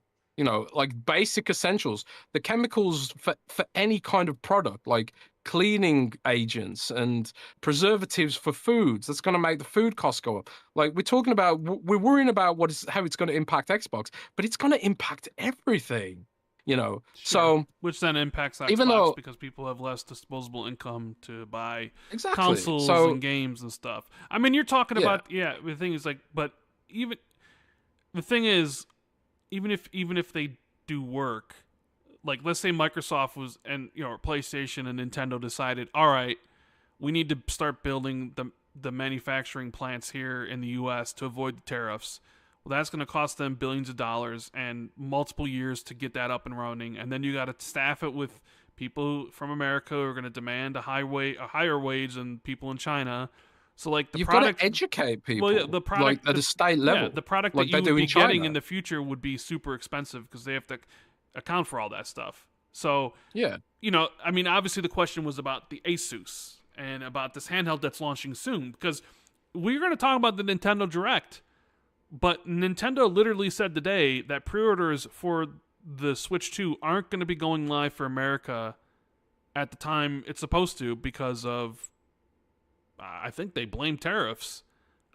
like basic essentials, the chemicals for any kind of product, like cleaning agents and preservatives for foods. That's going to make the food costs go up. Like we're worrying about how it's going to impact Xbox, but it's going to impact everything, Sure. So which then impacts even Xbox though because people have less disposable income to buy exactly, consoles so and games and stuff. I mean, you're talking yeah, about the thing is like, but even the thing is, even if they do work, like let's say Microsoft was and PlayStation and Nintendo decided, all right, we need to start building the manufacturing plants here in the U.S. to avoid the tariffs. Well, that's going to cost them billions of dollars and multiple years to get that up and running, and then you got to staff it with people from America who are going to demand a higher wage than people in China. So like you've got to educate people, the product like at a state level, the product like that you they do would be in China. getting in the future would be super expensive because they have to account for all that stuff. So Yeah, I mean, obviously the question was about the Asus and about this handheld that's launching soon because we're going to talk about the Nintendo Direct, but Nintendo literally said today that pre-orders for the Switch 2 aren't going to be going live for America at the time it's supposed to because of I think they blame tariffs.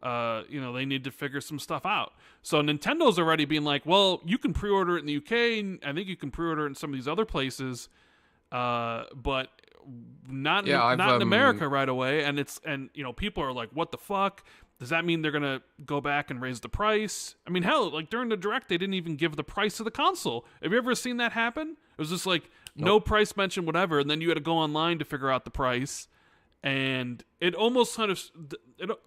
They need to figure some stuff out. So Nintendo's already being like, well, you can pre-order it in the UK, and I think you can pre-order it in some of these other places, but not in America right away. And people are like, what the fuck? Does that mean they're gonna go back and raise the price? I mean, hell, like during the Direct, they didn't even give the price of the console. Have you ever seen that happen? It was just like no price mentioned, whatever, and then you had to go online to figure out the price. And it almost kind of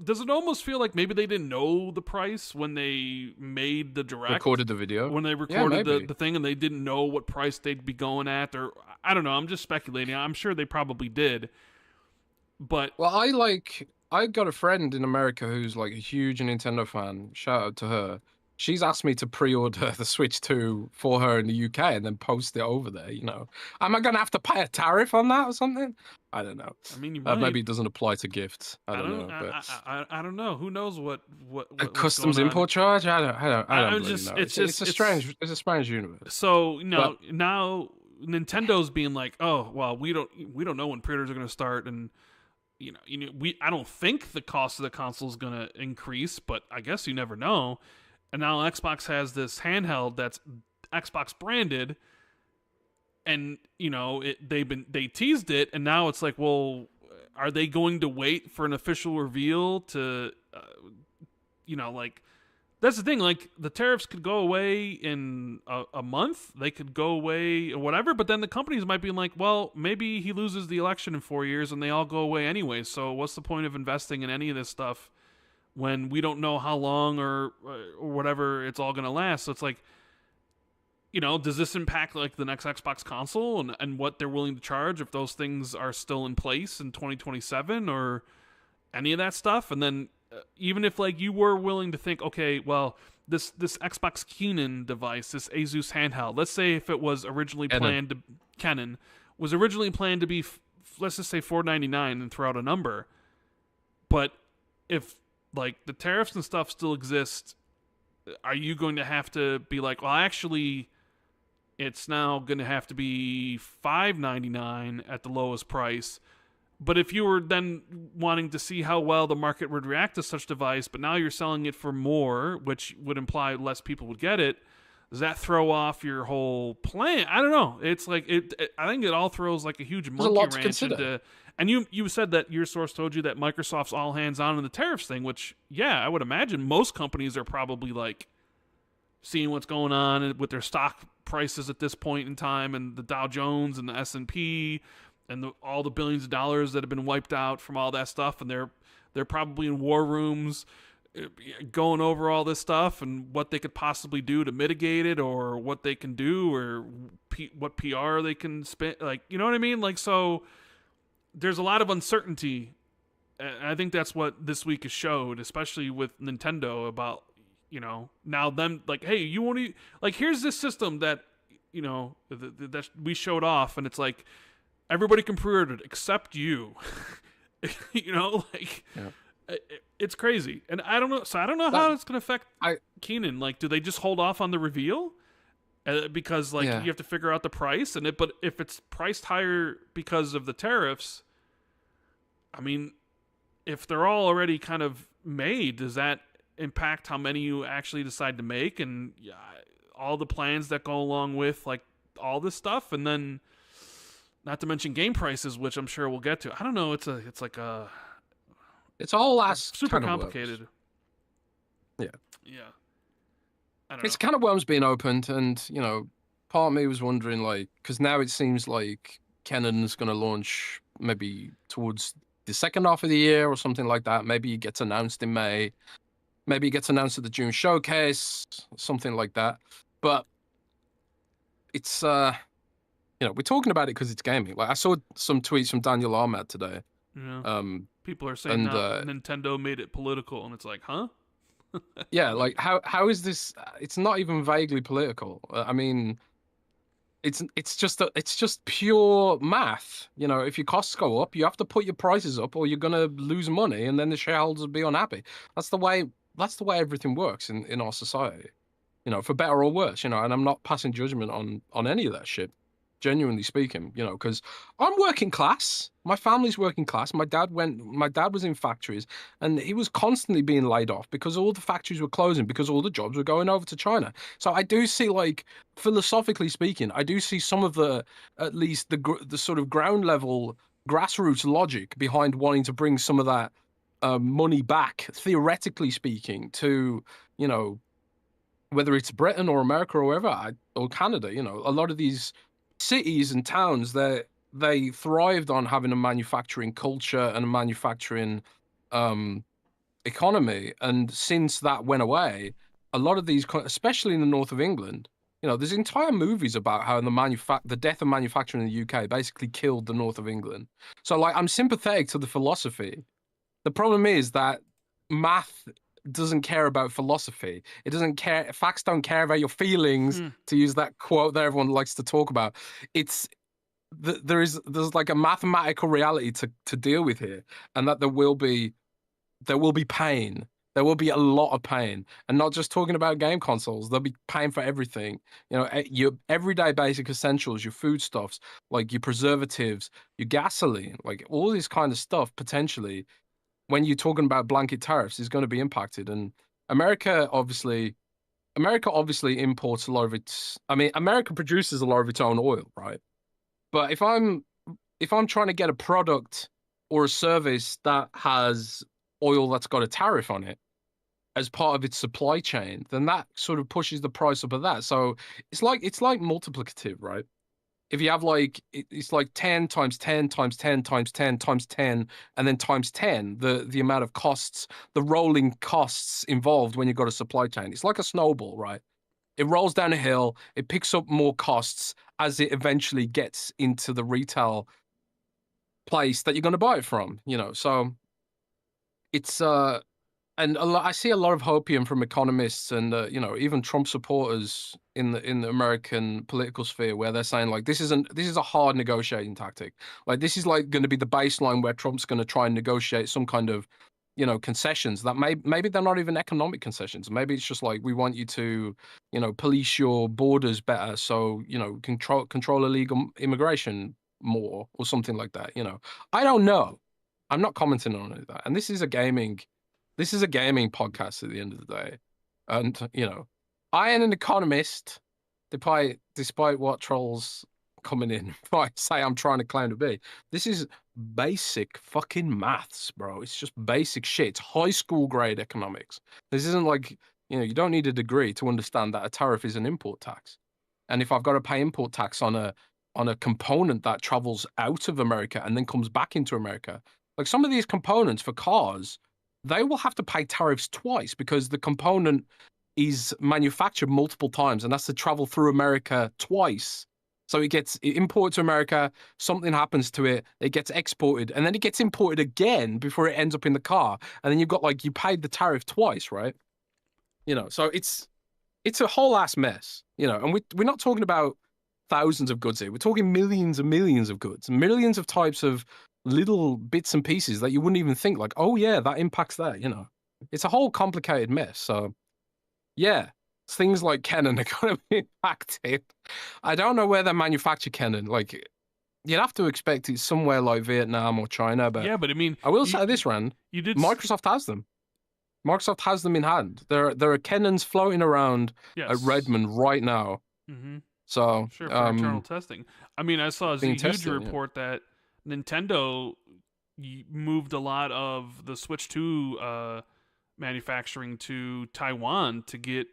does it almost feel like maybe they didn't know the price when they made the Direct, recorded the video, when they recorded the thing, and they didn't know what price they'd be going at, or I don't know. I'm just speculating. I'm sure they probably did, but I got a friend in America who's like a huge Nintendo fan. Shout out to her. she's asked me to pre-order the Switch 2 for her in the UK and then post it over there, Am I gonna have to pay a tariff on that or something? I don't know. I mean, you might. Maybe it doesn't apply to gifts. I don't know, but I don't know. Who knows what's customs going import charge? I don't really just know. it's It's a strange universe. So But now Nintendo's being like, oh well, we don't know when pre-orders are going to start, and I don't think the cost of the console is going to increase, but I guess you never know. And now Xbox has this handheld that's Xbox branded, and they teased it, and now it's like, well, are they going to wait for an official reveal to, like, that's the thing. Like, the tariffs could go away in a month. They could go away or whatever. But then the companies might be like, well, maybe he loses the election in 4 years and they all go away anyway. So what's the point of investing in any of this stuff when we don't know how long or whatever it's all going to last? So it's like, does this impact like the next Xbox console and what they're willing to charge if those things are still in place in 2027 or any of that stuff? And then even if like you were willing to think, okay, well, this Xbox Kenan device, this Asus handheld, let's say if it was originally planned to Kenan was originally planned to be let's just say $499 and throw out a number, but if like the tariffs and stuff still exist, are you going to have to be like, well, actually, it's now going to have to be $599 at the lowest price? But if you were then wanting to see how well the market would react to such device, but now you're selling it for more, which would imply less people would get it, does that throw off your whole plan? I don't know. It's like I think it all throws like a huge monkey wrench into. And you said that your source told you that Microsoft's all hands on in the tariffs thing, which yeah, I would imagine most companies are probably like seeing what's going on with their stock prices at this point in time, and the Dow Jones and the S&P. And all the billions of dollars that have been wiped out from all that stuff, and they're probably in war rooms going over all this stuff and what they could possibly do to mitigate it, or what they can do, or what PR they can spend. Like, you know what I mean? Like, so there's a lot of uncertainty, and I think that's what this week has showed, especially with Nintendo about now them like, hey, you want to like here's this system that that we showed off, and it's like, everybody can pre-order it except you. It's crazy. And I don't know. So I don't know how it's going to affect Kenan. Like, do they just hold off on the reveal? Because you have to figure out the price. But if it's priced higher because of the tariffs, I mean, if they're all already kind of made, does that impact how many you actually decide to make? And all the plans that go along with like all this stuff. And then, not to mention game prices, which I'm sure we'll get to. I don't know. It's all last super complicated. Yeah. I don't know. It's kind of worms being opened, and part of me was wondering, like, because now it seems like Kenan's going to launch maybe towards the second half of the year or something like that. Maybe it gets announced in May. Maybe it gets announced at the June showcase, something like that. But it's we're talking about it because it's gaming. Like, I saw some tweets from Daniel Ahmad today. Yeah. People are saying now Nintendo made it political, and it's like, huh? Yeah, like how is this? It's not even vaguely political. I mean, it's just pure math. If your costs go up, you have to put your prices up, or you're gonna lose money, and then the shareholders will be unhappy. That's the way everything works in our society. For better or worse. And I'm not passing judgment on any of that shit. Genuinely speaking, because I'm working class. My family's working class. My dad was in factories, and he was constantly being laid off because all the factories were closing, because all the jobs were going over to China. So I do see, like, philosophically speaking, I do see some of at least the sort of ground level grassroots logic behind wanting to bring some of that money back, theoretically speaking, to, whether it's Britain or America or wherever, or Canada. A lot of these cities and towns, they thrived on having a manufacturing culture and a manufacturing economy. And since that went away, a lot of these, especially in the north of England, there's entire movies about how the death of manufacturing in the UK basically killed the north of England. So, like, I'm sympathetic to the philosophy. The problem is that math doesn't care about philosophy. It doesn't care. Facts don't care about your feelings, Hmm. to use that quote that everyone likes to talk about. It's there's like a mathematical reality to deal with here, and that there will be pain. There will be a lot of pain, and not just talking about game consoles. There'll be pain for everything. You know, your everyday basic essentials, your foodstuffs, like your preservatives, your gasoline, like all this kind of stuff. Potentially, when you're talking about blanket tariffs, is going to be impacted. And America, obviously, America obviously imports a lot of its. I mean, America produces a lot of its own oil, right? But if I'm trying to get a product or a service that has oil that's got a tariff on it as part of its supply chain, then that sort of pushes the price up of that. So it's like multiplicative, right? If you have like it's like 10 times 10 times 10 times 10 times 10 and then times 10, the amount of costs, the rolling costs involved when you've got a supply chain. It's like a snowball, right? It rolls down a hill, it picks up more costs as it eventually gets into the retail place that you're going to buy it from, you know. So it's and I see a lot of hopium from economists and you know, even Trump supporters in the American political sphere, where they're saying like this is a hard negotiating tactic. Like this is like going to be the baseline where Trump's going to try and negotiate some kind of, you know, concessions that maybe they're not even economic concessions. Maybe it's just like we want you to, you know, police your borders better, so you know, control illegal immigration more or something like that. You know, I don't know. I'm not commenting on any of that. And this is a gaming podcast at the end of the day. And, you know, I am an economist, despite what trolls coming in might say I'm trying to claim to be. This is basic fucking maths, bro. It's just basic shit. It's high school grade economics. This isn't like, you know, you don't need a degree to understand that a tariff is an import tax. And if I've got to pay import tax on a component that travels out of America and then comes back into America, like some of these components for cars, they will have to pay tariffs twice because the component is manufactured multiple times and has to travel through America twice. So it imported to America, something happens to it, it gets exported, and then it gets imported again before it ends up in the car. And then you've got like you paid the tariff twice, right? You know, so it's a whole ass mess, you know, and we're not talking about thousands of goods here. We're talking millions and millions of goods, millions of types of little bits and pieces that you wouldn't even think like, oh yeah, that impacts that, you know. It's a whole complicated mess. So yeah, things like Canon are going to be impacted. I don't know where they manufacture Canon. Like you'd have to expect it somewhere like Vietnam or China, but Yeah, but I mean, I will say this, Rand, you did. Microsoft has them. Microsoft has them in hand. There are Canons floating around at Yes. Redmond right now. Mm-hmm. So Sure, for internal testing. I mean, I saw a being huge tested. Yeah. report that Nintendo moved a lot of the Switch 2 manufacturing to Taiwan to get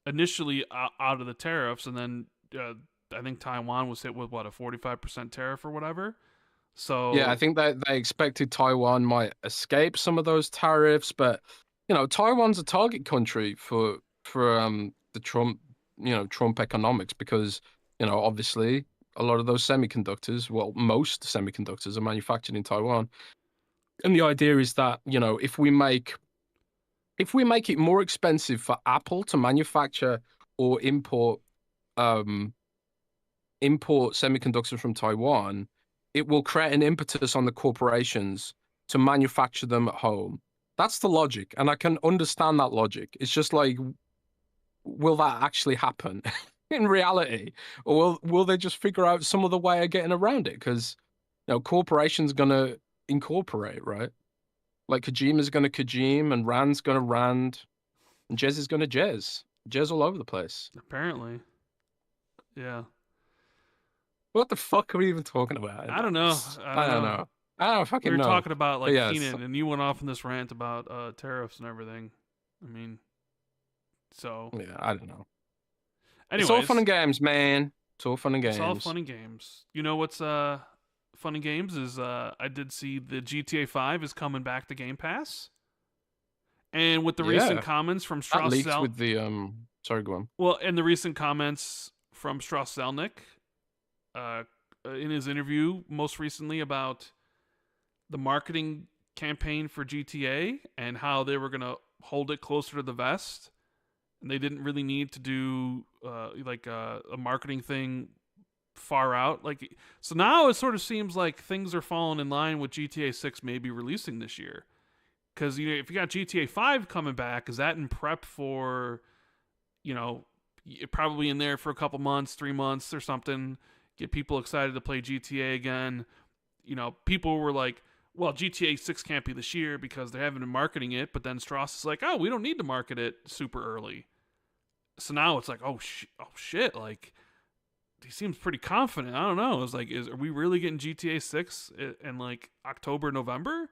initially out of the tariffs, and then I think Taiwan was hit with what, a 45% tariff or whatever. Yeah, I So think that they expected Taiwan might escape some of those tariffs, but you know, Taiwan's a target country for the Trump, you know, Trump economics because, you know, obviously a lot of those semiconductors, well, most semiconductors are manufactured in Taiwan. And the idea is that, you know, if we make it more expensive for Apple to manufacture or um import semiconductors from Taiwan, it will create an impetus on the corporations to manufacture them at home. That's the logic, and I can understand that logic. It's just like, will that actually happen in reality, or will they just figure out some other way of getting around it? Because you know, corporations gonna incorporate, right? Like Kojima's gonna Kojima, and Rand's gonna Rand, and Jez is gonna Jez all over the place. apparently, yeah. What the fuck are we even talking about? I don't know. I I don't don't know. know. I don't We fucking were know. talking about But like yes, Keenan, and you went off in this rant about tariffs and everything. I mean, so yeah, I don't know. It's all fun anyways, and games, man. It's all fun and it's all games. fun and games. You know what's fun and games is I did see the GTA 5 is coming back to Game Pass. And with the recent Yeah, comments from that Strauss leaked Zel, with the Sorry, go on. well, and the recent comments from Strauss Zelnick, uh, in his interview most recently about the marketing campaign for GTA and how they were gonna hold it closer to the vest, and they didn't really need to do a marketing thing far out. Like, so now it sort of seems like things are falling in line with GTA 6 maybe releasing this year. Because if you got GTA 5 coming back, is that in prep for, probably in there for a couple months, 3 months or something, get people excited to play GTA again. People were like, well, GTA 6 can't be this year because they haven't been marketing it, but then Strauss is like, oh, we don't need to market it super early. So now it's like, oh shit, like, he seems pretty confident. I don't know. It's like, are we really getting GTA 6 in like October, November?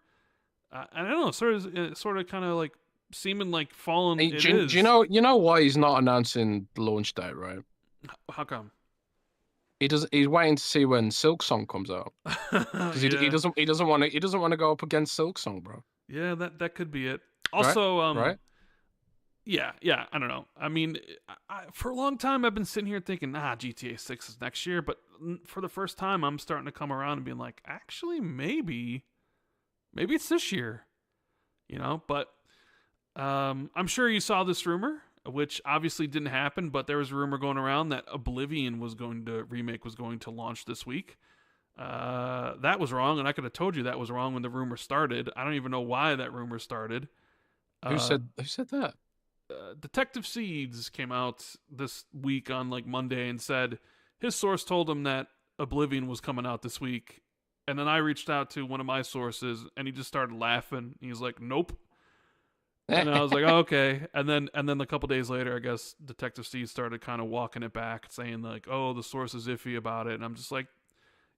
I don't know. Sort of kind of like seeming like falling. Hey, do you know why he's not announcing the launch date, right? How come? He's waiting to see when Silksong comes out. Because Yeah. he doesn't want to go up against Silksong, bro. Yeah, that could be it. Also, right? Yeah, I don't know. I mean, for a long time I've been sitting here thinking, GTA 6 is next year, but for the first time I'm starting to come around and being like, actually, maybe it's this year. But I'm sure you saw this rumor, which obviously didn't happen, but there was a rumor going around that Oblivion remake was going to launch this week. That was wrong, and I could have told you that was wrong when the rumor started. I don't even know why that rumor started. Who said that? Detective Seeds came out this week on like Monday and said his source told him that Oblivion was coming out this week. And then I reached out to one of my sources and he just started laughing. He's like, nope. And I was like, oh, okay. And then a couple days later, I guess Detective Seeds started kind of walking it back, saying like, oh, the source is iffy about it. And I'm just like,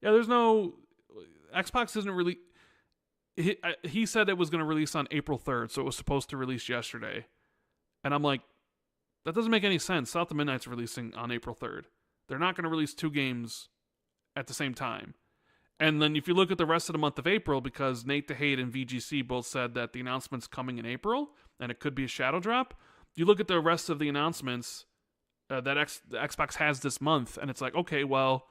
yeah, there's no, Xbox isn't really, he said it was going to release on April 3rd. So it was supposed to release yesterday. And I'm like, that doesn't make any sense. South of Midnight's releasing on April 3rd. They're not going to release 2 games at the same time. And then if you look at the rest of the month of April, because Nate DeHate and VGC both said that the announcement's coming in April, and it could be a shadow drop, you look at the rest of the announcements that the Xbox has this month, and it's like, okay, well,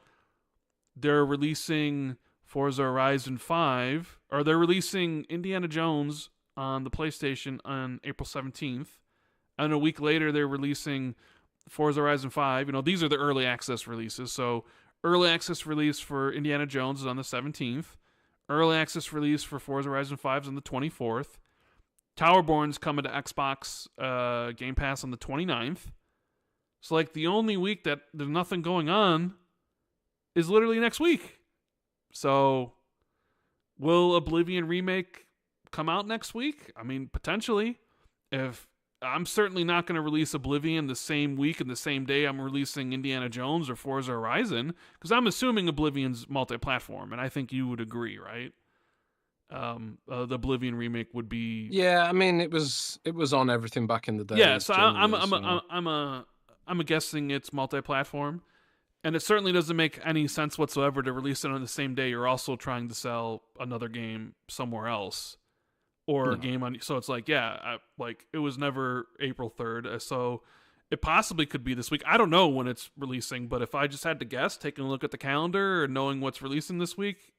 they're releasing Forza Horizon 5, or they're releasing Indiana Jones on the PlayStation on April 17th. And a week later, they're releasing Forza Horizon 5. These are the early access releases. So, early access release for Indiana Jones is on the 17th. Early access release for Forza Horizon 5 is on the 24th. Towerborn's coming to Xbox Game Pass on the 29th. So, like, the only week that there's nothing going on is literally next week. So, will Oblivion Remake come out next week? I mean, potentially. I'm certainly not going to release Oblivion the same week and the same day I'm releasing Indiana Jones or Forza Horizon, because I'm assuming Oblivion's multi-platform, and I think you would agree, right? The Oblivion remake would be. Yeah, I mean it was on everything back in the day. Yeah, so I'm guessing it's multi-platform, and it certainly doesn't make any sense whatsoever to release it on the same day. You're also trying to sell another game somewhere else. Or a game on, so it's like, yeah, it was never April 3rd, so it possibly could be this week. I don't know when it's releasing, but if I just had to guess, taking a look at the calendar and knowing what's releasing this week,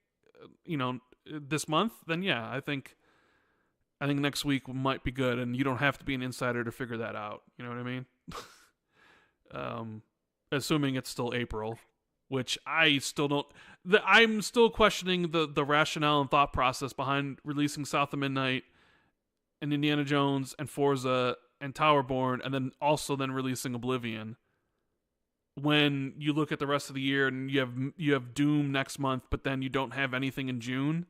this month, then yeah, I think next week might be good, and you don't have to be an insider to figure that out. You know what I mean? Assuming it's still April, which I still don't. I'm still questioning the rationale and thought process behind releasing South of Midnight and Indiana Jones and Forza and Towerborn, and then releasing Oblivion. When you look at the rest of the year and you have Doom next month, but then you don't have anything in June,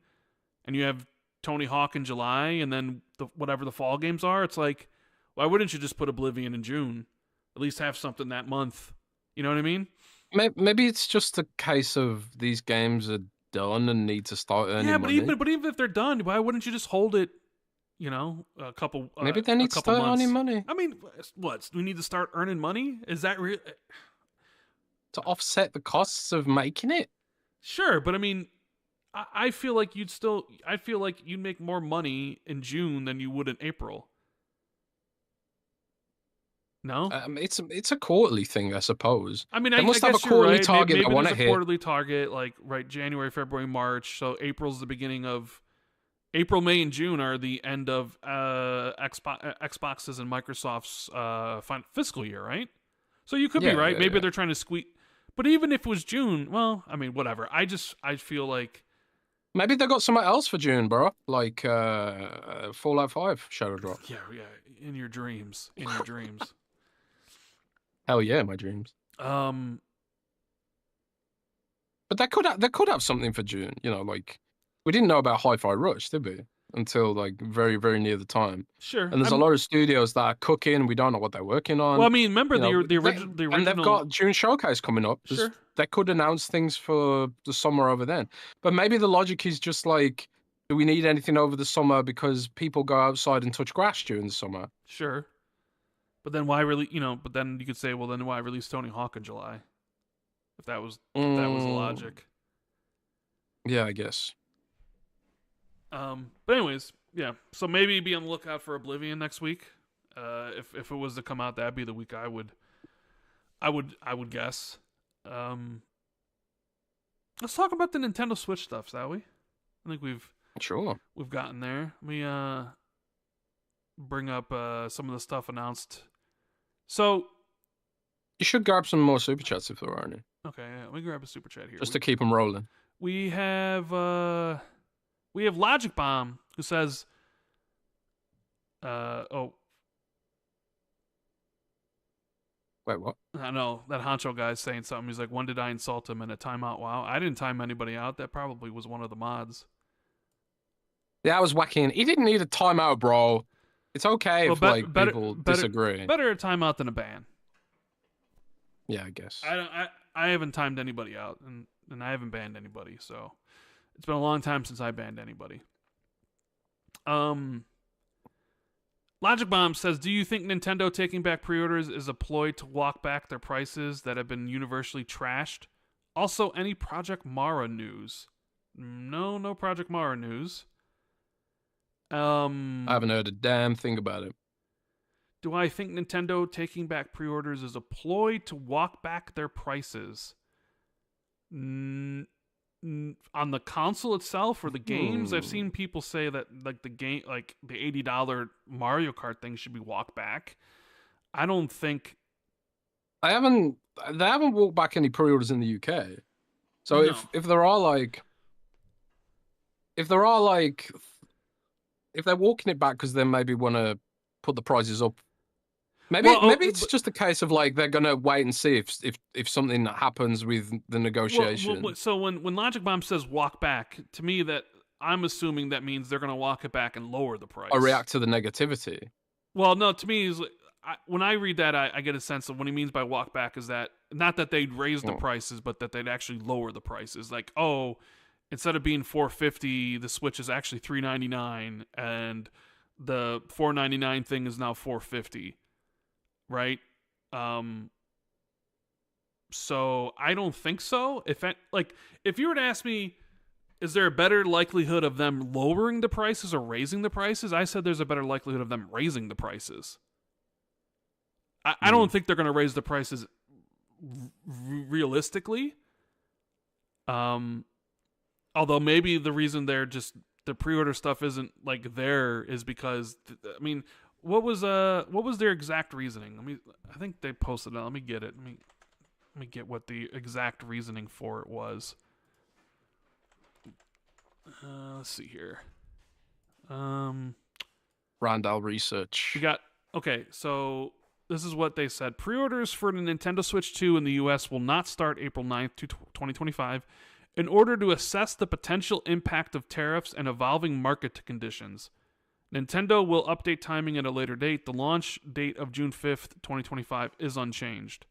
and you have Tony Hawk in July, and then whatever the fall games are, it's like, why wouldn't you just put Oblivion in June? At least have something that month. You know what I mean? Maybe it's just a case of these games are done and need to start earning money. But even if they're done, why wouldn't you just hold it? A couple. Maybe they need to start earning money. I mean, what? We need to start earning money? Is that real? To offset the costs of making it? Sure, but I mean, I feel like you'd make more money in June than you would in April. No, it's a quarterly thing, I suppose. I mean, they must have a quarterly target. Maybe I want to hit a quarterly target, like January, February, March. So April's the beginning of April, May, and June are the end of Xbox's and Microsoft's fiscal year, right? So you could be right. Maybe they're trying to squeeze. But even if it was June, well, I mean, whatever. I feel like maybe they got something else for June, bro. Like Fallout 5 Shadow Drop. Yeah. In your dreams. Hell yeah, my dreams. But they could have something for June. You know, like we didn't know about Hi-Fi Rush, did we? Until like very, very near the time. Sure. And there's a lot of studios that are cooking. We don't know what they're working on. Well, I mean, remember the original. And they've got June Showcase coming up. Sure. They could announce things for the summer over then. But maybe the logic is just like, do we need anything over the summer because people go outside and touch grass during the summer? Sure. But then why really? But then you could say, well, then why release Tony Hawk in July? If that was the logic. Yeah, I guess. But anyways, yeah. So maybe be on the lookout for Oblivion next week. If it was to come out, that'd be the week I would guess. Let's talk about the Nintendo Switch stuff, shall we? I think we've gotten there. Let me bring up some of the stuff announced. So you should grab some more super chats if there are any. Okay, yeah, let me grab a super chat here. Just to keep them rolling. We have Logic Bomb who says, Wait, what? I know that Honcho guy's saying something. He's like, when did I insult him in a timeout? Wow, I didn't time anybody out. That probably was one of the mods. Yeah, I was whacking. He didn't need a timeout, bro. It's okay if people disagree. Better a timeout than a ban. Yeah, I guess. I haven't timed anybody out, and I haven't banned anybody, so it's been a long time since I banned anybody. Logic Bomb says, do you think Nintendo taking back pre-orders is a ploy to walk back their prices that have been universally trashed? Also, any Project Mara news? No Project Mara news. I haven't heard a damn thing about it. Do I think Nintendo taking back pre-orders is a ploy to walk back their prices? On the console itself or the games? I've seen people say that like the game, like the $80 Mario Kart thing should be walked back. I don't think they haven't walked back any pre-orders in the UK. So no. if they're walking it back because they maybe want to put the prices up. Maybe it's just a case of like they're gonna wait and see if something happens with the negotiation. So when Logic Bomb says walk back, to me that I'm assuming that means they're gonna walk it back and lower the price or react to the negativity. Well, no, to me is when I read that I get a sense of what he means by walk back is that not that they'd raise the prices, but that they'd actually lower the prices. Like, oh, instead of being $450, the Switch is actually $399, and the $499 thing is now $450. Right? So I don't think so. If you were to ask me, is there a better likelihood of them lowering the prices or raising the prices? I said there's a better likelihood of them raising the prices. I don't think they're going to raise the prices realistically. Although maybe the reason they're just the pre-order stuff isn't like there is because I mean. What was their exact reasoning? I think they posted it. Let me get it. Let me get what the exact reasoning for it was. Let's see here. Randall Research. So this is what they said. Pre-orders for the Nintendo Switch 2 in the US will not start April 9th, 2025 in order to assess the potential impact of tariffs and evolving market conditions. Nintendo will update timing at a later date. The launch date of June 5th, 2025 is unchanged.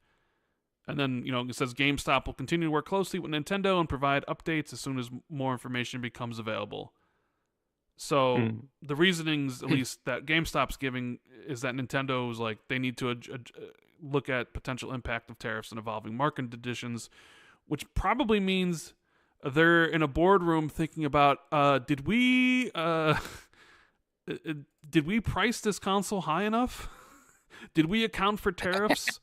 And then, it says GameStop will continue to work closely with Nintendo and provide updates as soon as more information becomes available. So the reasonings, at least, that GameStop's giving is that Nintendo's like, they need to look at potential impact of tariffs and evolving market conditions, which probably means they're in a boardroom thinking about, did we price this console high enough? Did we account for tariffs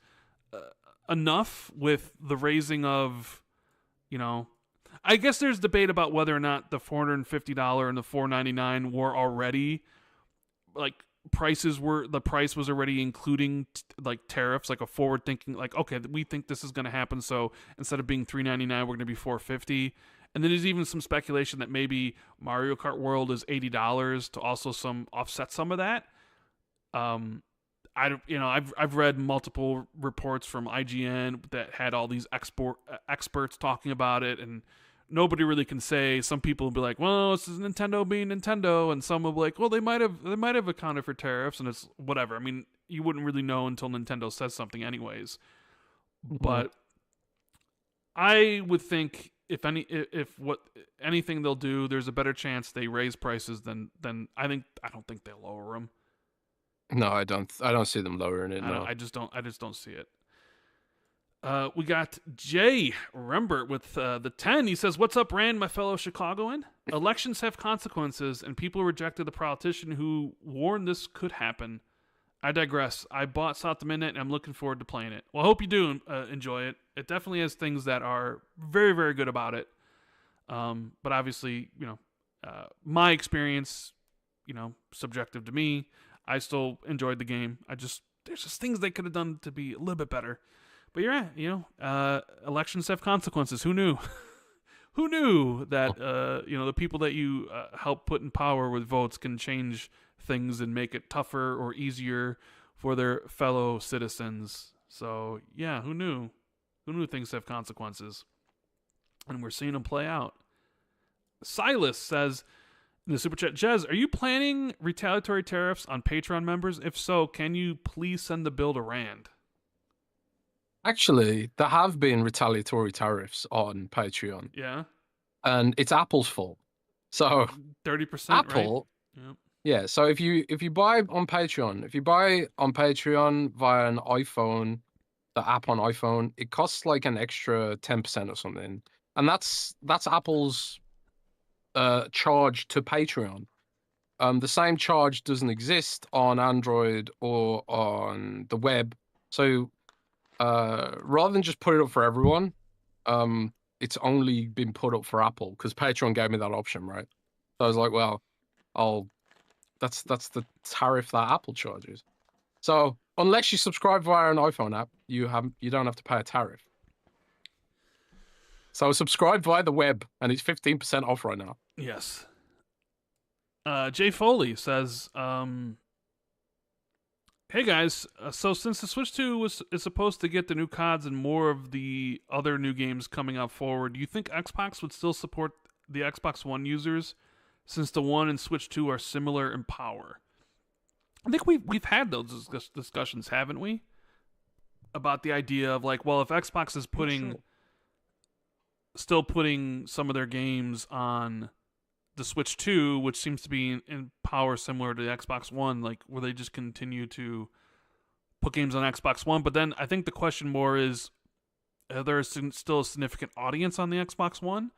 enough with the raising of, I guess there's debate about whether or not the $450 and the $499 were already like the price was already including like tariffs, like a forward thinking, like, okay, we think this is going to happen, so instead of being $399 we're going to be $450. And then there's even some speculation that maybe Mario Kart World is $80 to also offset some of that. I've read multiple reports from IGN that had all these experts talking about it, and nobody really can say. Some people will be like, well, this is Nintendo being Nintendo, and some will be like, well, they might have accounted for tariffs, and it's whatever. I mean, you wouldn't really know until Nintendo says something anyways. But I would think if anything they'll do, there's a better chance they raise prices than I don't think they'll lower them. No, I don't see them lowering it. No. I just don't see it. We got Jay Rembert with the 10. He says, "What's up, Rand, my fellow Chicagoan? Elections have consequences, and people rejected the politician who warned this could happen. I digress. I bought South of Midnight, and I'm looking forward to playing it. Well, I hope you do enjoy it. It definitely has things that are very, very good about it. But obviously, my experience, subjective to me, I still enjoyed the game. There's just things they could have done to be a little bit better. But you're right, elections have consequences. Who knew? Who knew that, the people that you help put in power with votes can change things and make it tougher or easier for their fellow citizens? So, yeah, who knew? Who knew things have consequences? And we're seeing them play out. Silas says in the super chat, Jez, are you planning retaliatory tariffs on Patreon members? If so, can you please send the bill to Rand? Actually, there have been retaliatory tariffs on Patreon. Yeah. And it's Apple's fault. So 30%, Apple, right? Yep. Yeah, so if you buy on Patreon, via an iPhone, the app on iPhone, it costs like an extra 10% or something. And that's Apple's charge to Patreon. The same charge doesn't exist on Android or on the web. So rather than just put it up for everyone, it's only been put up for Apple because Patreon gave me that option, right? So I was like, well, that's the tariff that Apple charges. So unless you subscribe via an iPhone app, you don't have to pay a tariff. So subscribe via the web, and it's 15% off right now. Yes. Jay Foley says, hey guys, so since the Switch 2 is supposed to get the new CODs and more of the other new games coming out forward, do you think Xbox would still support the Xbox One users since the One and Switch 2 are similar in power? I think we've had those discussions, haven't we? About the idea of like, well, if Xbox is still putting some of their games on the Switch 2, which seems to be in power similar to the Xbox One, like, will they just continue to put games on Xbox One? But then I think the question more is, are there still a significant audience on the Xbox One?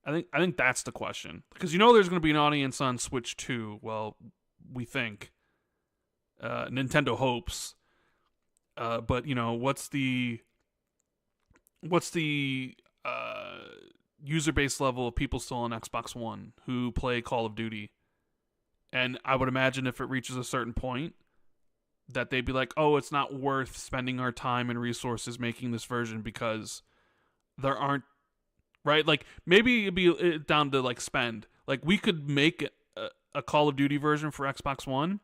I think that's the question. Because there's going to be an audience on Switch 2. Well, we think. Nintendo hopes. But, what's the user base level of people still on Xbox One who play Call of Duty? And I would imagine if it reaches a certain point that they'd be like, oh, it's not worth spending our time and resources making this version because there aren't, right? Like, maybe it'd be down to like spend. Like, we could make a Call of Duty version for Xbox One,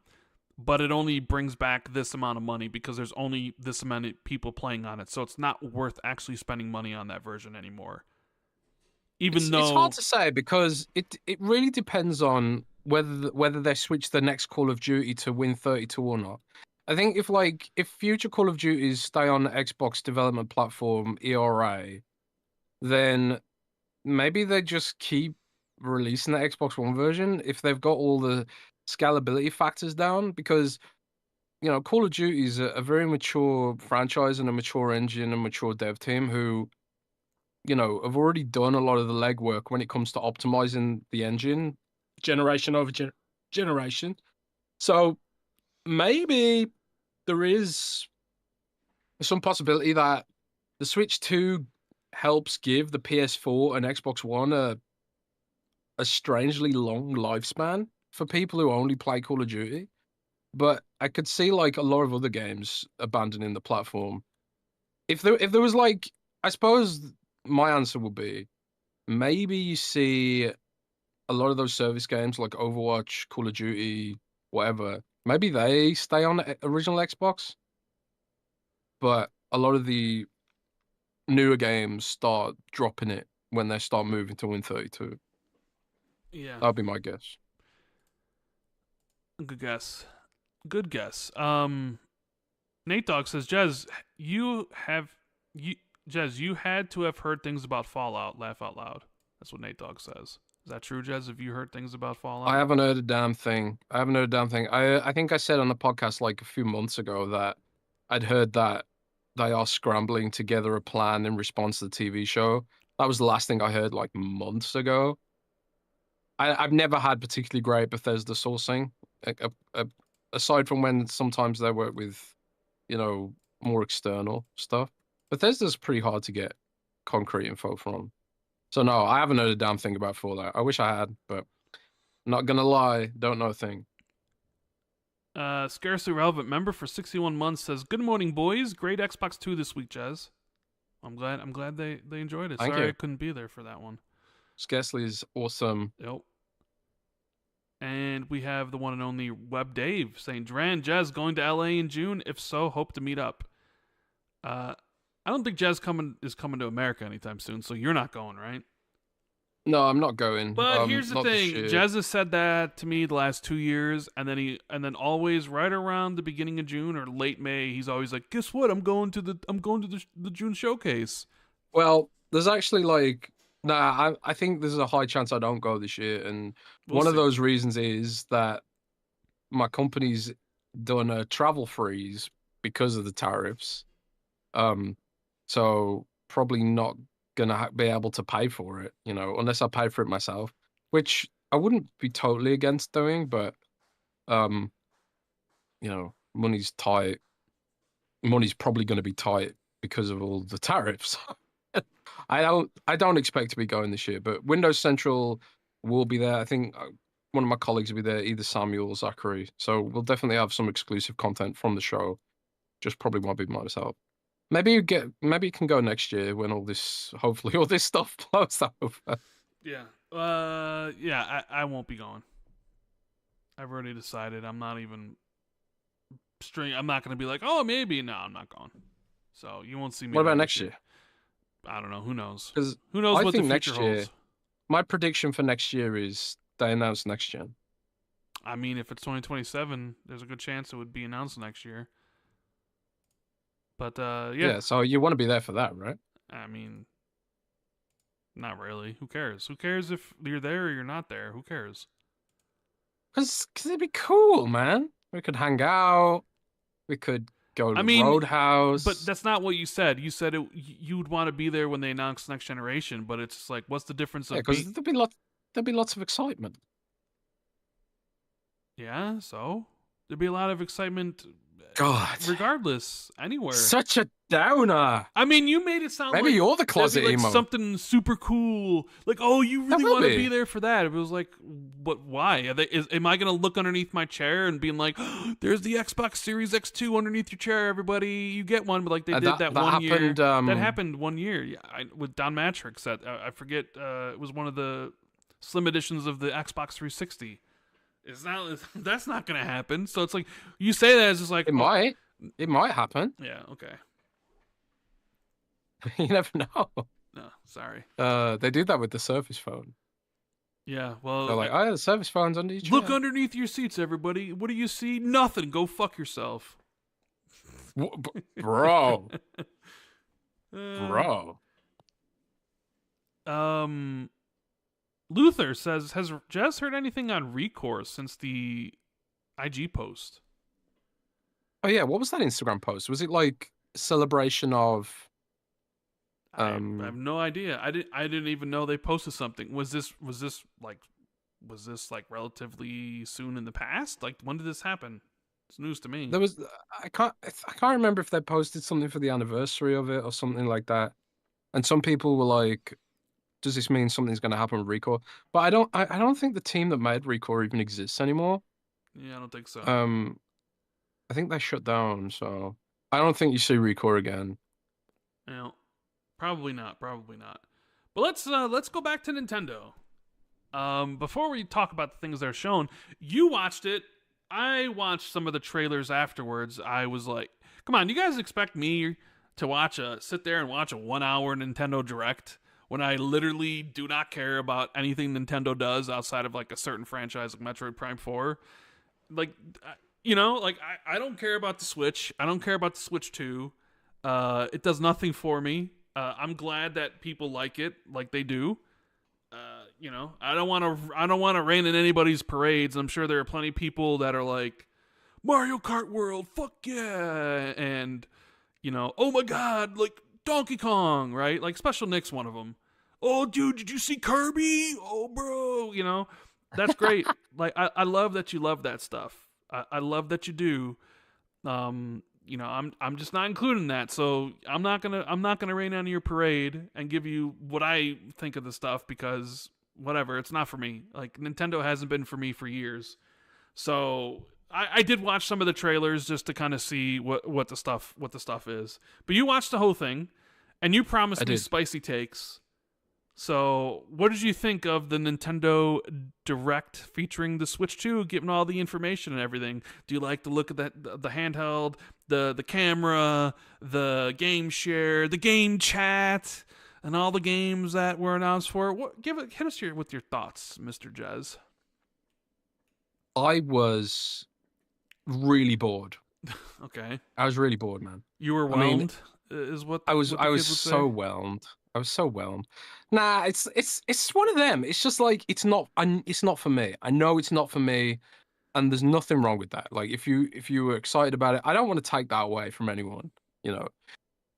but it only brings back this amount of money because there's only this amount of people playing on it. So it's not worth actually spending money on that version anymore. It's hard to say because it really depends on whether they switch the next Call of Duty to Win32 or not. I think if future Call of Duties stay on the Xbox development platform ERA, then maybe they just keep releasing the Xbox One version if they've got all the scalability factors down, because Call of Duty is a very mature franchise and a mature engine and mature dev team who have already done a lot of the legwork when it comes to optimizing the engine generation over generation. So maybe there is some possibility that the Switch 2 helps give the PS4 and Xbox One a strangely long lifespan for people who only play Call of Duty. But I could see like a lot of other games abandoning the platform. If there was like, I suppose my answer would be maybe you see a lot of those service games like Overwatch, Call of Duty, whatever. Maybe they stay on the original Xbox, but a lot of the newer games start dropping it when they start moving to Win32. Yeah, That'd be my guess. good guess. Good guess. Nate Dogg says, Jez, you Jez, you had to have heard things about Fallout. Laugh out loud. That's what Nate Dogg says. Is that true, Jez? Have you heard things about Fallout? I haven't heard a damn thing. I haven't heard a damn thing. I think I said on the podcast like a few months ago that I'd heard that they are scrambling together a plan in response to the TV show. That was the last thing I heard like months ago. I've never had particularly great Bethesda sourcing, aside from when sometimes they work with, more external stuff. Bethesda's pretty hard to get concrete info from. So no, I haven't heard a damn thing about Fallout. I wish I had, but not gonna lie, don't know a thing. Scarcely relevant member for 61 months says, "Good morning, boys. Great Xbox 2 this week, Jez. I'm glad they enjoyed it. Thank Sorry you. I couldn't be there for that one. Scarcely is awesome. Yep. And we have the one and only Web Dave saying, Rand Jez going to LA in June? If so, hope to meet up. I don't think Jez is coming to America anytime soon, so you're not going, right? No, I'm not going. But here's the not thing: this year. Jez has said that to me the last 2 years, and then always right around the beginning of June or late May, he's always like, "Guess what? I'm going to the June showcase." Well, there's actually like, I think there's a high chance I don't go this year, and We'll one of see. those reasons is that my company's done a travel freeze because of the tariffs. So probably not gonna be able to pay for it, unless I pay for it myself, which I wouldn't be totally against doing, but um, money's tight. Money's probably going to be tight because of all the tariffs. I don't expect to be going this year, but Windows Central will be there. I think one of my colleagues will be there, either Samuel or Zachary. So we'll definitely have some exclusive content from the show. Just probably won't be myself. Maybe you can go next year when hopefully all this stuff blows over. Yeah. Yeah. I won't be going. I've already decided. I'm not even I'm not going to be like, oh, maybe. No, I'm not going. So you won't see me. What about next year? I don't know. Who knows? Because who knows I what think the future next year, holds? my prediction for next year is they announce next gen. I mean, if it's 2027, there's a good chance it would be announced next year. But yeah. So you want to be there for that, right? I mean, not really. Who cares? Who cares if you're there or you're not there? Who cares? Because it'd be cool, man. We could hang out. We could go to Roadhouse. But that's not what you said. You said you would want to be there when they announce next generation. But it's just like, what's the difference? Because there'd be lots of excitement. Yeah, so there'd be a lot of excitement. God, regardless, anywhere. Such a downer. I mean, you made it sound maybe you're the closet like emo. Something super cool. Like, oh, you really want to be there for that? It was like, what? Why? Am I gonna look underneath my chair and being like, oh, there's the Xbox Series X2 underneath your chair, everybody, you get one? But like they did that 1 year. That happened 1 year. Yeah, with Don Matrix. I forget. It was one of the slim editions of the Xbox 360. That's not gonna happen. So it's like you say that as just like it might happen. Yeah. Okay. You never know. No, sorry. They do that with the Surface phone. Yeah. Well, they're like, oh, the Surface phone's under your chair. Look underneath your seats, everybody. What do you see? Nothing. Go fuck yourself. Bro. Bro. Luther says, has Jez heard anything on Recourse since the IG post? Oh yeah, what was that Instagram post? Was it like celebration of? I have no idea. I didn't even know they posted something. Was this like relatively soon in the past? Like, when did this happen? It's news to me. I can't remember if they posted something for the anniversary of it or something like that. And some people were like, "Does this mean something's going to happen with Recore?" But I don't think the team that made Recore even exists anymore. Yeah, I don't think so. Um, I think they shut down, so I don't think you see Recore again. You probably not. Probably not. But let's go back to Nintendo. Before we talk about the things that are shown, you watched it. I watched some of the trailers afterwards. I was like, "Come on, you guys expect me to sit there and watch a 1 hour Nintendo Direct when I literally do not care about anything Nintendo does outside of like a certain franchise like Metroid Prime 4? Like, like I don't care about the Switch. I don't care about the Switch 2. It does nothing for me. I'm glad that people like it, like they do. I don't want to rain in anybody's parades. I'm sure there are plenty of people that are like Mario Kart World, fuck yeah, and oh my god, like Donkey Kong, right? Like Special Nick's one of them. Oh, dude, did you see Kirby? Oh, bro, that's great. Like I love that you love that stuff. I love that you do. I'm just not including that. So I'm not gonna rain on your parade and give you what I think of the stuff because whatever, it's not for me. Like Nintendo hasn't been for me for years. So I did watch some of the trailers just to kind of see what the stuff is. But you watched the whole thing, and you I promised me did. spicy takes. So, what did you think of the Nintendo Direct featuring the Switch 2, giving all the information and everything? Do you like the look of the handheld, the camera, the game share, the game chat, and all the games that were announced for it? Hit us here with your thoughts, Mr. Jez. I was really bored. Okay, I was really bored, man. you were I mean, whelmed, is what I was what the I was kids would say. so whelmed. I was so whelmed. Nah, it's one of them. It's just like it's not for me. I know it's not for me, and there's nothing wrong with that. Like if you were excited about it, I don't want to take that away from anyone, you know,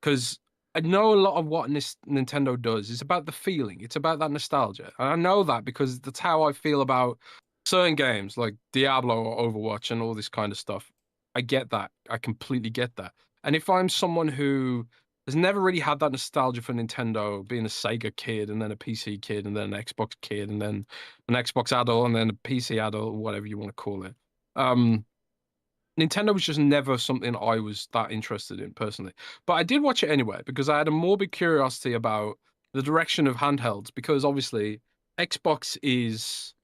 because I know a lot of what Nintendo does is about the feeling. It's about that nostalgia, and I know that because that's how I feel about certain games like Diablo or Overwatch and all this kind of stuff. I get that. I completely get that. And if I'm someone who has never really had that nostalgia for Nintendo, being a Sega kid and then a PC kid and then an Xbox kid and then an Xbox adult and then a PC adult, whatever you want to call it. Um, Nintendo was just never something I was that interested in personally. But I did watch it anyway because I had a morbid curiosity about the direction of handhelds because obviously Xbox is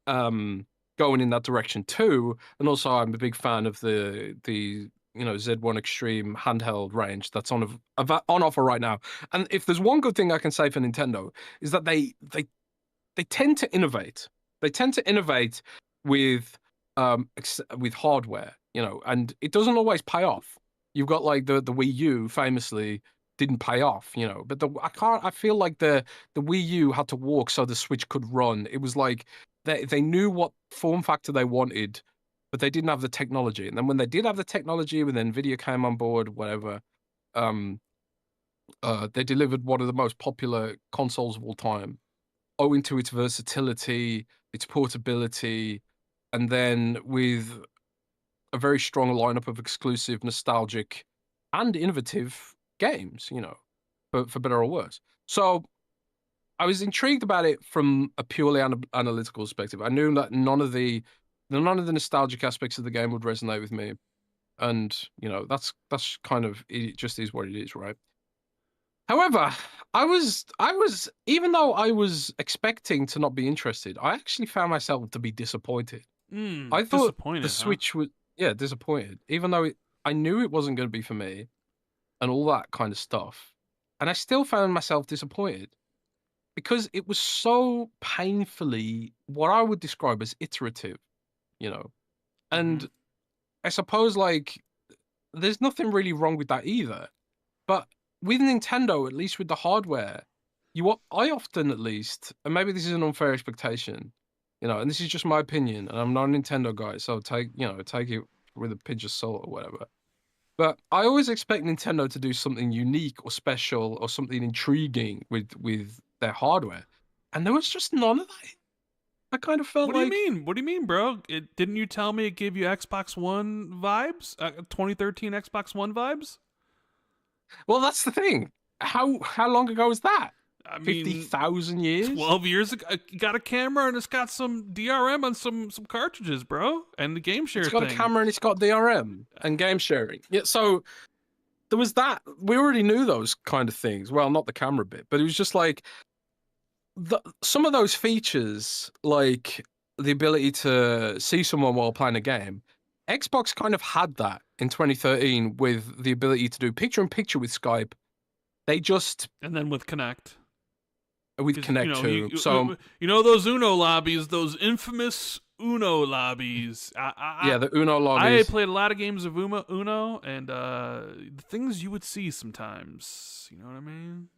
going in that direction too. And also I'm a big fan of the Z1 Extreme handheld range that's on offer right now. And if there's one good thing I can say for Nintendo is that they tend to innovate. They tend to innovate with with hardware, and it doesn't always pay off. You've got like the Wii U famously didn't pay off, but I feel like the Wii U had to walk so the Switch could run. It was like they knew what form factor they wanted, but they didn't have the technology. And then when they did have the technology, when Nvidia came on board, whatever, um, they delivered one of the most popular consoles of all time, owing to its versatility, its portability, and then with a very strong lineup of exclusive, nostalgic, and innovative games, for better or worse. So I was intrigued about it from a purely analytical perspective. I knew that none of the nostalgic aspects of the game would resonate with me, and that's kind of it. Just is what it is, right? However, I was even though I was expecting to not be interested, I actually found myself to be disappointed. I thought the Disappointed, huh? Switch was, yeah, disappointed, even though I knew it wasn't going to be for me and all that kind of stuff. And I still found myself disappointed because it was so painfully what I would describe as iterative, you know. Mm-hmm. And I suppose like there's nothing really wrong with that either. But with Nintendo, at least with the hardware, I often at least, and maybe this is an unfair expectation, and this is just my opinion, and I'm not a Nintendo guy, so take it with a pinch of salt or whatever. But I always expect Nintendo to do something unique or special or something intriguing with their hardware, and there was just none of that. I kind of felt What do you like, mean? What do you mean, bro? Didn't you tell me it gave you Xbox One vibes? 2013 Xbox One vibes? well, that's the thing. How long ago was that? I mean, 50,000 years? 12 years ago, you got a camera and it's got some DRM on some cartridges, bro, and the game It's share got a thing. camera and it's got DRM and game sharing. Yeah, so there was that. We already knew those kind of things. Well, not the camera bit, but it was just like some of those features, like the ability to see someone while playing a game. Xbox kind of had that in 2013 with the ability to do picture in picture with Skype. They just And then with Connect, with because Connect too. So you know those Uno lobbies, those infamous Uno lobbies. yeah, the Uno I lobbies. played a lot of games of Uno, and the things you would see sometimes. You know what I mean?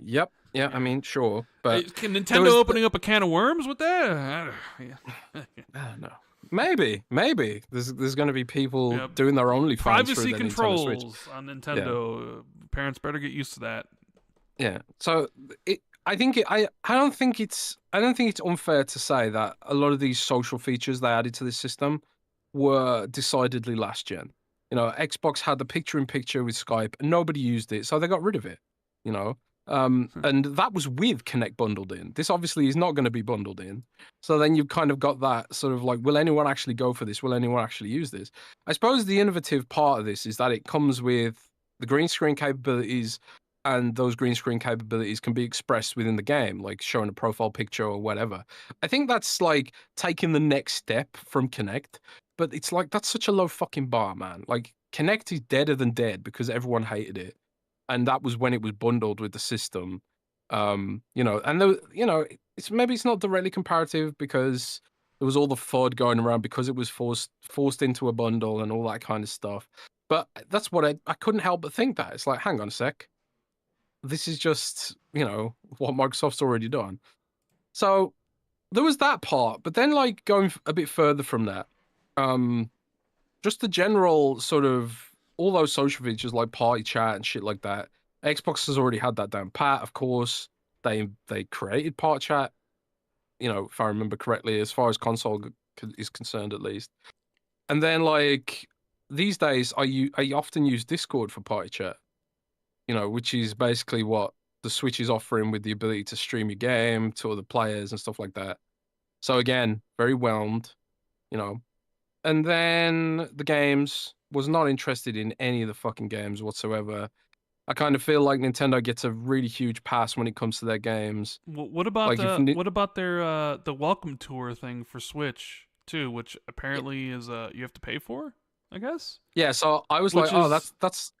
Yep. Yeah, I Yeah. mean, sure, but Can there Nintendo was opening up a can of worms with that? I don't know. Maybe there's going to be people Yeah, doing their OnlyFans through privacy the Nintendo Switch. controls on Yeah, Nintendo. Parents better get used to that. yeah. So I don't think it's unfair to say that a lot of these social features they added to this system were decidedly last gen. You know, Xbox had the picture in picture with Skype, and nobody used it, so they got rid of it. You know, and that was with Connect bundled in. This obviously is not going to be bundled in. So then you've kind of got that sort of like, will anyone actually go for this? Will anyone actually use this? I suppose the innovative part of this is that it comes with the green screen capabilities, and those green screen capabilities can be expressed within the game, like showing a profile picture or whatever. I think that's like taking the next step from Connect, but it's like that's such a low fucking bar, man. Like Connect is deader than dead because everyone hated it, and that was when it was bundled with the system. You know, and you know, it's not directly comparative because there was all the FUD going around because it was forced into a bundle and all that kind of stuff. But that's what I couldn't help but think that it's like, hang on a sec, this is just, you know, what Microsoft's already done. So there was that part, but then like going a bit further from that, um, just the general sort of all those social features like party chat and shit like that. Xbox has already had that down pat, of course. They created party chat, you know, if I remember correctly, as far as console is concerned, at least. And then like these days, I often use Discord for party chat, you know, which is basically what the Switch is offering with the ability to stream your game to other players and stuff like that. So again, very whelmed, you know. And then the games, was not interested in any of the fucking games whatsoever. I kind of feel like Nintendo gets a really huge pass when it comes to their games. What about Like if Ni- what about their the welcome tour thing for Switch too, which apparently is you have to pay for, I guess. yeah, so I was Which like, oh, is that's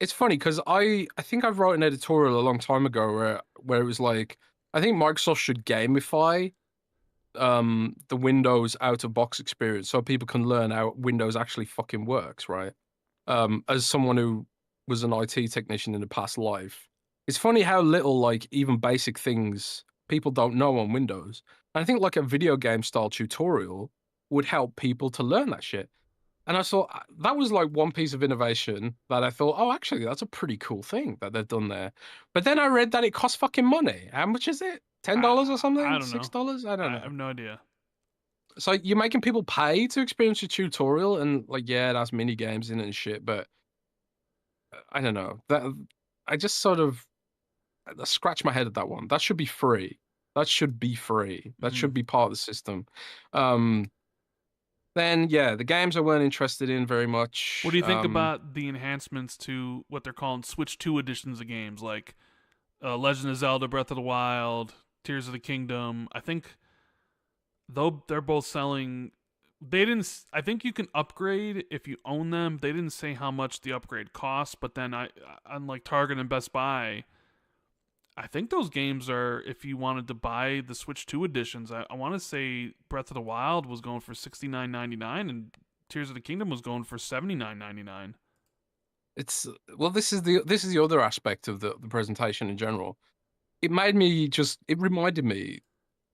it's funny because I think I wrote an editorial a long time ago where it was like I think Microsoft should gamify the Windows out of box experience so people can learn how Windows actually fucking works, right? As someone who was an IT technician in a past life, it's funny how little like even basic things people don't know on Windows. And I think like a video game style tutorial would help people to learn that shit. And I thought that was like one piece of innovation that I thought, oh, actually, that's a pretty cool thing that they've done there. But then I read that it costs fucking money. How much is it? $10 or I something? don't know. $6? I don't I know. have no idea. So you're making people pay to experience a tutorial, and like, yeah, it has mini games in it and shit. But I don't know. That I just sort of scratch my head at that one. That should be free. That should be free. That Mm. should be part of the system. Um, then yeah, the games I weren't interested in very What much. do you think about the enhancements to what they're calling Switch 2 editions of games, like Legend of Zelda: Breath of the Wild, Tears of the Kingdom? I think though they're both selling, they didn't. I think you can upgrade if you own them. They didn't say how much the upgrade costs, but then unlike Target and Best Buy, I think those games are, if you wanted to buy the Switch 2 editions, I want to say Breath of the Wild was going for $69.99 and Tears of the Kingdom was going for $79.99. It's well, this is the other aspect of the presentation in general. It reminded me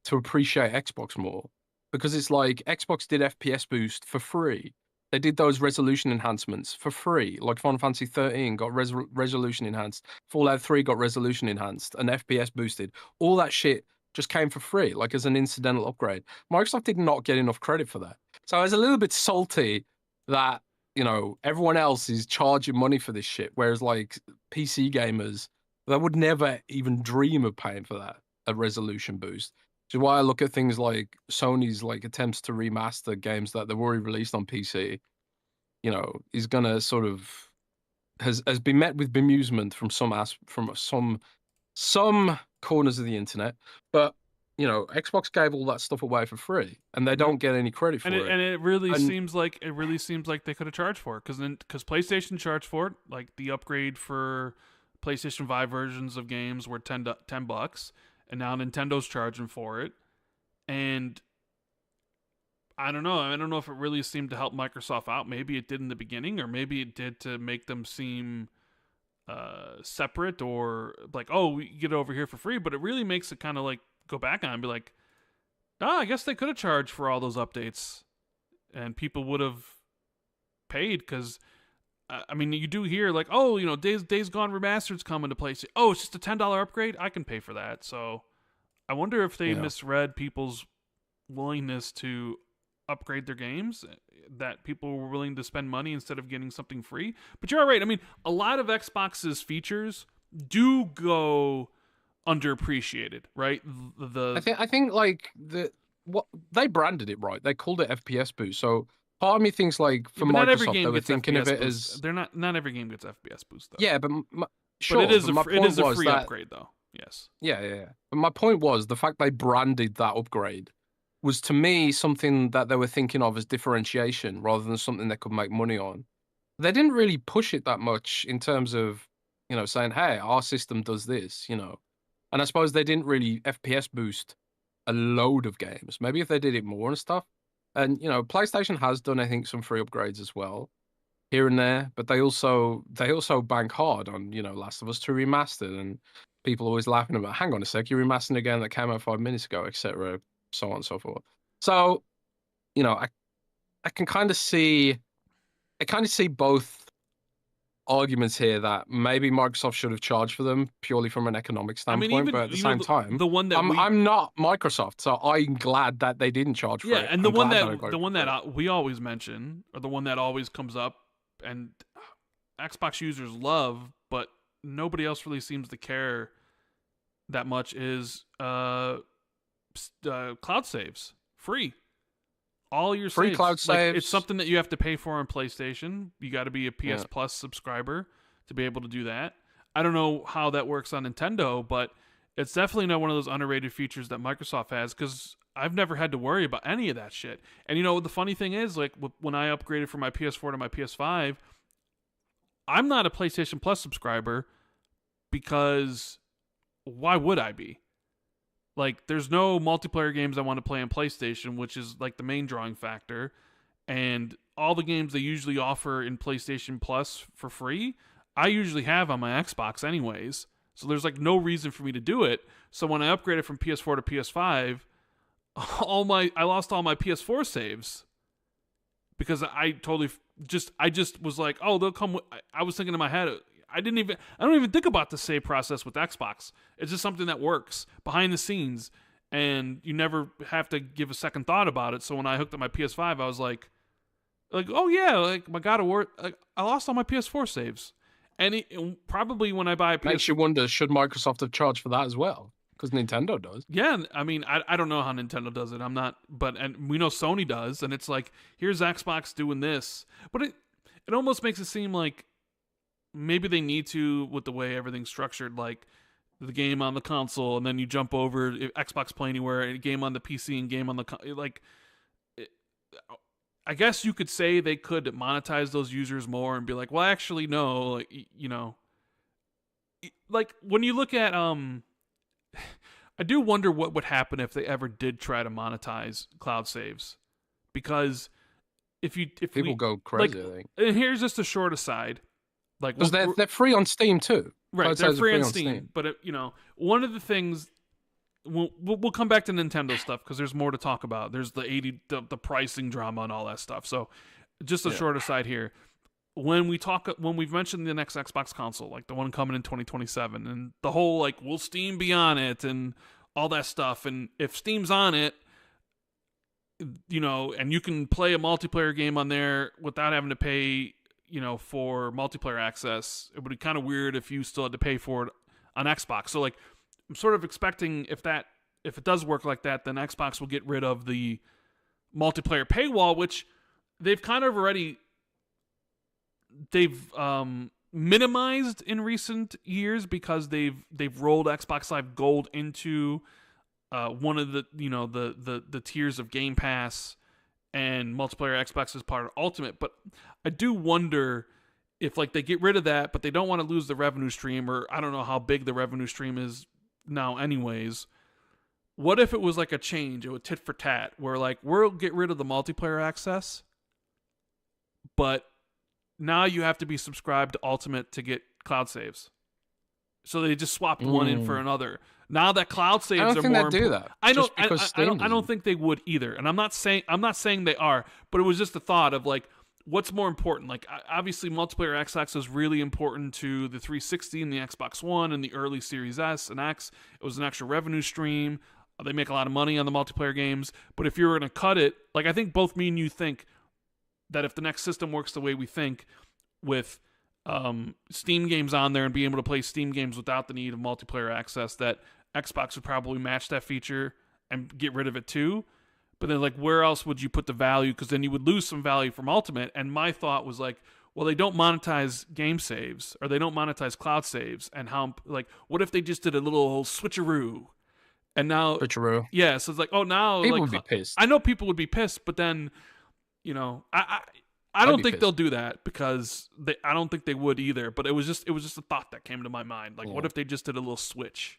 to appreciate Xbox more because it's like Xbox did FPS boost for free. They did those resolution enhancements for free. Like Final Fantasy 13 got resolution enhanced, Fallout 3 got resolution enhanced, and FPS boosted. All that shit just came for free, like as an incidental upgrade. Microsoft did not get enough credit for that. So I was a little bit salty that, you know, everyone else is charging money for this shit, whereas like PC gamers that would never even dream of paying for that, a resolution boost. Which is why I look at things like Sony's like attempts to remaster games that they've already released on PC. You know, is gonna sort of has been met with bemusement from some corners of the internet, but you know, Xbox gave all that stuff away for free, and they don't get any credit for and it. it really seems like they could have charged for it because PlayStation charged for it. Like the upgrade for PlayStation 5 versions of games were $10, and now Nintendo's charging for it. And I don't know. I don't know if it really seemed to help Microsoft out. Maybe it did in the beginning, or maybe it did to make them seem separate, or like, oh, we get it over here for free. But it really makes it kind of like go back on and be like, I guess they could have charged for all those updates, and people would have paid because. I mean, you do hear like, oh, you know, Days Gone Remastered's coming to play. Oh, it's just a $10 upgrade. I can pay for that. So, I wonder if they misread people's willingness to upgrade their games, that people were willing to spend money instead of getting something free. But you're right. I mean, a lot of Xbox's features do go underappreciated, right? I think like what they branded it right. They called it FPS boost. So part of me thinks like for Microsoft, they were thinking of it as they're not every game gets FPS boost though. Yeah, but sure. But it is a free upgrade though. Yes. Yeah. But my point was the fact they branded that upgrade was to me something that they were thinking of as differentiation rather than something they could make money on. They didn't really push it that much in terms of, you know, saying, hey, our system does this, you know. And I suppose they didn't really FPS boost a load of games. Maybe if they did it more and stuff. And, you know, PlayStation has done, I think, some free upgrades as well, here and there. But they also bank hard on, you know, Last of Us 2 Remastered. And people always laughing about, hang on a sec, you're remastering a game that came out 5 minutes ago, etc., so on and so forth. So, you know, I can kind of see both arguments here that maybe Microsoft should have charged for them purely from an economic standpoint, but at the same time, the one that I'm not Microsoft, so I'm glad that they didn't charge for it. Yeah, and the one that we always mention, or the one that always comes up, and Xbox users love, but nobody else really seems to care that much, is cloud saves. Free. All your free saves. Cloud saves. It's something that you have to pay for on PlayStation. You got to be a PS Plus subscriber to be able to do that. I don't know how that works on Nintendo, but it's definitely not one of those underrated features that Microsoft has, because I've never had to worry about any of that shit. And you know, the funny thing is, like when I upgraded from my PS4 to my PS5, I'm not a PlayStation Plus subscriber because why would I be? Like, there's no multiplayer games I want to play on PlayStation, which is like the main drawing factor. And all the games they usually offer in PlayStation Plus for free, I usually have on my Xbox anyways. So there's like no reason for me to do it. So when I upgraded from PS4 to PS5, I lost all my PS4 saves because I just was like, oh, they'll come. I was thinking in my head, I don't even think about the save process with Xbox. It's just something that works behind the scenes, and you never have to give a second thought about it. So when I hooked up my PS5, I was like, oh yeah, like my God of War, like I lost all my PS4 saves, and probably when I buy a PS4, makes you wonder, should Microsoft have charged for that as well? Because Nintendo does. Yeah, I mean, I don't know how Nintendo does it. I'm not, and we know Sony does, and it's like, here's Xbox doing this, but it almost makes it seem like maybe they need to, with the way everything's structured, like the game on the console, and then you jump over Xbox Play Anywhere, a game on the PC and game on the I guess you could say they could monetize those users more and be like, well, actually, no, like, you know, like when you look at I do wonder what would happen if they ever did try to monetize cloud saves, because if people go crazy, I think. And here's just a short aside. Like, because they're free on Steam too, right? They're free on Steam. But you know, one of the things we'll come back to Nintendo stuff because there's more to talk about. There's the pricing drama and all that stuff. So, just a short aside here. When we've mentioned the next Xbox console, like the one coming in 2027, and the whole like, will Steam be on it and all that stuff, and if Steam's on it, you know, and you can play a multiplayer game on there without having to pay, for multiplayer access, it would be kind of weird if you still had to pay for it on Xbox. So like, I'm sort of expecting if it does work like that, then Xbox will get rid of the multiplayer paywall, which they've kind of already minimized in recent years because they've rolled Xbox Live Gold into one of the the tiers of Game Pass, and multiplayer Xbox is part of Ultimate. But I do wonder if like they get rid of that, but they don't want to lose the revenue stream, or I don't know how big the revenue stream is now anyways. What if it was like a change, it would tit for tat, where like we'll get rid of the multiplayer access, but now you have to be subscribed to Ultimate to get cloud saves. So they just swapped one in for another. Now that cloud saves I don't are think more they do that. I just don't. because I don't think they would either. And I'm not saying they are, but it was just the thought of like, what's more important? Like, obviously, multiplayer Xbox is really important to the 360 and the Xbox One and the early Series S and X. It was an extra revenue stream. They make a lot of money on the multiplayer games. But if you were going to cut it, like I think both me and you think that if the next system works the way we think, with Steam games on there and being able to play Steam games without the need of multiplayer access, that Xbox would probably match that feature and get rid of it too. But then, like, where else would you put the value? Because then you would lose some value from Ultimate. And my thought was like, well, they don't monetize game saves, or they don't monetize cloud saves. And how, like, what if they just did a little switcheroo? And now, switcheroo. Yeah, so it's like, oh, now People like, would be pissed. I know people would be pissed, but then, I don't think they'll do that, because I don't think they would either. But it was just a thought that came to my mind. Like, what if they just did a little switch?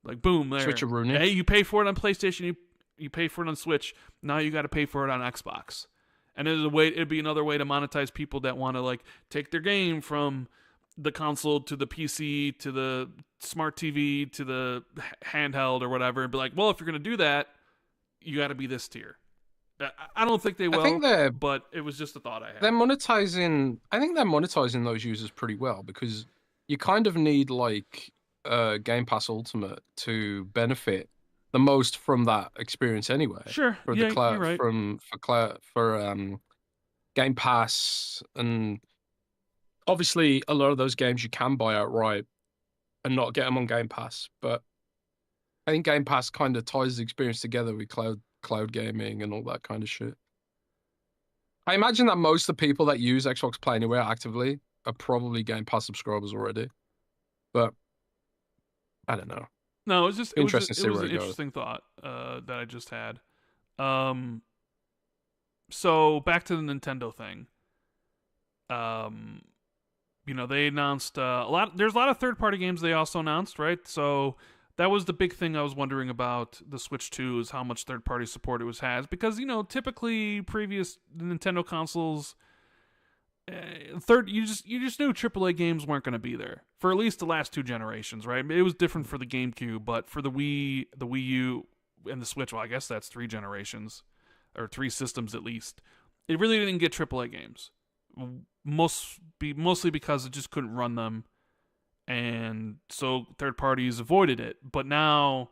Like, boom, there. Switcheroo. Hey, you pay for it on PlayStation, you pay for it on Switch. Now you got to pay for it on Xbox. And it'd be another way to monetize people that want to like take their game from the console to the PC to the smart TV to the handheld or whatever, and be like, well, if you're gonna do that, you got to be this tier. I don't think they will. I think but it was just a thought I had. They're monetizing. I think they're monetizing those users pretty well, because you kind of need like Game Pass Ultimate to benefit the most from that experience anyway. Sure, For yeah, the cloud, you're right. for Game Pass, and obviously a lot of those games you can buy outright and not get them on Game Pass. But I think Game Pass kind of ties the experience together with cloud gaming and all that kind of shit. I imagine that most of the people that use Xbox Play Anywhere actively are probably Game Pass subscribers already. But I don't know. No, it was just interesting it was an interesting thought that I just had. So back to the Nintendo thing. They announced a lot. There's a lot of third-party games they also announced, right? So that was the big thing I was wondering about the Switch 2, is how much third-party support it has, because typically previous Nintendo consoles, you just knew AAA games weren't going to be there for at least the last two generations, right? It was different for the GameCube, but for the Wii U, and the Switch, well, I guess that's three generations, or three systems at least. It really didn't get AAA games, mostly because it just couldn't run them, and so third parties avoided it. But now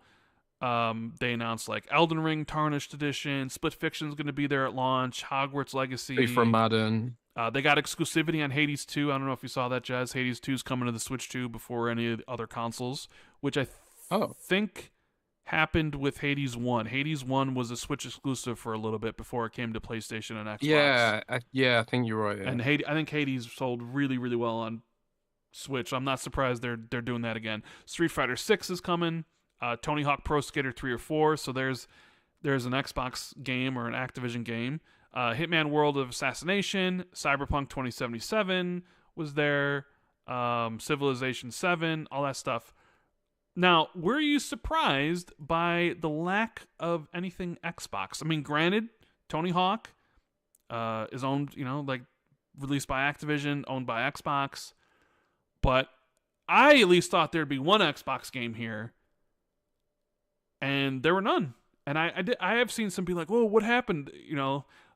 they announced like Elden Ring Tarnished Edition, Split Fiction's going to be there at launch, Hogwarts Legacy, from Madden. They got exclusivity on Hades 2. I don't know if you saw that, Jez. Hades 2 is coming to the Switch 2 before any of the other consoles, which I think happened with Hades 1. Hades 1 was a Switch exclusive for a little bit before it came to PlayStation and Xbox. Yeah, I think you're right. Yeah. And I think Hades sold really, really well on Switch. I'm not surprised they're doing that again. Street Fighter 6 is coming. Tony Hawk Pro Skater 3 or 4. So there's an Xbox game or an Activision game. Hitman World of Assassination, Cyberpunk 2077 was there, Civilization 7, all that stuff. Now, were you surprised by the lack of anything Xbox? I mean, granted, Tony Hawk is owned, released by Activision, owned by Xbox, but I at least thought there'd be one Xbox game here, and there were none. And I have seen some people like, "Whoa, what happened?"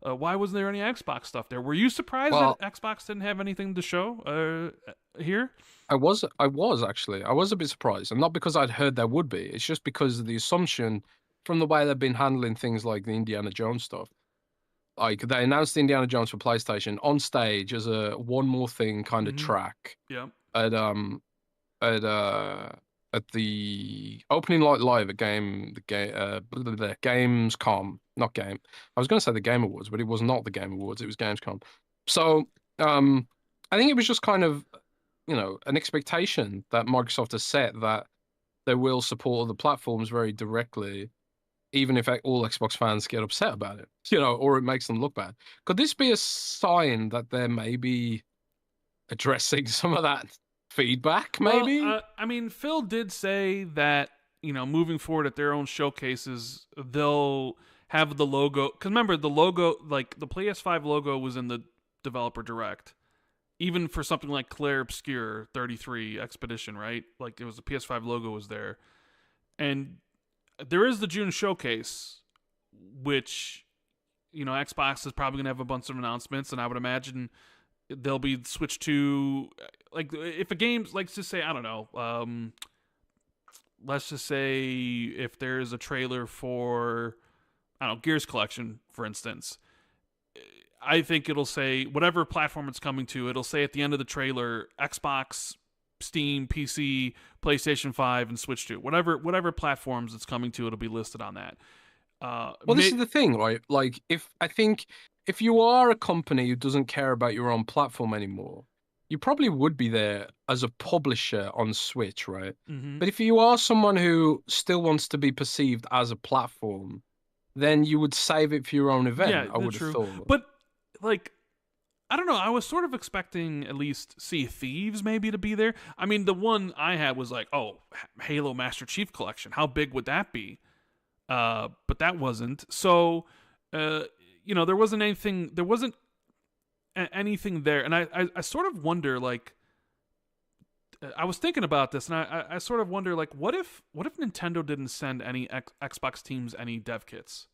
Why wasn't there any Xbox stuff there? Were you surprised that Xbox didn't have anything to show here? I was actually. I was a bit surprised, and not because I'd heard there would be. It's just because of the assumption from the way they've been handling things like the Indiana Jones stuff. like they announced Indiana Jones for PlayStation on stage as a one more thing kind of Mm-hmm. track Yep. at at uh at the opening night live at Gamescom, not Game. I was going to say the Game Awards, but it was not the Game Awards. It was Gamescom. So I think it was just kind of an expectation that Microsoft has set that they will support other platforms very directly, even if all Xbox fans get upset about it, or it makes them look bad. Could this be a sign that they're maybe addressing some of that feedback, Well, maybe? I mean, Phil did say that moving forward at their own showcases, they'll have the logo. Because remember, the logo, like the PS5 logo, was in the developer direct. Even for something like Claire Obscure 33 Expedition, right? Like it was the PS5 logo was there, and there is the June showcase, which Xbox is probably gonna have a bunch of announcements, and I would imagine they'll be switched to like if a game's like just say I don't know, let's just say if there's a trailer for I don't know Gears Collection, for instance. I think it'll say whatever platform it's coming to. It'll say at the end of the trailer Xbox, Steam, PC, PlayStation 5, and Switch 2. Whatever platforms it's coming to, it'll be listed on that. Well, this is the thing, right? Like, if you are a company who doesn't care about your own platform anymore, you probably would be there as a publisher on Switch, right? Mm-hmm. But if you are someone who still wants to be perceived as a platform, then you would save it for your own event, Yeah, I would that's have true. thought. But like, I don't know. I was sort of expecting at least Sea of Thieves maybe to be there. I mean, the one I had was like, oh, Halo Master Chief Collection. How big would that be? But that wasn't. So, there wasn't anything. There wasn't anything there, and I sort of wonder like. I was thinking about this, and I sort of wonder like, what if Nintendo didn't send any Xbox teams any dev kits?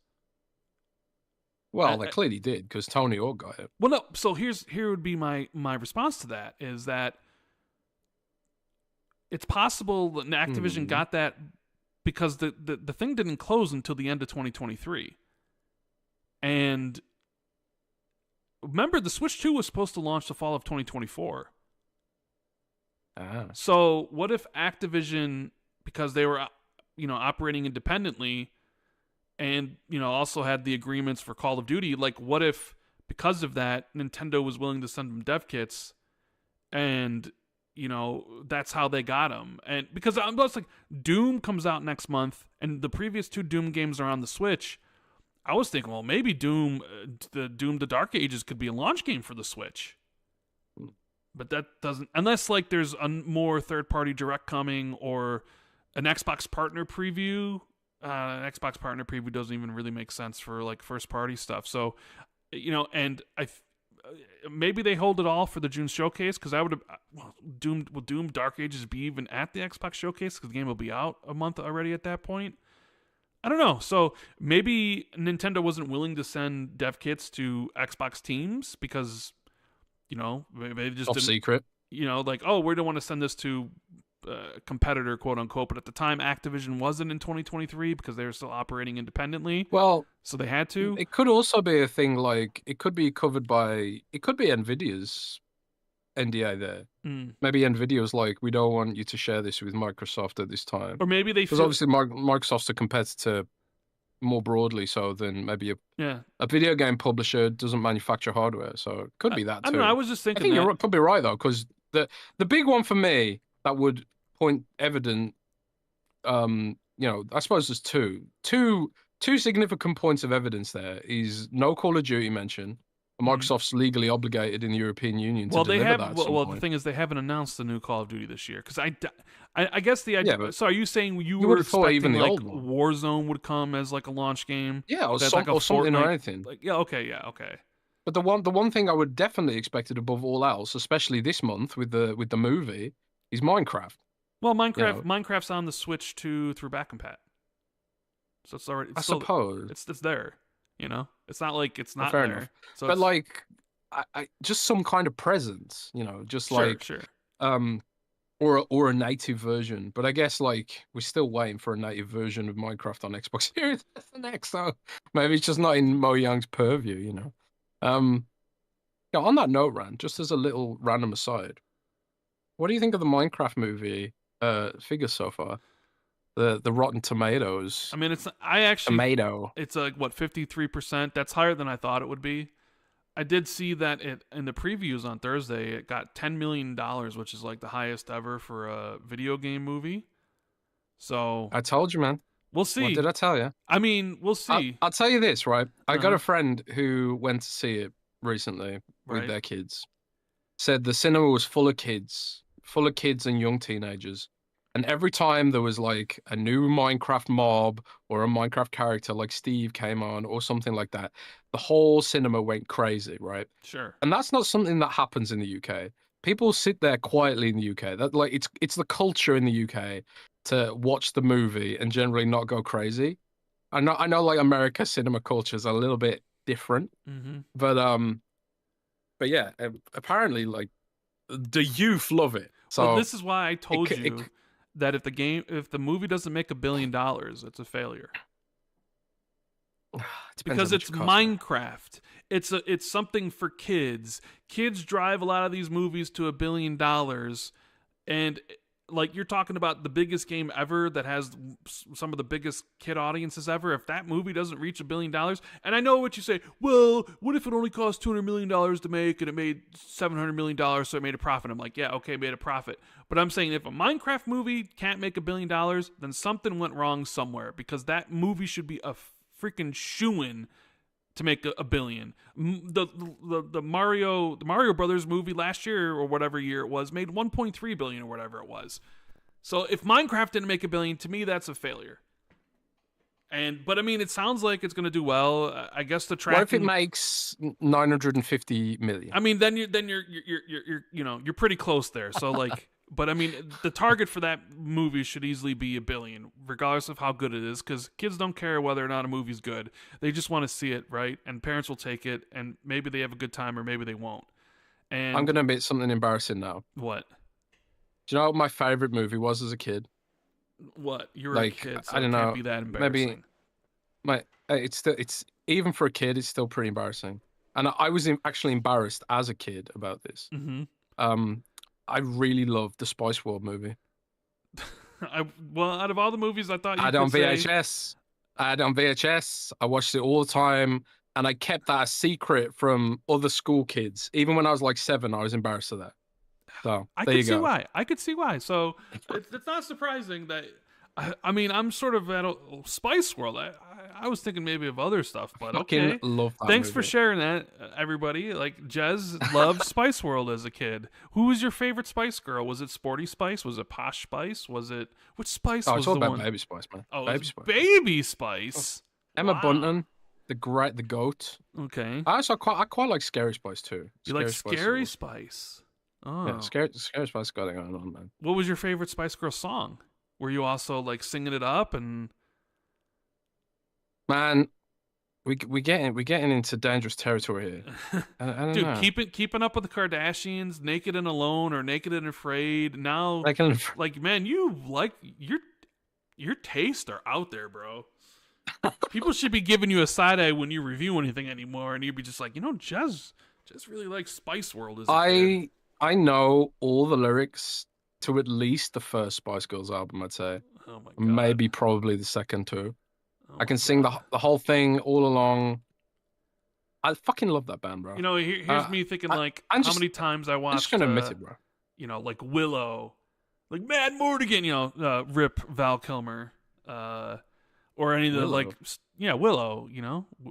Well, they clearly did because Tony Hawk got it. Well, no. So here would be my response to that is that it's possible that Activision got that because the thing didn't close until the end of 2023, and remember the Switch 2 was supposed to launch the fall of 2024. So what if Activision, because they were operating independently, and also had the agreements for Call of Duty, like what if because of that Nintendo was willing to send them dev kits, and that's how they got them. And because I'm just like Doom comes out next month, and the previous two Doom games are on the Switch, I was thinking, well, maybe Doom the Dark Ages could be a launch game for the Switch. But that doesn't, unless like there's a more third-party direct coming or an Xbox partner preview. An Xbox partner preview doesn't even really make sense for like first-party stuff. So, and maybe they hold it all for the June showcase because I would have Doom Dark Ages be even at the Xbox showcase because the game will be out a month already at that point. I don't know. So maybe Nintendo wasn't willing to send dev kits to Xbox teams because. They just Top didn't, secret. Like, oh, we don't want to send this to a competitor, quote unquote. But at the time, Activision wasn't in 2023 because they were still operating independently. Well, so they had to. It could also be a thing like it could be Nvidia's NDA there. Maybe Nvidia's like, we don't want you to share this with Microsoft at this time. Or maybe they because obviously Microsoft's a competitor more broadly so than maybe a video game publisher doesn't manufacture hardware, so it could be that too. I don't know. I was just thinking. I think you could be right though, because the big one for me that would point evident, I suppose there's two significant points of evidence. There is no Call of Duty mention. Microsoft's legally obligated in the European Union to deliver that at some point. The thing is, they haven't announced the new Call of Duty this year. Because I guess the idea. Yeah, so are you saying you were expecting even like Warzone would come as like a launch game? Yeah, or something or anything. Like, okay. But the one thing I would definitely expect it above all else, especially this month with the movie, is Minecraft. Well, Minecraft's on the Switch 2 through back compat, so it's already. I suppose it's there. It's not like it's not fair there. enough. So but like, I just some kind of presence. Just sure. or a native version. But I guess like we're still waiting for a native version of Minecraft on Xbox Series S and X. So maybe it's just not in Mo Young's purview, you know. Um, yeah. On that note, Rand, just as a little random aside, what do you think of the Minecraft movie figures so far? The Rotten I Tomatoes mean, I actually, tomato. it's like what 53%. That's higher than I thought it would be. I did see that it in the previews on Thursday. It got $10 million, which is like the highest ever for a video game movie. So I told you, man. we'll What did see. I tell you? I mean, we'll I'll, see. I'll tell you this, right? I Uh got huh. a friend who went to see it recently with Right. their kids. Said the cinema was full of kids and young teenagers. And every time there was like a new Minecraft mob or a Minecraft character like Steve came on or something like that, the whole cinema went crazy, right? Sure. And that's not something that happens in the UK. People sit there quietly in the UK. That like it's the culture in the UK to watch the movie and generally not go crazy. I know like America cinema culture is a little bit different, Mm-hmm. but but yeah, apparently like the youth love it. Well, So this is why I it told you that if the movie doesn't make $1 billion, it's a failure. depends how Because much it's it costs, man. Minecraft. It's something for kids. Kids drive a lot of these movies to $1 billion, and like you're talking about the biggest game ever that has some of the biggest kid audiences ever. If that movie doesn't reach $1 billion, and I know what you say, well, what if it only cost $200 million to make and it made $700 million, so it made a profit? I'm like, yeah, okay, made a profit. But I'm saying if a Minecraft movie can't make $1 billion, then something went wrong somewhere, because that movie should be a freaking shoo-in to make a billion. The Mario Brothers movie last year or whatever year it was made 1.3 billion or whatever it was. So if Minecraft didn't make $1 billion, to me that's a failure. But I mean, it sounds like it's going to do well. I guess the What if it tracking. makes 950 million? I mean, then you're pretty close there. So like, but I mean, the target for that movie should easily be $1 billion, regardless of how good it is, because kids don't care whether or not a movie's good. They just want to see it, right? And parents will take it, and maybe they have a good time, or maybe they won't. I'm And gonna admit something embarrassing now. what? Do you know what my favorite movie was as a kid? What? You were a Like kid, so I it don't can't know, be that maybe embarrassing. it's even for a kid, it's still pretty embarrassing. And I was actually embarrassed as a kid about this. Mm-hmm. Um, I really loved the Spice World movie. Well, out of all the movies, I thought I you had it could on say. VHS. I had it on VHS. I watched it all the time, and I kept that a secret from other school kids. Even when I was like 7, I was embarrassed of that. So I there could you see go. why. I could see why. So it's not surprising that. I mean, I'm sort of at a Spice World. I was thinking maybe of other stuff, but Fucking okay. love that Thanks for movie. sharing that, everybody. Like Jez loved Spice World as a kid. Who was your favorite Spice Girl? Was it Sporty Spice? Was it Posh Spice? Was it which Spice Oh, it's was all the about one? Baby Spice, man. Oh, it was Baby Spice. Baby Oh, Spice. Emma Wow. Bunton, the goat. Okay. I quite like Scary Spice too. You like Scary Spice is Scary awesome. Spice? Yeah, Oh. Scary Spice got it going on, man. What was your favorite Spice Girl song? Were you also like singing it up and Man, we getting into dangerous territory here. I don't dude, know. keeping up with the Kardashians, Naked and Alone or Naked and Afraid? Now, Like, an- like man, you like your tastes are out there, bro. People should be giving you a side eye when you review anything anymore, and you'd be just like, Jez really likes Spice World as a kid. I know all the lyrics to at least the first Spice Girls album, I'd say. Oh my god. Maybe probably the second too. Oh I my can sing god. the whole thing all along. I fucking love that band, bro. Here's me thinking I, like I'm how just many times I I'm just watched gonna admit it, bro. like Willow, like Mad Mortigan, Rip Val Kilmer, or any of the like, Willow. yeah, Willow,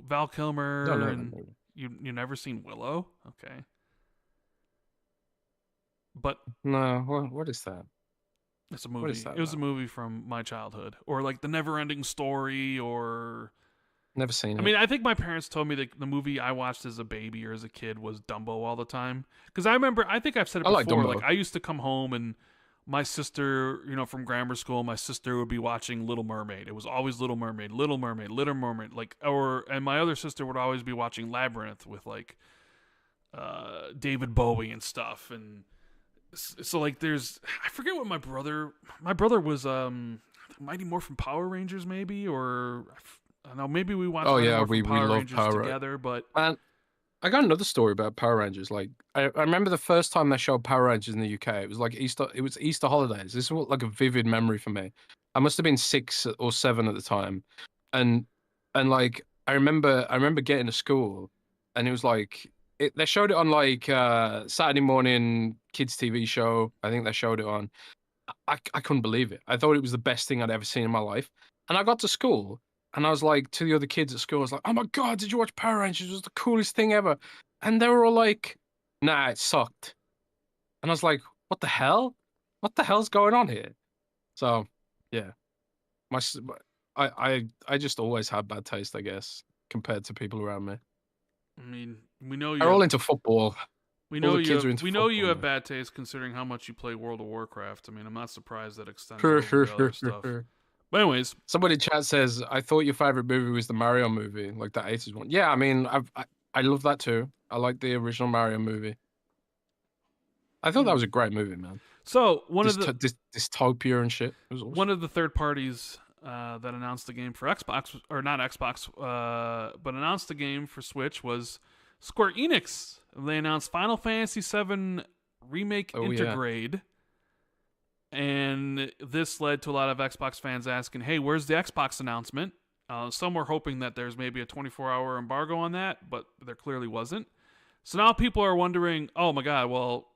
Val Don't Kilmer, know that and movie. you never seen Willow, okay? But No, what is that? it's a What is movie. that It was a about? movie from my childhood, or like The Never-Ending Story, or Never seen I it. mean, I think my parents told me that the movie I watched as a baby or as a kid was Dumbo all the time. Because I remember, I think I've said it I like before. Like Dumbo. I used to come home and my sister, from grammar school, my sister would be watching Little Mermaid. It was always Little Mermaid, Little Mermaid, Little Mermaid. And my other sister would always be watching Labyrinth with like David Bowie and stuff. And So like there's I forget what my brother was Mighty Morphin Power Rangers maybe, or I don't know, maybe we watched Oh Mighty yeah, Morphin we Power love Rangers Power. together, but Man, I got another story about Power Rangers. Like I remember the first time they showed Power Rangers in the UK. It was like Easter. It was Easter holidays. This was like a vivid memory for me. I must have been 6 or 7 at the time, and like I remember getting to school, and it was like they showed it on like Saturday morning kids TV show. I think they showed it on. I couldn't believe it. I thought it was the best thing I'd ever seen in my life. And I got to school and I was like to the other kids at school, I was like, "Oh my God, did you watch Power Rangers? It was the coolest thing ever." And they were all like, "Nah, it sucked." And I was like, "What the hell? What the hell's going on here?" So, yeah, my s- I just always had bad taste, I guess, compared to people around me. I mean, we know you They're all have into football. we All know the you kids have are into we know you football, have man. bad taste considering how much you play World of Warcraft. I mean, I'm not surprised that extended over the other stuff. But anyways, Somebody in chat says, "I thought your favorite movie was the Mario movie, like the 80s one." Yeah, I mean, I love that too. I like the original Mario movie. I thought that was a great movie, man. so Dystopia and shit. It was one awesome. of the third parties that announced the game for Xbox, or not Xbox, but announced the game for Switch was Square Enix. They announced Final Fantasy VII Remake Oh yeah. Intergrade. And this led to a lot of Xbox fans asking, "Hey, where's the Xbox announcement?" Some were hoping that there's maybe a 24-hour embargo on that, but there clearly wasn't. So now people are wondering, "Oh my God, well,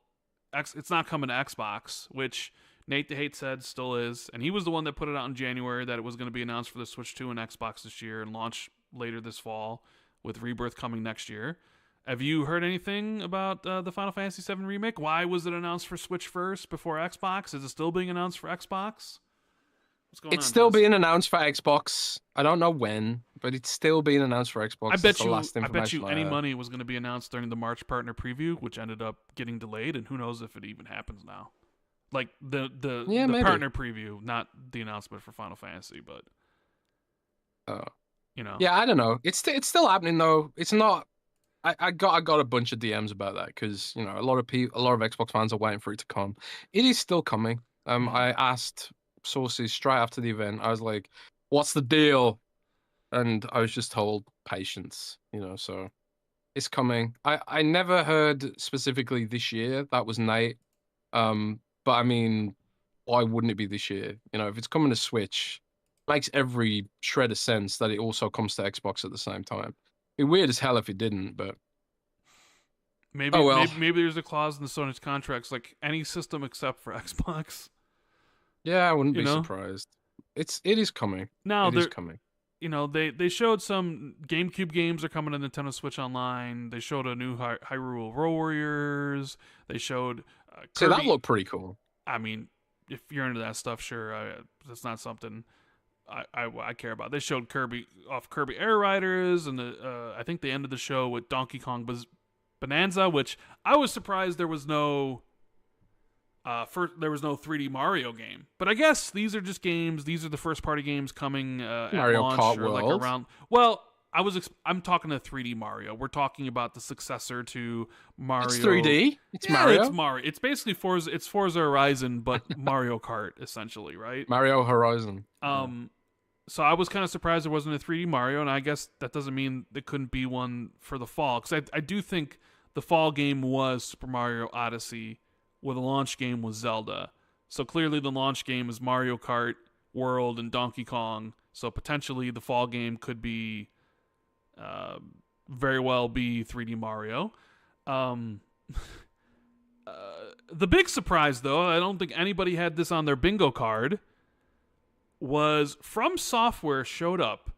it's not coming to Xbox," which Nate the Hate said still is, and he was the one that put it out in January that it was going to be announced for the Switch 2 and Xbox this year and launch later this fall, with Rebirth coming next year. Have you heard anything about the Final Fantasy VII Remake? Why was it announced for Switch first before Xbox? Is it still being announced for Xbox? What's going It's on, still Jez? being announced for Xbox. I don't know when, but it's still being announced for Xbox. That's the last I bet information you I any have. money was going to be announced during the March partner preview, which ended up getting delayed, and who knows if it even happens now. Like Yeah, the maybe. partner preview, not the announcement for Final Fantasy, but Oh. you know. Yeah, I don't know. It's still happening though. It's not. I got a bunch of DMs about that because a lot of people, a lot of Xbox fans are waiting for it to come. It is still coming. Hmm. I asked sources straight after the event. I was like, "What's the deal?" And I was just told patience. So it's coming. I never heard specifically this year. That was Nate. But I mean, why wouldn't it be this year? If it's coming to Switch, makes every shred of sense that it also comes to Xbox at the same time. It'd be weird as hell if it didn't, but oh Maybe well. there's a clause in the Sony's contracts like any system except for Xbox. Yeah, I wouldn't You be know. surprised. It is coming. Now It is they're coming. they showed some GameCube games are coming to Nintendo Switch Online. They showed a new Hyrule Warriors. They showed See, that Kirby. looked pretty cool. I mean, if you're into that stuff, sure. That's not something I care about. They showed Kirby Air Riders, and I think they ended the show with Donkey Kong Bonanza, which I was surprised there was no. There was no 3D Mario game, but I guess these are just games. These are the first party games coming at Mario launch Kart or like World. around. Well, I'm talking to 3D Mario. We're talking about the successor to Mario. It's 3D. It's Yeah, it's Mario. Mario. It's basically Forza. It's Forza Horizon, but Mario Kart essentially, right? Mario Horizon. Yeah. So I was kind of surprised there wasn't a 3D Mario, and I guess that doesn't mean there couldn't be one for the fall, because I do think the fall game was Super Mario Odyssey, where the launch game was Zelda. So clearly the launch game is Mario Kart World and Donkey Kong. So potentially the fall game could be very well be 3D Mario. Um, the big surprise, though, I don't think anybody had this on their bingo card, was From Software showed up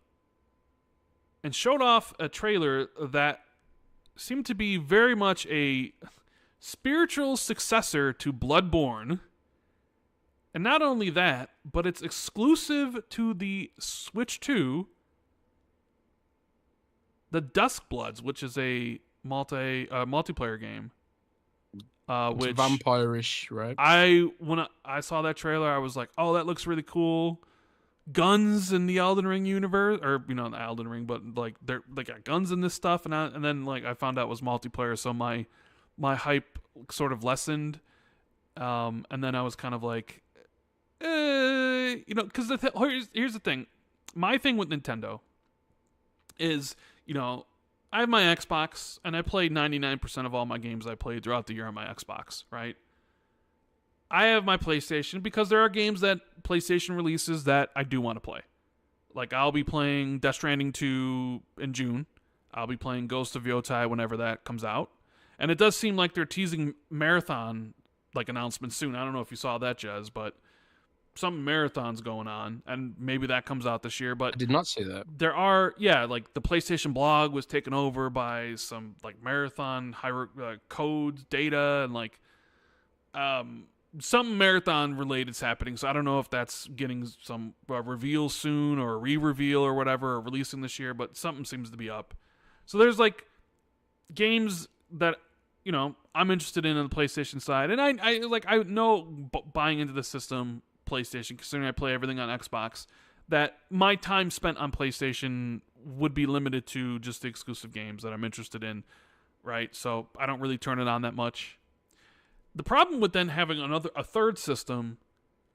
and showed off a trailer that seemed to be very much a spiritual successor to Bloodborne. And not only that, but it's exclusive to the Switch 2, the Duskbloods, which is a multiplayer game. It's Which vampire-ish, right? when I saw that trailer, I was like, "Oh, that looks really cool." Guns in the Elden Ring universe, or not Elden Ring, but like they got guns in this stuff, and then like I found out it was multiplayer, so my hype sort of lessened. And then I was kind of like, because here's the thing. My thing with Nintendo is, I have my Xbox, and I play 99% of all my games I played throughout the year on my Xbox, right? I have my PlayStation because there are games that PlayStation releases that I do want to play. Like, I'll be playing Death Stranding 2 in June. I'll be playing Ghost of Yotai whenever that comes out. And it does seem like they're teasing Marathon, like, announcements soon. I don't know if you saw that, Jez, but some marathon's going on, and maybe that comes out this year. But I did not see that. there are, like, the PlayStation blog was taken over by some, like, marathon code data, and, like, some marathon related's happening. So I don't know if that's getting some reveal soon, or a re-reveal or whatever, or releasing this year, but something seems to be up. So there's, like, games that, I'm interested in on the PlayStation side, and I know buying into the system, PlayStation, considering I play everything on Xbox, that my time spent on PlayStation would be limited to just the exclusive games that I'm interested in, right? So I don't really turn it on that much. The problem with then having a third system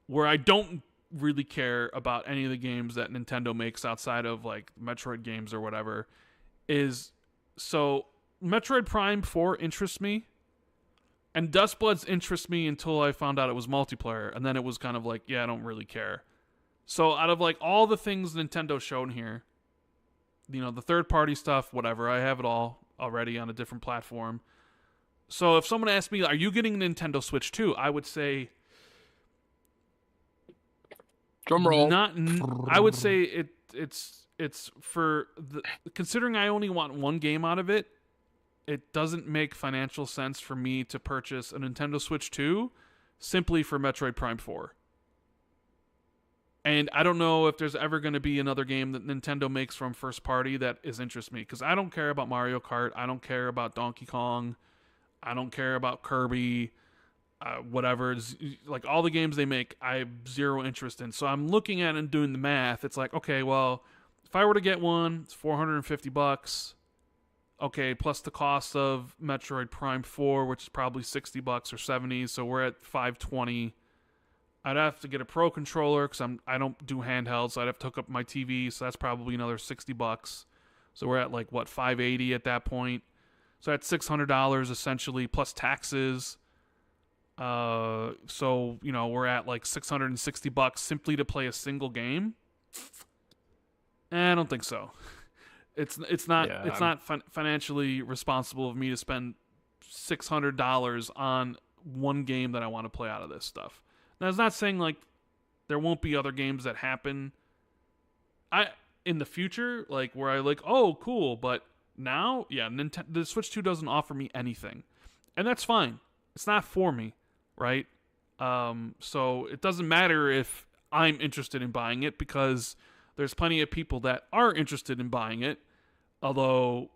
where I don't really care about any of the games that Nintendo makes outside of, like, Metroid games or whatever is, so Metroid Prime 4 interests me, and Dustbloods interest me until I found out it was multiplayer, and then it was kind of like, yeah, I don't really care. So out of, like, all the things Nintendo shown here, the third-party stuff, whatever, I have it all already on a different platform. So if someone asked me, are you getting Nintendo Switch 2? I would say... Drum roll. I would say it's for... considering I only want one game out of it, it doesn't make financial sense for me to purchase a Nintendo Switch 2 simply for Metroid Prime 4. And I don't know if there's ever going to be another game that Nintendo makes from first party that interests me. Because I don't care about Mario Kart. I don't care about Donkey Kong. I don't care about Kirby. Whatever. Like, all the games they make, I have zero interest in. So I'm looking at it and doing the math. It's like, okay, well, if I were to get one, it's $450. Okay, plus the cost of Metroid Prime 4, which is probably $60 or $70, so we're at $520. I'd have to get a Pro controller because I don't do handheld, so I'd have to hook up my TV, so that's probably another $60. So we're at, like, what, $580 at that point. So that's $600 essentially, plus taxes. So, we're at, like, $660 simply to play a single game. I don't think so. It's not financially responsible of me to spend $600 on one game that I want to play out of this stuff. Now, it's not saying, like, there won't be other games that happen in the future, like, where I, like, oh, cool, but now, yeah, the Switch 2 doesn't offer me anything, and that's fine. It's not for me, right? So it doesn't matter if I'm interested in buying it, because there's plenty of people that are interested in buying it. Although,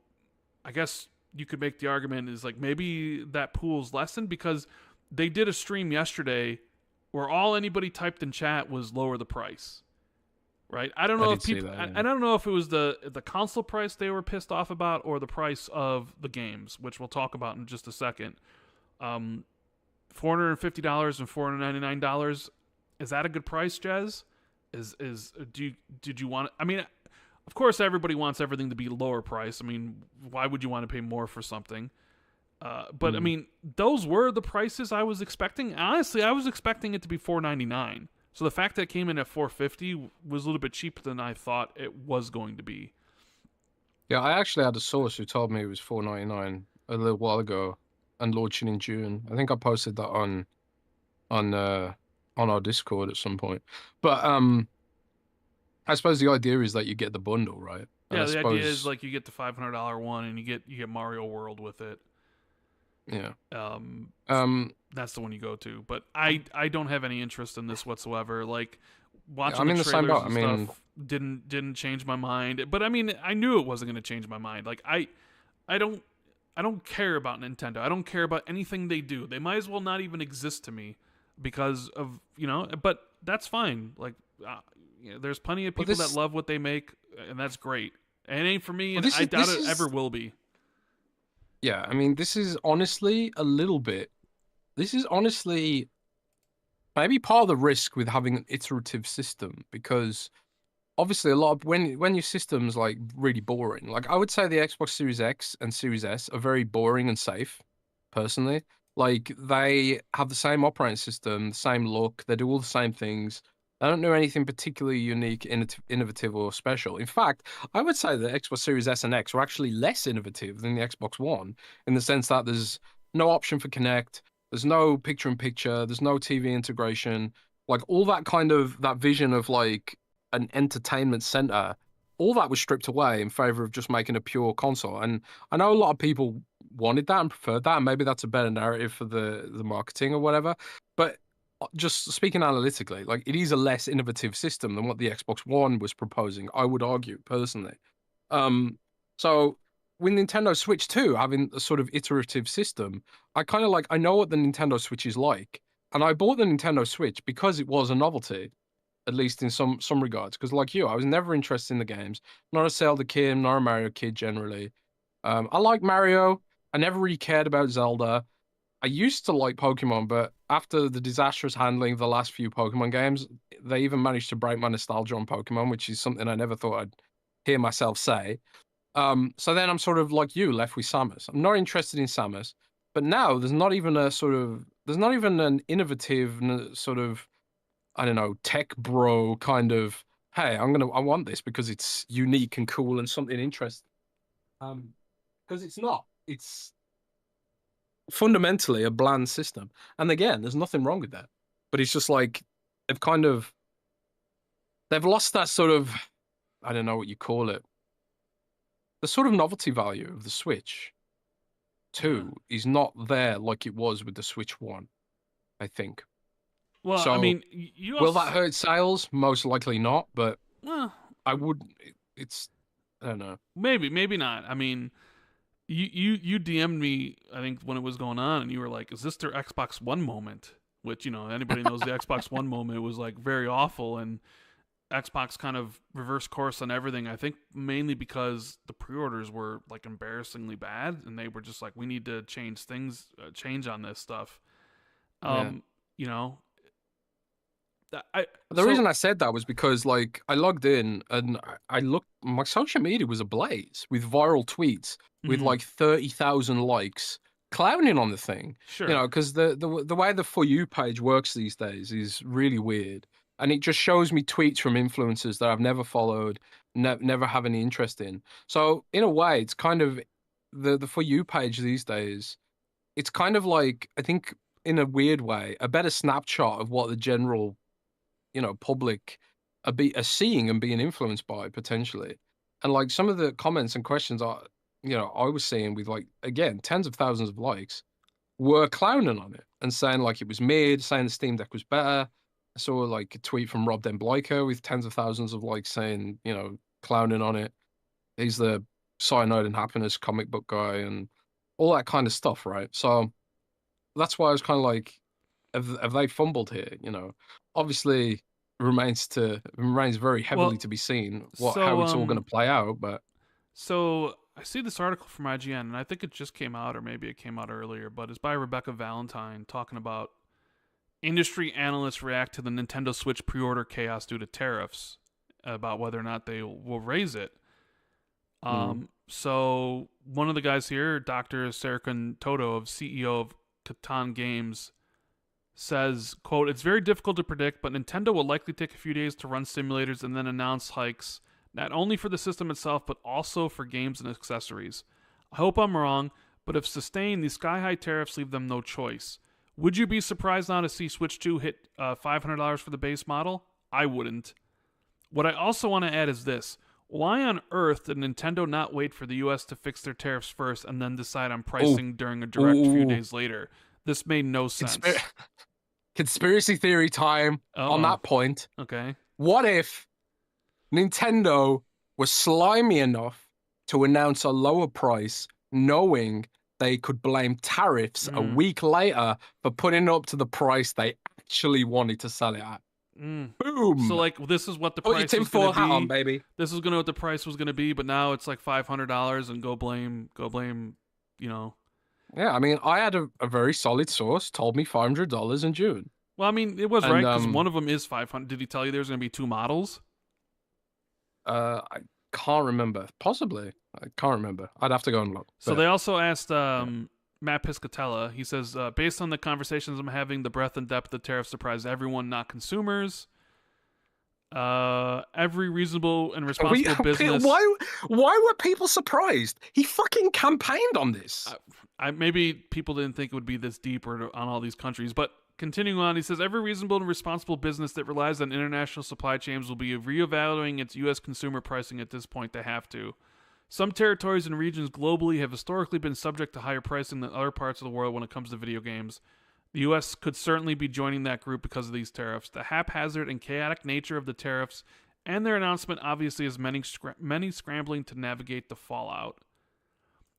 I guess you could make the argument is, like, maybe that pool's lessened, because they did a stream yesterday where all anybody typed in chat was lower the price, right? I don't know if people, I don't know if it was the console price they were pissed off about, or the price of the games, which we'll talk about in just a second. $450 and $499. Is that a good price, Jez? Did you want? I mean, of course, everybody wants everything to be lower price. I mean, why would you want to pay more for something? But I mean, those were the prices I was expecting. Honestly, I was expecting it to be $499. So the fact that it came in at $450 was a little bit cheaper than I thought it was going to be. Yeah, I actually had a source who told me it was $499 a little while ago, and launching in June. I think I posted that on our Discord at some point. But I suppose the idea is that you get the bundle, right? Yeah, the idea is, like, you get the $500 one, and you get Mario World with it. Yeah. That's the one you go to. But I don't have any interest in this whatsoever. Like, watching the trailers and stuff didn't change my mind. But I mean, I knew it wasn't going to change my mind. Like, I don't care about Nintendo. I don't care about anything they do. They might as well not even exist to me, because of, but that's fine. Like, there's plenty of people that love what they make, and that's great. And it ain't for me, and I doubt it ever will be. Yeah, I mean, this is honestly maybe part of the risk with having an iterative system, because obviously a lot of when your system's like really boring, like I would say the Xbox Series X and Series S are very boring and safe, personally. Like they have the same operating system, the same look, they do all the same things. They don't do anything particularly unique, innovative, or special. In fact, I would say the Xbox Series S and X are actually less innovative than the Xbox One, in the sense that there's no option for Connect, there's no picture-in-picture, there's no TV integration, like all that kind of that vision of like an entertainment center, all that was stripped away in favor of just making a pure console. And I know a lot of people wanted that and preferred that, and maybe that's a better narrative for the marketing or whatever. But just speaking analytically, like it is a less innovative system than what the Xbox One was proposing, I would argue personally. So with Nintendo Switch 2 having a sort of iterative system, I kind of like I know what the Nintendo Switch is like, and I bought the Nintendo Switch because it was a novelty, at least in some regards. Because like you, I was never interested in the games. Not a Zelda kid, not a Mario kid generally. I like Mario. I never really cared about Zelda. I used to like Pokemon, but after the disastrous handling of the last few Pokemon games, they even managed to break my nostalgia on Pokemon, which is something I never thought I'd hear myself say. So then I'm sort of like you, left with Samus. I'm not interested in Samus, but now there's not even an innovative sort of, I don't know, tech bro kind of, hey, I want this because it's unique and cool and something interesting. Because it's not. It's fundamentally a bland system. And again, there's nothing wrong with that. But it's just like they've lost that sort of, I don't know what you call it. The sort of novelty value of the Switch 2 is not there like it was with the Switch 1, I think. Well, So I mean, you will also, that hurt sales? Most likely not, but well, I would. It's I don't know. maybe not. I mean, you DM'd me, I think, when it was going on, and you were like, "Is this their Xbox One moment?" Which, you know, anybody knows the Xbox One moment was like very awful, and Xbox kind of reversed course on everything. I think mainly because the pre-orders were like embarrassingly bad, and they were just like, "We need to change on this stuff." Yeah. You know, The reason I said that was because like I logged in and I looked, my social media was ablaze with viral tweets with like 30,000 likes clowning on the thing. sure, You know, because the way the For You page works these days is really weird. And it just shows me tweets from influencers that I've never followed, never have any interest in. So in a way, it's kind of the For You page these days. It's kind of like, I think in a weird way, a better snapshot of what the general, public are seeing and being influenced by potentially. And like some of the comments and questions I was seeing with like, again, tens of thousands of likes were clowning on it and saying like it was mid, saying the Steam Deck was better. I saw like a tweet from Rob Denbliker with tens of thousands of likes saying, clowning on it. He's the Cyanide and Happiness comic book guy and all that kind of stuff, right? So that's why I was kind of like, have they fumbled here? Obviously remains very heavily to be seen how it's all going to play out. But so I see this article from IGN, and I think it just came out, or maybe it came out earlier, but it's by Rebecca Valentine talking about industry analysts react to the Nintendo Switch pre-order chaos due to tariffs, about whether or not they will raise it. So one of the guys here, Dr. Serkan Toto, CEO of Catan Games, says, quote, "It's very difficult to predict, but Nintendo will likely take a few days to run simulators and then announce hikes, not only for the system itself, but also for games and accessories. I hope I'm wrong, but if sustained, these sky-high tariffs leave them no choice. Would you be surprised now to see Switch 2 hit $500 for the base model? I wouldn't. What I also want to add is this. Why on earth did Nintendo not wait for the US to fix their tariffs first and then decide on pricing during a direct few days later? This made no sense." Conspiracy theory time on that point. Okay. What if Nintendo was slimy enough to announce a lower price, knowing they could blame tariffs a week later for putting it up to the price they actually wanted to sell it at? Boom. So like this is what the Put your price was going to be. hat on, baby. This is going to what the price was going to be, but now it's like $500 and go blame, Yeah, I mean, I had a very solid source told me $500 in June. Well, I mean, it was And right because one of them is 500. Did he tell you there's going to be 2 models? I can't remember. Possibly. I can't remember. I'd have to go and look. So But, they also asked Matt Piscatella. He says, based on the conversations I'm having, the breadth and depth of the tariff surprised everyone, not consumers. Every reasonable and responsible business. Why were people surprised? He fucking campaigned on this. Maybe people didn't think it would be this deep or on all these countries, but continuing on, he says every reasonable and responsible business that relies on international supply chains will be reevaluating its U.S. consumer pricing at this point. They have to. Some territories and regions globally have historically been subject to higher pricing than other parts of the world when it comes to video games. The U.S. could certainly be joining that group because of these tariffs. The haphazard and chaotic nature of the tariffs and their announcement obviously has many scrambling to navigate the fallout.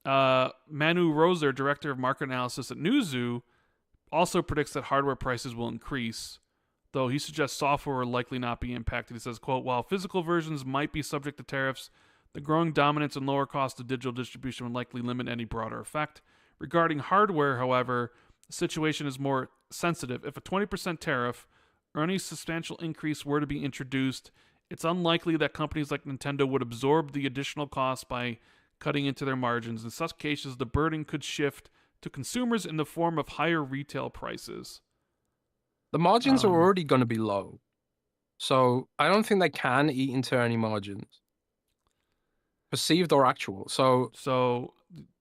Manu Roser, director of market analysis at Newzoo, also predicts that hardware prices will increase, though he suggests software will likely not be impacted. He says, quote, while physical versions might be subject to tariffs, the growing dominance and lower cost of digital distribution will likely limit any broader effect. Regarding hardware, however, the situation is more sensitive. If a 20% tariff or any substantial increase were to be introduced, it's unlikely that companies like Nintendo would absorb the additional cost by cutting into their margins. In such cases, the burden could shift to consumers in the form of higher retail prices. The margins are already going to be low. So I don't think they can eat into any margins. Perceived or actual. So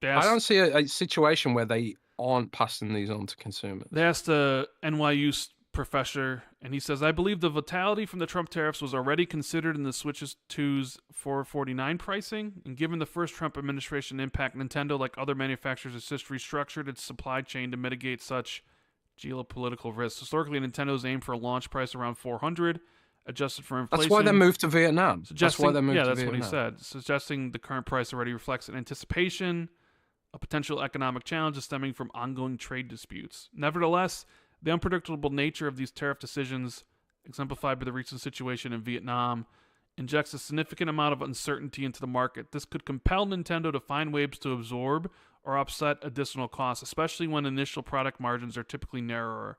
I don't see a situation where they aren't passing these on to consumers. They asked a NYU professor, and he says, I believe the vitality from the Trump tariffs was already considered in the Switch 2's $449 pricing, and given the first Trump administration impact, Nintendo, like other manufacturers, has just restructured its supply chain to mitigate such geopolitical risks. Historically, Nintendo's aimed for a launch price around $400, adjusted for inflation. That's why they moved to Vietnam. That's what he said. Suggesting the current price already reflects an anticipation of potential economic challenges stemming from ongoing trade disputes. Nevertheless, the unpredictable nature of these tariff decisions, exemplified by the recent situation in Vietnam, injects a significant amount of uncertainty into the market. This could compel Nintendo to find ways to absorb or offset additional costs, especially when initial product margins are typically narrower.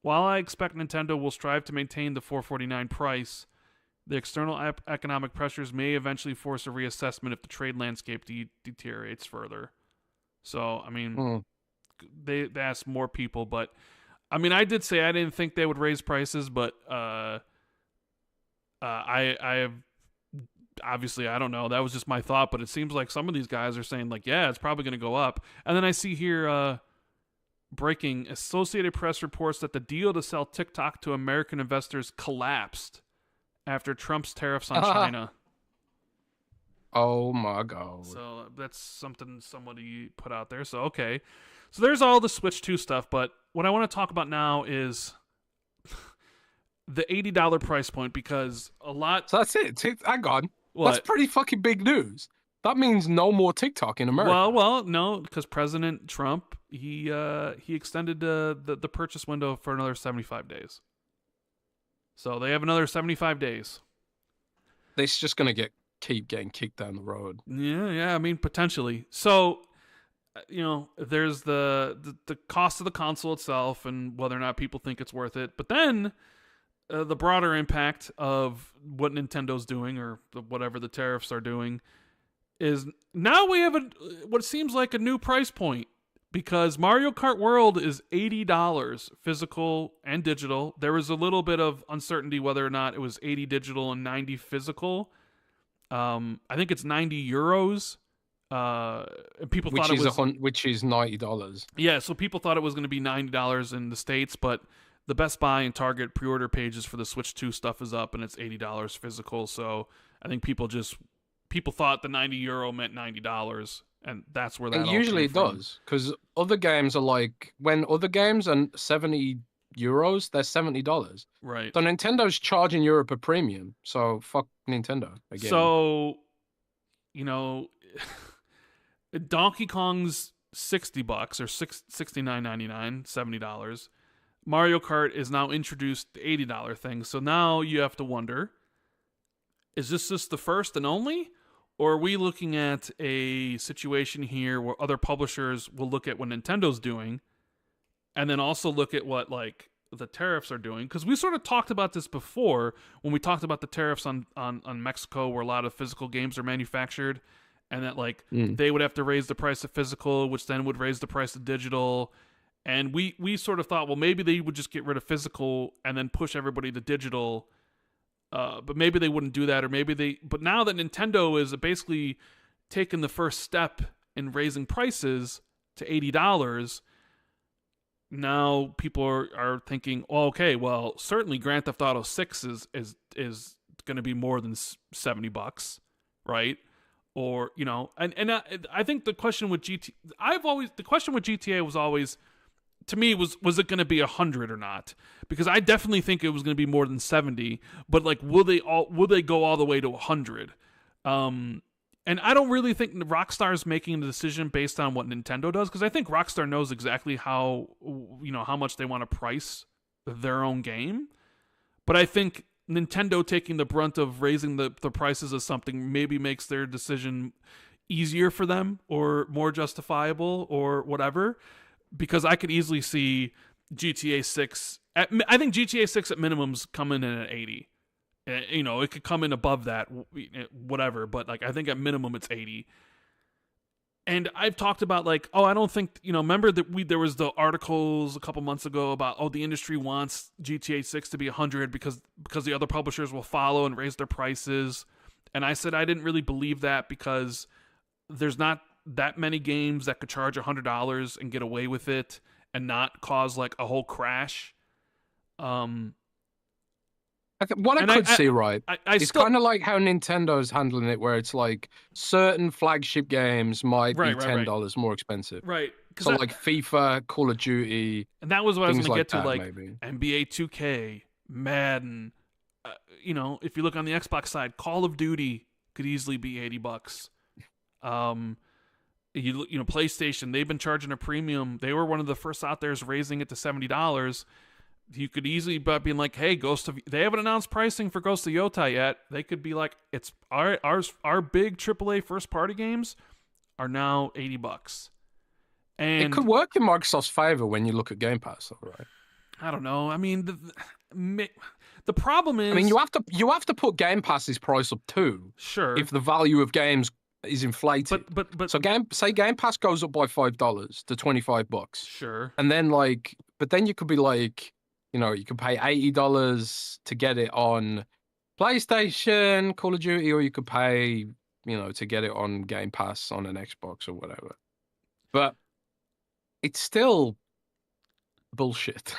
While I expect Nintendo will strive to maintain the $449 price, the external economic pressures may eventually force a reassessment if the trade landscape deteriorates further. So, I mean, they asked more people, but I mean, I did say I didn't think they would raise prices, but I have obviously, I don't know. That was just my thought, but it seems like some of these guys are saying like, yeah, it's probably going to go up. And then I see here breaking Associated Press reports that the deal to sell TikTok to American investors collapsed after Trump's tariffs on China. Oh my God. So that's something somebody put out there. So, okay. So there's all the Switch 2 stuff, but what I want to talk about now is the $80 price point, because a lot... So that's it. Hang on. What? That's pretty fucking big news. That means no more TikTok in America. Well, no, because President Trump, he extended the purchase window for another 75 days. So they have another 75 days. It's just going to keep getting kicked down the road. Yeah, I mean, potentially. So, you know, there's the cost of the console itself and whether or not people think it's worth it. But then the broader impact of what Nintendo's doing, or whatever the tariffs are doing, is now we have what seems like a new price point, because Mario Kart World is $80 physical and digital. There was a little bit of uncertainty whether or not it was 80 digital and 90 physical. I think it's 90 euros. And people thought it was which is $90. Yeah, so people thought it was going to be $90 in the States, but the Best Buy and Target pre-order pages for the Switch 2 stuff is up, and it's $80 physical. So I think people thought the 90 euro meant $90, and that's where that. And usually it does, because other games are like, when other games are 70 euros, they're $70. Right. So Nintendo's charging Europe a premium. So fuck Nintendo again. So, you know, Donkey Kong's $60 or $69.99, $70. Mario Kart is now introduced the $80 thing. So now you have to wonder, is this just the first and only? Or are we looking at a situation here where other publishers will look at what Nintendo's doing and then also look at what, like, the tariffs are doing, because we sort of talked about this before when we talked about the tariffs on Mexico, where a lot of physical games are manufactured, and that like they would have to raise the price of physical, which then would raise the price of digital. And we sort of thought, well, maybe they would just get rid of physical and then push everybody to digital. But maybe they wouldn't do that, or maybe they. But now that Nintendo is basically taking the first step in raising prices to $80, now people are thinking, oh, okay, well, certainly Grand Theft Auto 6 is going to be more than $70, right? Or, you know, and I think the question with GTA was always, to me, was it going to be 100 or not? Because I definitely think it was going to be more than 70, but like, will they go all the way to 100? And I don't really think Rockstar's making the decision based on what Nintendo does, because I think Rockstar knows exactly how much they want to price their own game. But I think Nintendo taking the brunt of raising the prices of something maybe makes their decision easier for them or more justifiable or whatever. Because I could easily see GTA 6. I think GTA 6 at minimum's coming in at 80. You know, it could come in above that, whatever. But like, I think at minimum it's 80. And I've talked about like, I don't think, remember that there was the articles a couple months ago about, the industry wants GTA 6 to be 100 because the other publishers will follow and raise their prices. And I said I didn't really believe that, because there's not that many games that could charge $100 and get away with it and not cause like a whole crash. What I could see, right? It's kind of like how Nintendo's handling it, where it's like certain flagship games might be $10 more expensive. Right. So like FIFA, Call of Duty, and that was what I was going to get to, like maybe. NBA 2K, Madden. If you look on the Xbox side, Call of Duty could easily be $80. PlayStation, they've been charging a premium. They were one of the first out there raising it to $70. You could easily be like, hey, they haven't announced pricing for Ghost of Yotei yet. They could be like, it's our big AAA first party games are now $80. And it could work in Microsoft's favor when you look at Game Pass, though, right? I don't know. I mean, the problem is, you have to put Game Pass's price up too. Sure. If the value of games is inflated. But so Game Pass goes up by $5 to $25. Sure. And then but then you could be like, you could pay $80 to get it on PlayStation, Call of Duty, or you could pay, to get it on Game Pass on an Xbox or whatever. But it's still bullshit.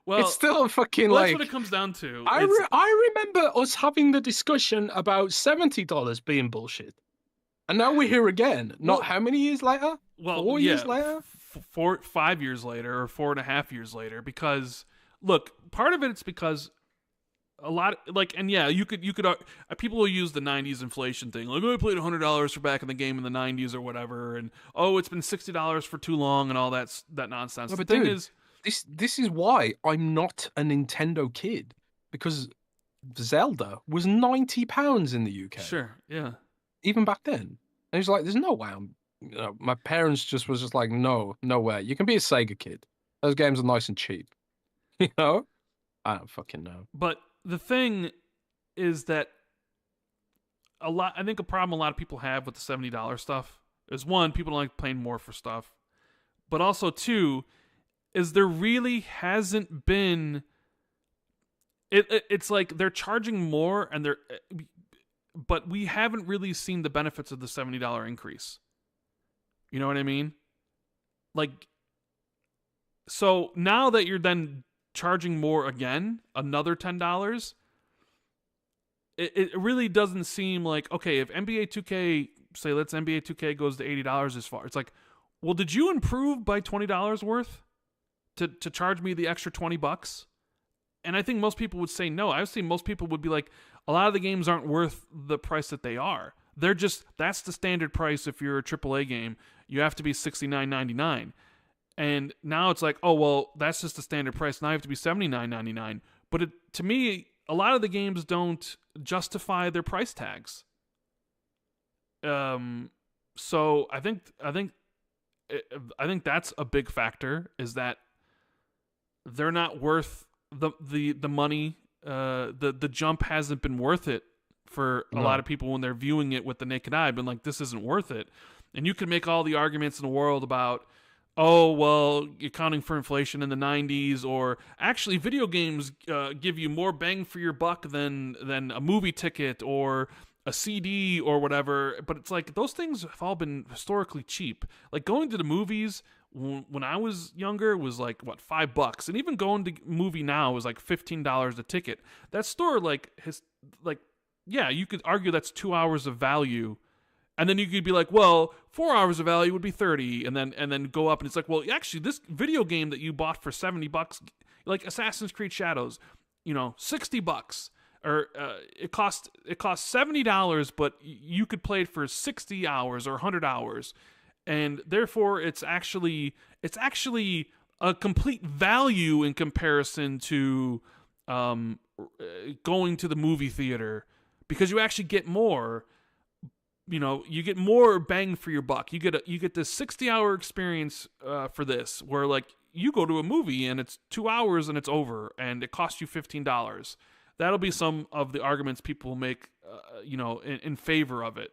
Well, it's still fucking that's what it comes down to. I remember us having the discussion about $70 being bullshit. And now we're here again. How many years later? 4 years later? 5 years later, or 4.5 years later. Because look, part of it's because a lot you could people will use the 90s inflation thing, like, I played $100 for back in the game in the 90s or whatever, and it's been $60 for too long and all that nonsense. No, the thing is, this is why I'm not a Nintendo kid, because Zelda was £90 in the UK. Sure, yeah. Even back then. And it was like, there's no way my parents was just like, no way. You can be a Sega kid. Those games are nice and cheap. I don't fucking know. But the thing is that I think a problem a lot of people have with the $70 stuff is, one, people don't like paying more for stuff. But also, two, is there really hasn't been... It's like they're charging more, but we haven't really seen the benefits of the $70 increase. You know what I mean? Like, so now that you're then charging more again, another $10, it really doesn't seem like, okay, if NBA 2K, say let's NBA 2K goes to $80 as far, it's like, well, did you improve by $20 worth to charge me the extra $20? And I think most people would say no. I've seen most people would be like, a lot of the games aren't worth the price that they are. They're just, that's the standard price. If you're a AAA game, you have to be $69.99. And now it's like, oh, well, that's just the standard price. Now you have to be $79.99. But to me, a lot of the games don't justify their price tags. So I think that's a big factor, is that they're not worth the money. The jump hasn't been worth it for a lot No. of people when they're viewing it with the naked eye. Been like, this isn't worth it. And you can make all the arguments in the world about, oh well, accounting for inflation in the '90s, or actually video games give you more bang for your buck than a movie ticket or a CD or whatever. But it's like those things have all been historically cheap. Like going to the movies when I was younger was like what, $5, and even going to movie now is like $15 a ticket. That store like yeah, you could argue that's 2 hours of value. And then you could be like, well, 4 hours of value would be 30, and then go up, and it's like, well, actually, this video game that you bought for $70, like Assassin's Creed Shadows, $60, or it cost $70, but you could play it for 60 hours or 100 hours, and therefore it's actually a complete value in comparison to going to the movie theater, because you actually get more. You get more bang for your buck. You get this 60-hour experience for this, where like you go to a movie and it's 2 hours and it's over, and it costs you $15. That'll be some of the arguments people make, in favor of it.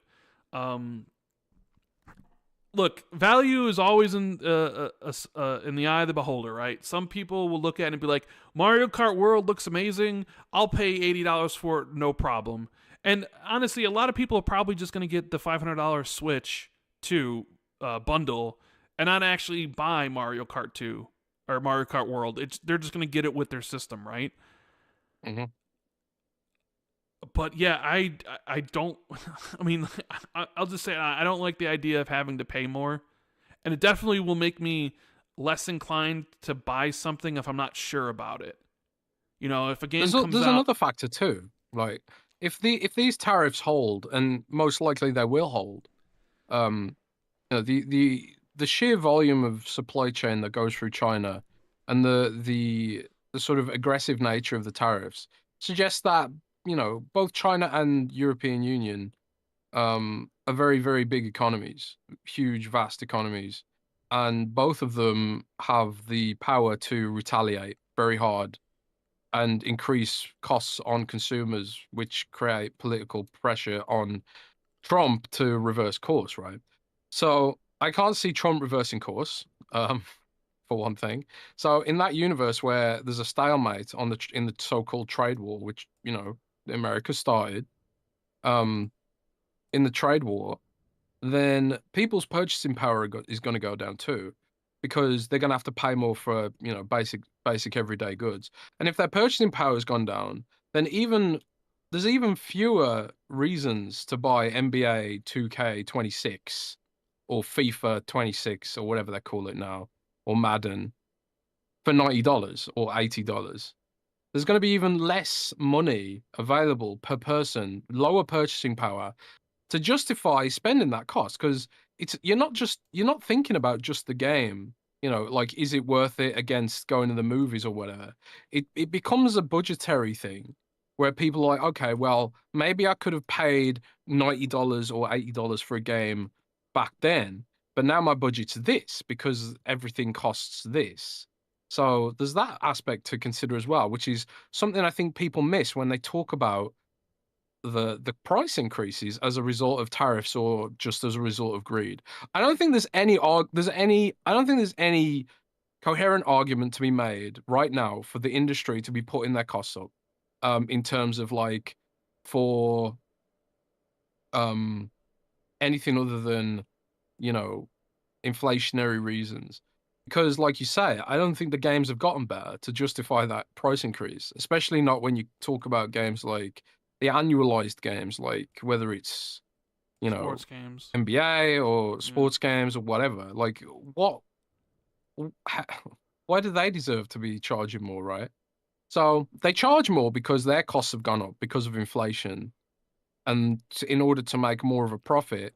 Look, value is always in the eye of the beholder, right? Some people will look at it and be like, Mario Kart World looks amazing. I'll pay $80 for it, no problem. And honestly, a lot of people are probably just going to get the $500 Switch 2 bundle and not actually buy Mario Kart 2 or Mario Kart World. They're just going to get it with their system, right? Mm-hmm. But yeah, I don't. I mean, I'll just say I don't like the idea of having to pay more, and it definitely will make me less inclined to buy something if I'm not sure about it. If a game comes There's out, another factor too. Like if these tariffs hold, and most likely they will hold, the sheer volume of supply chain that goes through China, and the sort of aggressive nature of the tariffs suggests that both China and European Union are very, very big economies, huge, vast economies, and both of them have the power to retaliate very hard and increase costs on consumers, which create political pressure on Trump to reverse course, right? So I can't see Trump reversing course, for one thing. So in that universe where there's a stalemate in the so-called trade war, which America started, in the trade war, then people's purchasing power is going to go down too, because they're going to have to pay more for basic everyday goods. And if their purchasing power has gone down, then there's even fewer reasons to buy NBA 2K26 or FIFA 26 or whatever they call it now, or Madden, for $90 or $80. There's going to be even less money available per person, lower purchasing power, to justify spending that cost, because you're not thinking about just the game, like, is it worth it against going to the movies or whatever. It becomes a budgetary thing where people are like, okay, well, maybe I could have paid $90 or $80 for a game back then, but now my budget's this because everything costs this. So there's that aspect to consider as well, which is something I think people miss when they talk about the price increases as a result of tariffs or just as a result of greed. I don't think there's any coherent argument to be made right now for the industry to be putting their costs up, in terms of like for anything other than inflationary reasons. Because, like you say, I don't think the games have gotten better to justify that price increase, especially not when you talk about games like the annualized games, like whether it's, sports games, NBA or sports games or whatever. Like, why do they deserve to be charging more, right? So they charge more because their costs have gone up because of inflation, and in order to make more of a profit,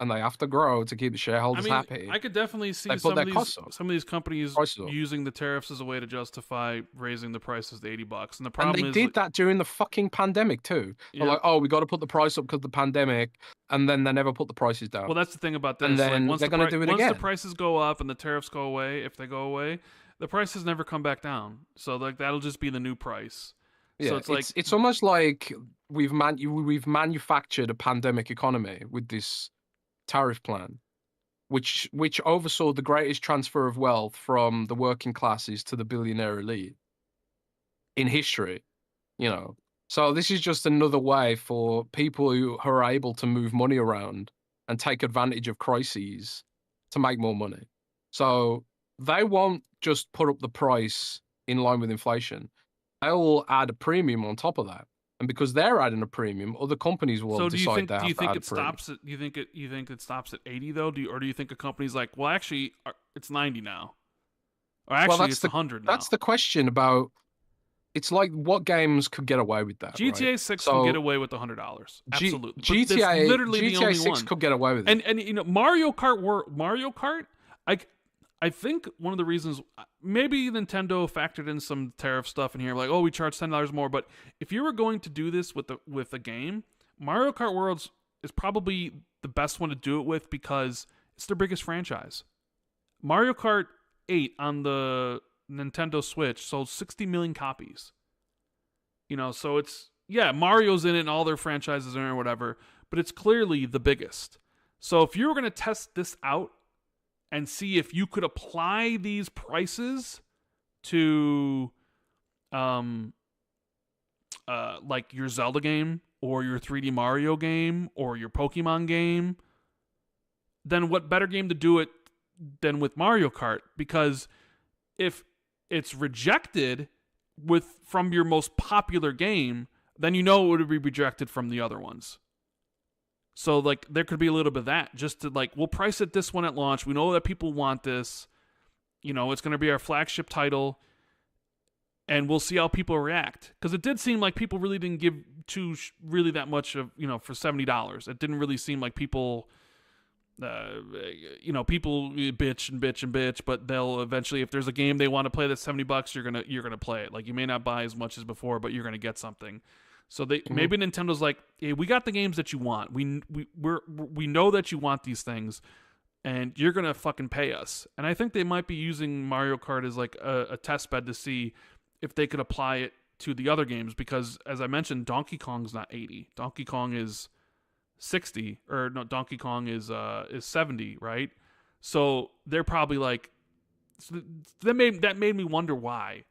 and they have to grow to keep the shareholders happy. I could definitely see They put some their of costs up. these companies Prices up. using the tariffs as a way to justify raising the prices to $80. And the And problem they is did that during the fucking pandemic too. They're Yeah. like, oh, we got to put the price up because of the pandemic, and then they never put the prices down. Well, that's the thing about this. And then like, once they're going to do it once again. the prices go up and the tariffs go away, if they go away, the price has never come back down. So like that'll just be the new price. So Yeah, it's like it's almost like we've manufactured a pandemic economy with this tariff plan, which oversaw the greatest transfer of wealth from the working classes to the billionaire elite in history, you know. So this is just another way for people who are able to move money around and take advantage of crises to make more money. So they won't just put up the price in line with inflation. They'll add a premium on top of that. And because they're adding a premium, other companies will so do you decide think they do you have to think add a it premium. stops at you think it stops at 80 though? Or do you think a company's like, well actually it's 90 now? Or Well, actually it's 100 that's now. the question about. It's like what games could get away with that, right? GTA 6 can get So away with $100. G- Absolutely. But that's GTA literally the GTA only 6 one. could get away with it. And you know Mario Kart I think one of the reasons maybe Nintendo factored in some tariff stuff in here like oh we charge $10 more, but if you were going to do this with a game, Mario Kart Worlds is probably the best one to do it with because it's their biggest franchise. Mario Kart 8 on the Nintendo Switch sold 60 million copies. You know, so it's yeah, Mario's in it and all their franchises are in it or whatever, but it's clearly the biggest. So if you were going to test this out and see if you could apply these prices to like your Zelda game or your 3D Mario game or your Pokemon game, then what better game to do it than with Mario Kart? Because if it's rejected from your most popular game, then you know it would be rejected from the other ones. So like there could be a little bit of that, just to like we'll price it this one at launch. We know that people want this. You know, it's going to be our flagship title, and we'll see how people react. Because it did seem like people really didn't give really that much of for $70. It didn't really seem like people. People bitch and bitch and bitch, but they'll eventually, if there's a game they want to play that's $70, you're gonna play it. Like you may not buy as much as before, but you're gonna get something. So maybe Nintendo's like, hey, we got the games that you want. We know that you want these things, and you're gonna fucking pay us. And I think they might be using Mario Kart as like a test bed to see if they could apply it to the other games. Because as I mentioned, Donkey Kong's not 80. Donkey Kong is 60, or no, Donkey Kong is 70, right? So they're probably like, so that made me wonder why,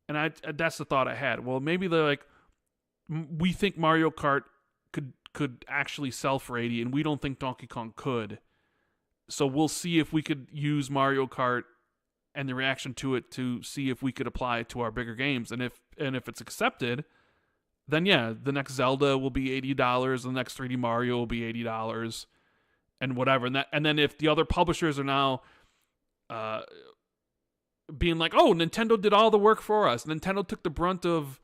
and that's the thought I had. Well, maybe they're like, we think Mario Kart could actually sell for 80, and we don't think Donkey Kong could. So we'll see if we could use Mario Kart and the reaction to it to see if we could apply it to our bigger games, and if it's accepted, then yeah, the next Zelda will be $80, the next 3D Mario will be $80, and whatever. And then if the other publishers are now being like, oh, Nintendo did all the work for us, Nintendo took the brunt of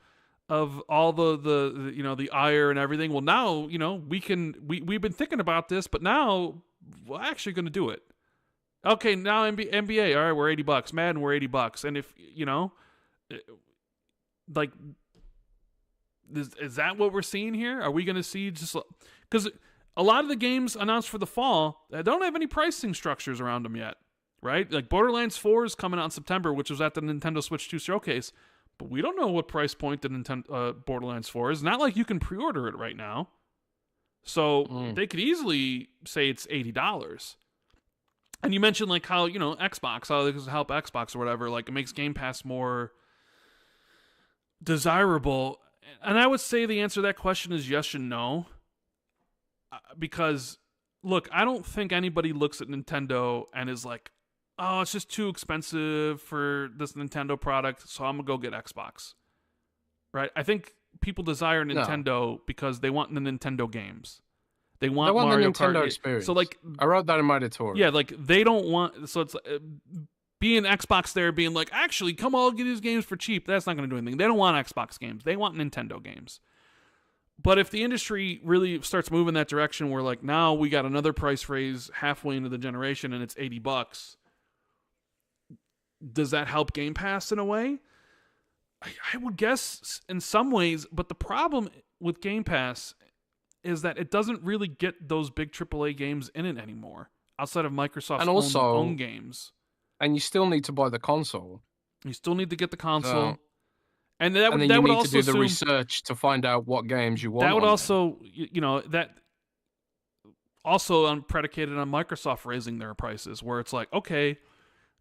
all the ire and everything. Well, now we've been thinking about this, but now we're actually going to do it. Okay, now NBA, all right, we're $80. Madden, we're $80, and if like. Is that what we're seeing here? Are we going to see just because a lot of the games announced for the fall don't have any pricing structures around them yet, right? Like Borderlands 4 is coming out in September, which was at the Nintendo Switch 2 showcase, but we don't know what price point the Borderlands 4 is. Not like you can pre-order it right now, so they could easily say it's $80. And you mentioned like how Xbox, how this help Xbox or whatever, like it makes Game Pass more desirable. And I would say the answer to that question is yes and no. Because, look, I don't think anybody looks at Nintendo and is like, oh, it's just too expensive for this Nintendo product, so I'm going to go get Xbox. Right? I think people desire Nintendo because they want the Nintendo games. They want Mario the Nintendo Kart experience. So, like, I wrote that in my tutorial. Yeah, like, they don't want... So it's... being Xbox there being like, actually, come all get these games for cheap, that's not going to do anything. They don't want Xbox games. They want Nintendo games. But if the industry really starts moving that direction where, like, now we got another price raise halfway into the generation and it's $80, does that help Game Pass in a way? I would guess in some ways, but the problem with Game Pass is that it doesn't really get those big AAA games in it anymore, outside of Microsoft's own games. And you still need to buy the console. You still need to get the So, console, and that and would then you need to also do the assume research to find out what games you that want would on there. also that also predicated on Microsoft raising their prices, where it's like, okay,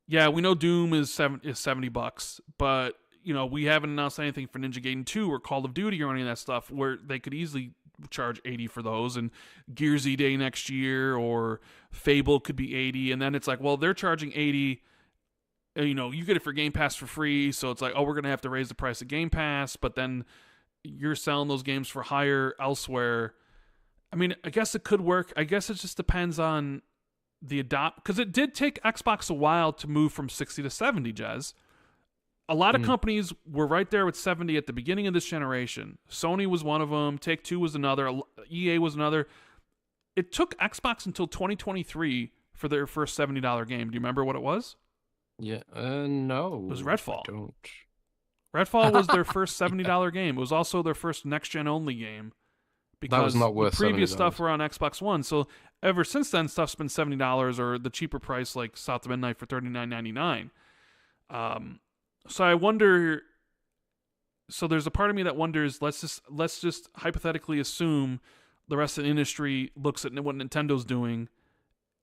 yeah, we know Doom is $70, but we haven't announced anything for Ninja Gaiden 2 or Call of Duty or any of that stuff, where they could easily charge 80 for those, and Gears Day next year or Fable could be 80, and then it's like, well, they're charging 80. You get it for Game Pass for free, so it's like, oh, we're gonna have to raise the price of Game Pass, but then you're selling those games for higher elsewhere. I mean, I guess it could work. I guess it just depends on the because it did take Xbox a while to move from 60 to 70, Jez. A lot of companies were right there with 70 at the beginning of this generation. Sony was one of them. Take-Two was another. EA was another. It took Xbox until 2023 for their first $70 game. Do you remember what it was? Yeah, no. It was Redfall. I don't. Redfall was their first $70 game. It was also their first next-gen only game. Because that was not worth the previous $70. stuff were on Xbox One. So ever since then, stuff's been $70 or the cheaper price like South of Midnight for $39.99. So I wonder. So there's a part of me that wonders. Let's just hypothetically assume the rest of the industry looks at what Nintendo's doing,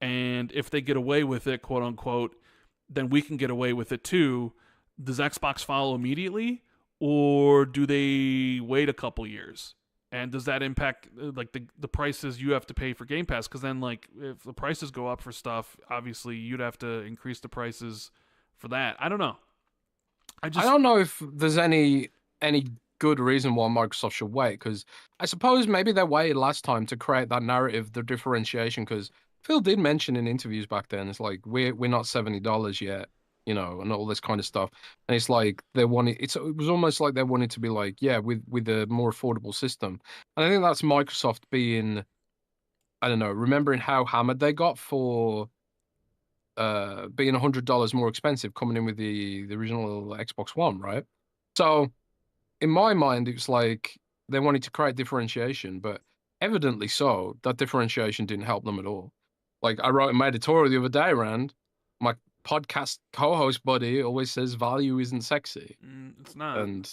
and if they get away with it, quote unquote, then we can get away with it too. Does Xbox follow immediately, or do they wait a couple years? And does that impact like the prices you have to pay for Game Pass? Because then, like, if the prices go up for stuff, obviously you'd have to increase the prices for that. I don't know. I don't know if there's any good reason why Microsoft should wait, because I suppose maybe they waited last time to create that narrative, the differentiation. Because Phil did mention in interviews back then, it's like we're not $70 yet, and all this kind of stuff. And it's like it was almost like they wanted to be like, yeah, with a more affordable system. And I think that's Microsoft being, I don't know, remembering how hammered they got for being $100 more expensive coming in with the original Xbox One, right? So in my mind, it was like they wanted to create differentiation, but evidently so, that differentiation didn't help them at all. Like I wrote in my editorial the other day, Rand, my podcast co-host buddy always says value isn't sexy. It's not. And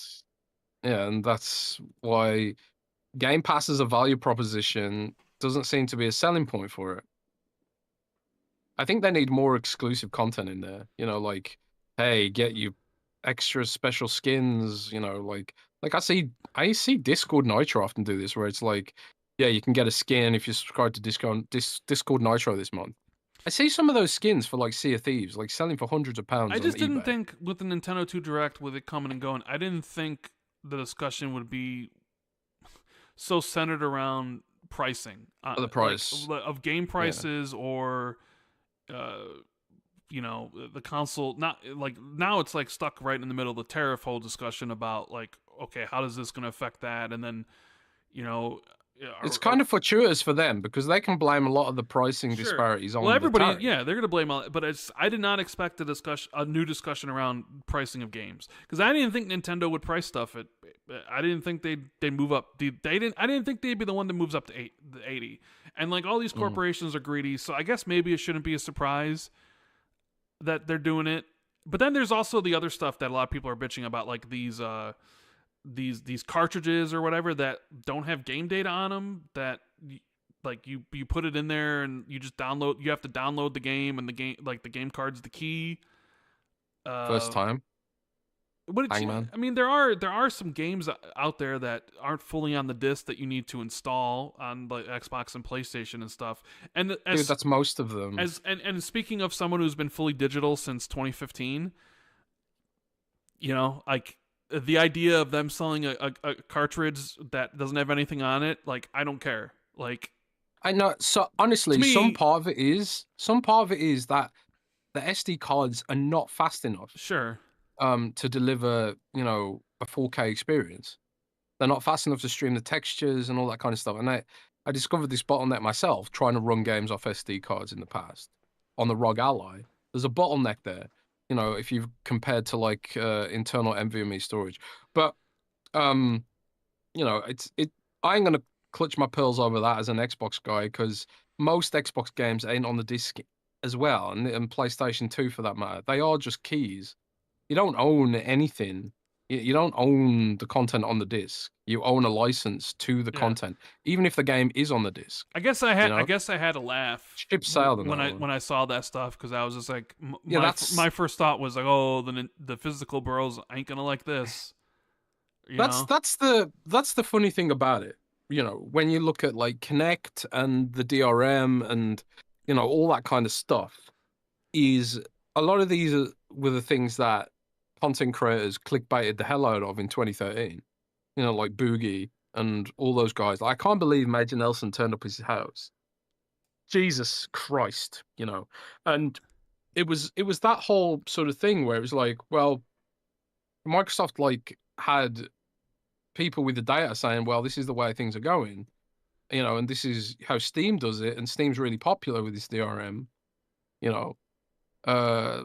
yeah, and that's why Game Pass as a value proposition doesn't seem to be a selling point for it. I think they need more exclusive content in there. Like, hey, get you extra special skins. Like I see Discord Nitro often do this, where it's like, yeah, you can get a skin if you subscribe to Discord Nitro this month. I see some of those skins for like Sea of Thieves, like selling for hundreds of pounds. I just didn't eBay. think with the Nintendo 2 Direct, with it coming and going, I didn't think the discussion would be so centered around pricing, the price of game prices, or the console. Not like now it's like stuck right in the middle of the tariff whole discussion about like, okay, how does this going to affect that, and then it's kind of fortuitous for them because they can blame a lot of the pricing disparities on everybody. Yeah, they're going to blame all it, but I did not expect a new discussion around pricing of games, because I didn't think Nintendo would price stuff at. I didn't think they'd move up. I didn't think they'd be the one that moves up to 80. And like all these corporations are greedy, so I guess maybe it shouldn't be a surprise that they're doing it. But then there's also the other stuff that a lot of people are bitching about, like these cartridges or whatever that don't have game data on them, that like you put it in there and you just download. You have to download the game, and the game card's the key. First time. I mean, there are some games out there that aren't fully on the disc that you need to install on the Xbox and PlayStation and stuff. And dude, that's most of them. And speaking of someone who's been fully digital since 2015, like the idea of them selling a cartridge that doesn't have anything on it, like I don't care. Like I know. So honestly, some part of it is that the SD cards are not fast enough. Sure. To deliver, a 4K experience. They're not fast enough to stream the textures and all that kind of stuff. And I discovered this bottleneck myself trying to run games off SD cards in the past on the ROG Ally. There's a bottleneck there, if you've compared to like internal NVMe storage. But I ain't gonna clutch my pearls over that as an Xbox guy, because most Xbox games ain't on the disc as well, and PlayStation 2 for that matter. They are just keys. you don't own anything. You don't own the content on the disc. You own a license to the Yeah. content, even if the game is on the disc. I guess I You had I know, guess I had to laugh ship sailed on when that I one. saw that stuff because I was just like Yeah, my first thought was like, oh, the physical bros ain't gonna like this, you know? that's the funny thing about it. You know, when you look at like Connect and the DRM and all that kind of stuff, is a lot of these were the things that content creators clickbaited the hell out of in 2013. Like Boogie and all those guys. I can't believe Major Nelson turned up his house. Jesus Christ, and it was that whole sort of thing where it was like, well, Microsoft like had people with the data saying, well, this is the way things are going, and this is how Steam does it, and Steam's really popular with this DRM, you know.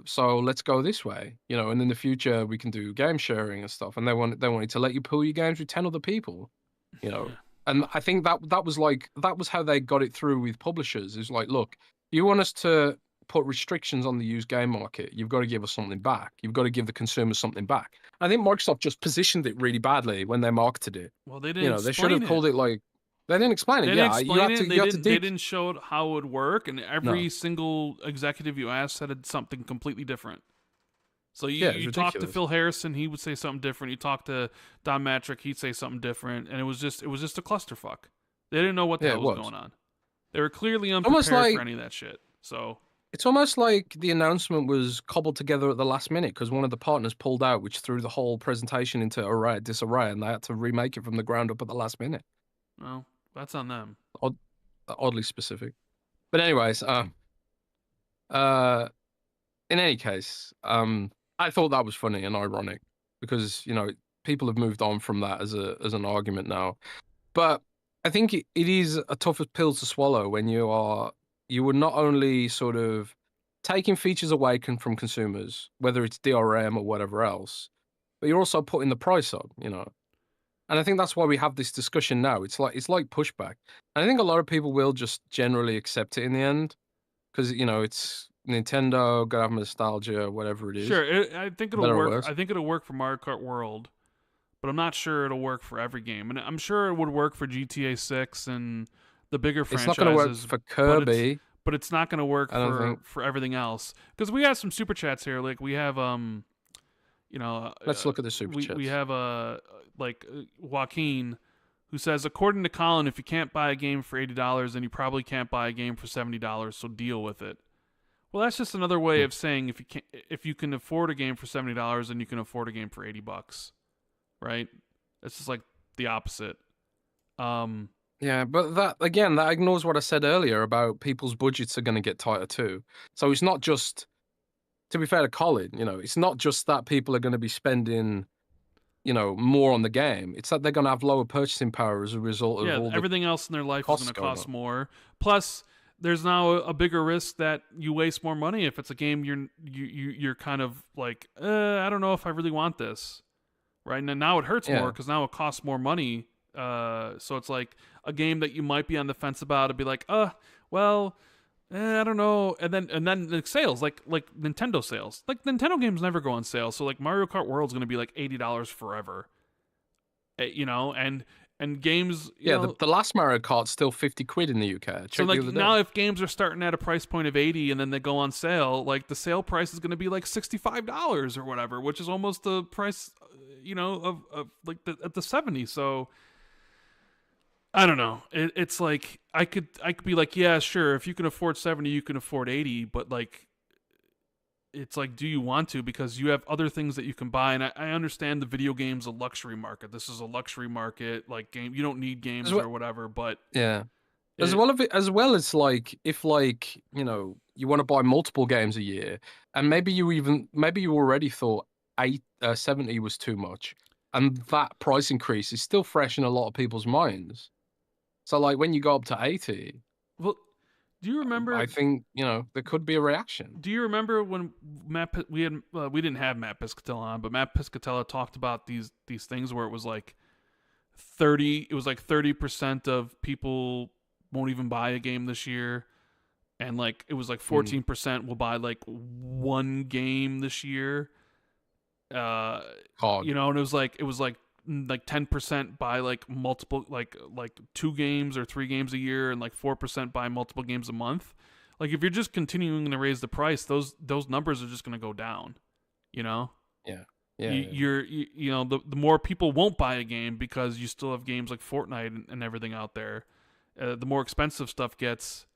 So let's go this way, and in the future we can do game sharing and stuff. And they wanted to let you pool your games with 10 other people, you know. Yeah. And I think that was how they got it through with publishers. Is like, look, you want us to put restrictions on the used game market, you've got to give us something back. You've got to give the consumers something back. I think Microsoft just positioned it really badly when they marketed it. Well, they didn't They should have explain it. called it like they didn't explain They it. didn't Yeah, you explain have it. to They you have to didn't. They deep. didn't show it how it would work, and every No, single executive you asked said something completely different. So yeah, it's you talk to ridiculous. Phil Harrison, he would say something different. You talk to Don Matrick, he'd say something different, and it was just a clusterfuck. They didn't know what the Yeah, hell it was was going on. They were clearly almost unprepared for like any of that shit. So It's almost like the announcement was cobbled together at the last minute because one of the partners pulled out, which threw the whole presentation into disarray, and they had to remake it from the ground up at the last minute. well, that's on them. Odd, oddly specific. But anyways, uh, in any case, I thought that was funny and ironic because people have moved on from that as an argument now. But I think it is a tougher pill to swallow when you were not only sort of taking features away from consumers, whether it's DRM or whatever else, but you're also putting the price up. And I think that's why we have this discussion now. It's like pushback. And I think a lot of people will just generally accept it in the end because it's Nintendo, gotta have nostalgia, whatever it is, Sure, I think for it'll better or work. worse. I think it'll work for Mario Kart World, but I'm not sure it'll work for every game. And I'm sure it would work for GTA 6 and the bigger It's not going to work franchises, for but it's Kirby. but it's not going to work I don't think. for everything else. Because we have some super chats here. Like we have you know, Let's look at the super we chats. have Joaquin, who says, according to Colin, if you can't buy a game for $80, then you probably can't buy a game for $70. So deal with it. Well, that's just another way Hmm. of saying if you can afford a game for $70, then you can afford a game for $80, right? It's just like the opposite. Yeah, but that ignores what I said earlier about people's budgets are going to get tighter too. So it's not just, to be fair to Colin, it's not just that people are going to be spending, more on the game. It's that they're going to have lower purchasing power as a result of Yeah, all the everything else in their life is going costs to going cost up. more. Plus, there's now a bigger risk that you waste more money if it's a game you're kind of like, I don't know if I really want this, right? And now it hurts more Yeah, because now it costs more money. So it's like a game that you might be on the fence about and be like, well, I don't know. And then like sales, like Nintendo sales, like Nintendo games never go on sale. So like Mario Kart World's gonna be like $80 forever, and games, yeah. The last Mario Kart's still 50 quid in the UK. I So checked the like other now, day. if games are starting at a price point of 80 and then they go on sale, like the sale price is going to be like $65 or whatever, which is almost the price, of like at the 70. So I don't know. It's like I could be like, yeah, sure, if you can afford 70, you can afford 80, but like it's like, do you want to? Because you have other things that you can buy, and I understand the video game's a luxury market. This is a luxury market, like game. You don't need As games well, or whatever, but yeah. As it, well as like if like you want to buy multiple games a year, and maybe you already thought 70 was too much, and that price increase is still fresh in a lot of people's minds. So like when you go up to 80, well, do you I remember? think there could be a reaction. Do you remember when we didn't have Matt Piscatella on, but Matt Piscatella talked about these things where it was like 30% of people won't even buy a game this year, and like it was like Mm. 14% will buy like one game this year, Hard. You know, and it was like 10% buy like multiple like 2 games or 3 games a year, and like 4% buy multiple games a month. Like if you're just continuing to raise the price, those numbers are just going to go down. You know. Yeah. You know, the more people won't buy a game because you still have games like Fortnite and everything out there. The more expensive stuff gets.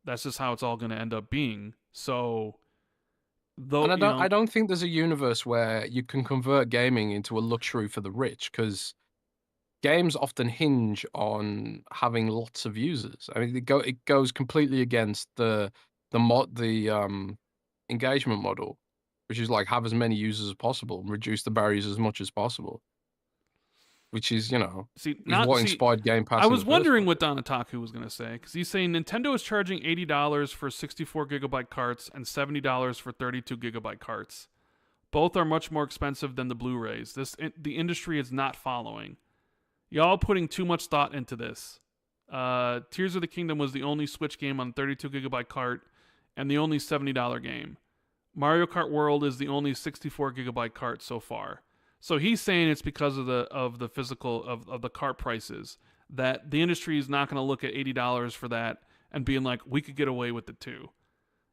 That's just how it's all going to end up being. So, though, And I don't think there's a universe where you can convert gaming into a luxury for the rich, because games often hinge on having lots of users. I mean, it goes completely against the engagement model, which is like have as many users as possible and reduce the barriers as much as possible. Which is, what inspired Game Pass. I was wondering what Don Otaku was going to say, because he's saying Nintendo is charging $80 for 64 gigabyte carts and $70 for 32 gigabyte carts. Both are much more expensive than the Blu-rays. The industry is not following. Y'all putting too much thought into this. Tears of the Kingdom was the only Switch game on 32 gigabyte cart and the only $70 game. Mario Kart World is the only 64 gigabyte cart so far. So he's saying it's because of the physical of the cart prices, that the industry is not going to look at $80 for that and being like, we could get away with it too.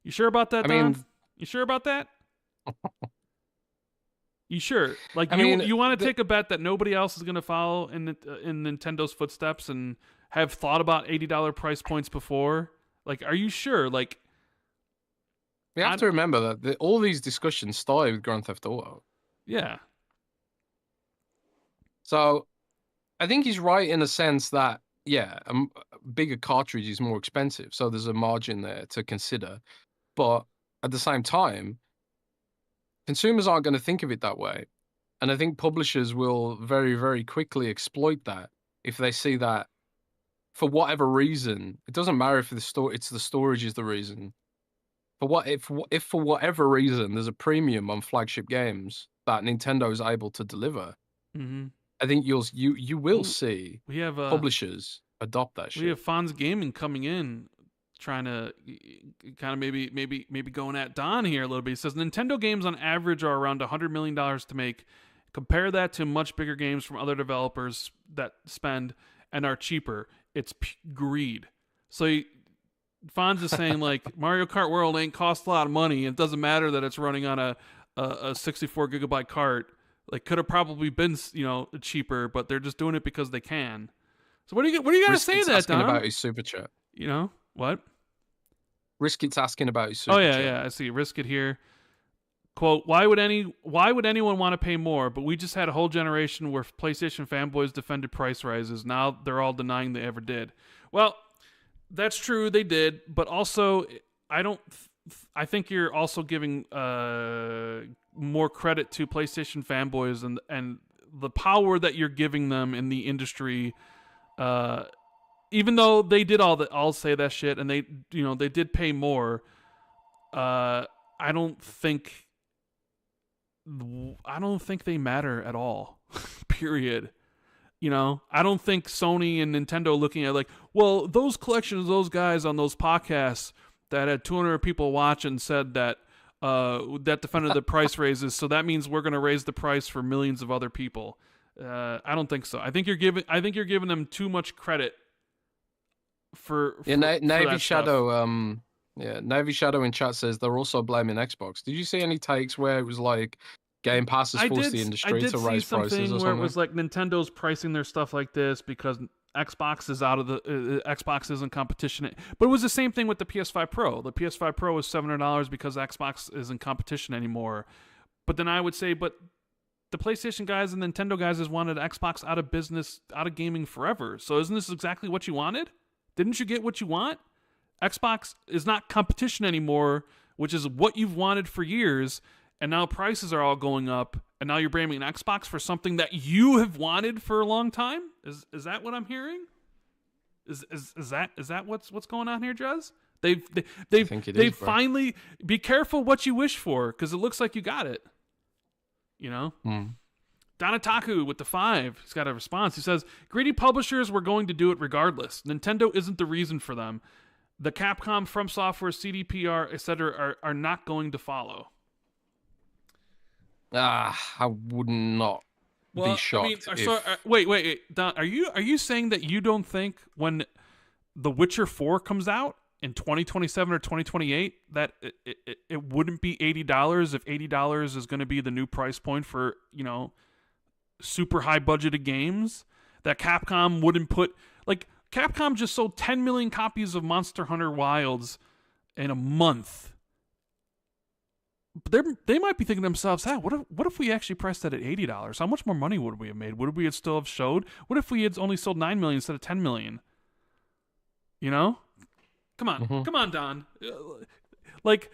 You sure about that, Don? You sure about that? You sure? Like you want to take a bet that nobody else is going to follow in Nintendo's footsteps and have thought about $80 price points before? Like, are you sure? Like, we have to remember that all these discussions started with Grand Theft Auto. Yeah. So, I think he's right in a sense that, yeah, a bigger cartridge is more expensive. So there's a margin there to consider. But at the same time, consumers aren't going to think of it that way. And I think publishers will very, very quickly exploit that if they see that for whatever reason. It doesn't matter if it's the storage is the reason. If for whatever reason there's a premium on flagship games that Nintendo is able to deliver, mm-hmm. I think you will see publishers adopt that shit. We have Fonz Gaming coming in, trying to kind of maybe going at Don here a little bit. He says Nintendo games on average are around $100 million to make. Compare that to much bigger games from other developers that spend and are cheaper. It's greed. So Fonz is saying like Mario Kart World ain't cost a lot of money. It doesn't matter that it's running on a 64 gigabyte cart. Like, could have probably been, cheaper, but they're just doing it because they can. So what do you got to say to that, Don? About his super chat. What? Riskit's asking about his super chat. Yeah, I see. Riskit here. Quote, why would anyone want to pay more? But we just had a whole generation where PlayStation fanboys defended price rises. Now they're all denying they ever did. Well, that's true, they did, but also I think you're also giving more credit to PlayStation fanboys and the power that you're giving them in the industry. Even though they did all say that shit and they did pay more. I don't think they matter at all. Period. I don't think Sony and Nintendo looking at like, well, those collections of those guys on those podcasts that had 200 people watch and said that defended the price raises, so that means we're going to raise the price for millions of other people. I don't think so. I think you're giving them too much credit for Navy Shadow. Navy Shadow in chat says they're also blaming Xbox. Did you see any takes where it was like Game Pass has forced the industry to raise prices or something? Where it was like Nintendo's pricing their stuff like this because Xbox is out of Xbox isn't competition. But it was the same thing with the PS5 Pro. The PS5 Pro was $700 because Xbox isn't competition anymore. But then I would say, but the PlayStation guys and Nintendo guys has wanted Xbox out of business, out of gaming forever. So isn't this exactly what you wanted? Didn't you get what you want? Xbox is not competition anymore, which is what you've wanted for years. And now prices are all going up, and now you're blaming Xbox for something that you have wanted for a long time. Is that what I'm hearing? Is that what's going on here, Jez? They've finally, be careful what you wish for, because it looks like you got it. Donataku with the 5. He's got a response. He says, greedy publishers were going to do it regardless. Nintendo isn't the reason for them. The Capcom, From Software, CDPR, etc. are not going to follow. I would not be Well, I mean, shocked so if. wait, Don, are you saying that you don't think when The Witcher 4 comes out in 2027 or 2028 that it wouldn't be $80 if $80 is going to be the new price point for, super high budgeted games? That Capcom wouldn't put, like, Capcom just sold 10 million copies of Monster Hunter Wilds in a month. But they might be thinking to themselves, what if we actually priced that at $80? How much more money would we have made? Would we have still have showed? What if we had only sold 9 million instead of 10 million? You know? Come on. Mhm. Come on, Don. Like,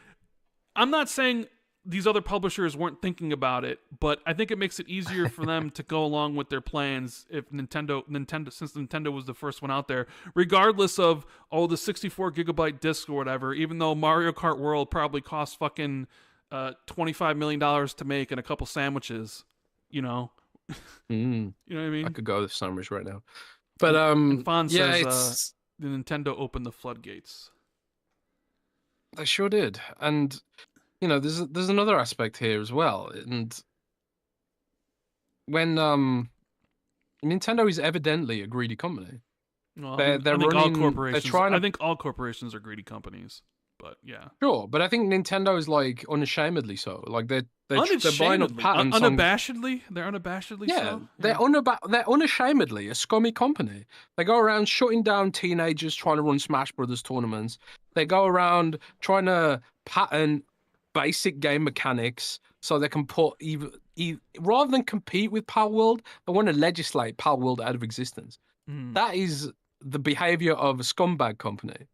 I'm not saying these other publishers weren't thinking about it, but I think it makes it easier for them to go along with their plans if Nintendo since Nintendo was the first one out there, regardless of the 64 gigabyte disc or whatever, even though Mario Kart World probably cost fucking $25 million to make and a couple sandwiches, you know. Mm. You know what I mean? I could go with sandwich right now. But And Fawn yeah, says the Nintendo opened the floodgates. they sure did. And there's another aspect here as well. And when Nintendo is evidently a greedy company. Well, They're I think all running. They're corporations. trying I to. think all corporations are greedy companies. But yeah, Sure, but I think Nintendo is like unashamedly so. Like they're buying up unashamedly, patents on. unabashedly, they're unabashedly Yeah, so. they're Yeah. they're unashamedly a scummy company. They go around shutting down teenagers trying to run Smash Brothers tournaments. They go around trying to patent basic game mechanics so they can put even rather than compete with Pal World, they want to legislate Pal World out of existence. Mm. That is the behavior of a scumbag company.